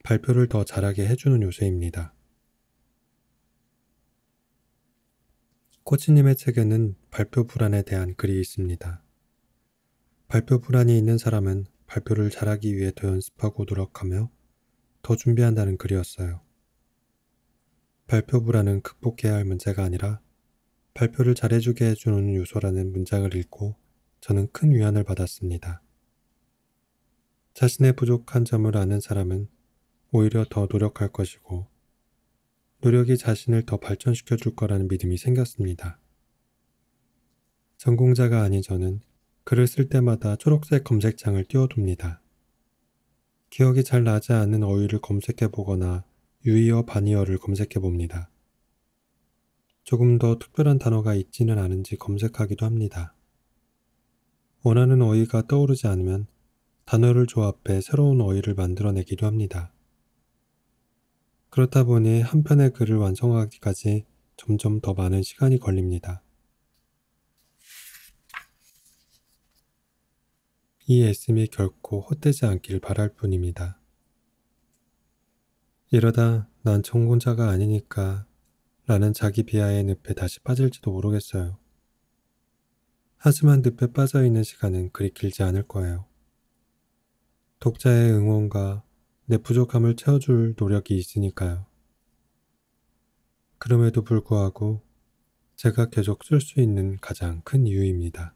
발표를 더 잘하게 해주는 요소입니다. 코치님의 책에는 발표 불안에 대한 글이 있습니다. 발표 불안이 있는 사람은 발표를 잘하기 위해 더 연습하고 노력하며 더 준비한다는 글이었어요. 발표 불안은 극복해야 할 문제가 아니라 발표를 잘해주게 해주는 요소라는 문장을 읽고 저는 큰 위안을 받았습니다. 자신의 부족한 점을 아는 사람은 오히려 더 노력할 것이고 노력이 자신을 더 발전시켜 줄 거라는 믿음이 생겼습니다. 전공자가 아닌 저는 글을 쓸 때마다 초록색 검색창을 띄워둡니다. 기억이 잘 나지 않는 어휘를 검색해 보거나 유의어 반의어를 검색해 봅니다. 조금 더 특별한 단어가 있지는 않은지 검색하기도 합니다. 원하는 어휘가 떠오르지 않으면 단어를 조합해 새로운 어휘를 만들어내기도 합니다. 그렇다 보니 한 편의 글을 완성하기까지 점점 더 많은 시간이 걸립니다. 이 애씀이 결코 헛되지 않길 바랄 뿐입니다. 이러다 난 전공자가 아니니까 라는 자기 비하의 늪에 다시 빠질지도 모르겠어요. 하지만 늪에 빠져있는 시간은 그리 길지 않을 거예요. 독자의 응원과 내 부족함을 채워줄 노력이 있으니까요. 그럼에도 불구하고 제가 계속 쓸 수 있는 가장 큰 이유입니다.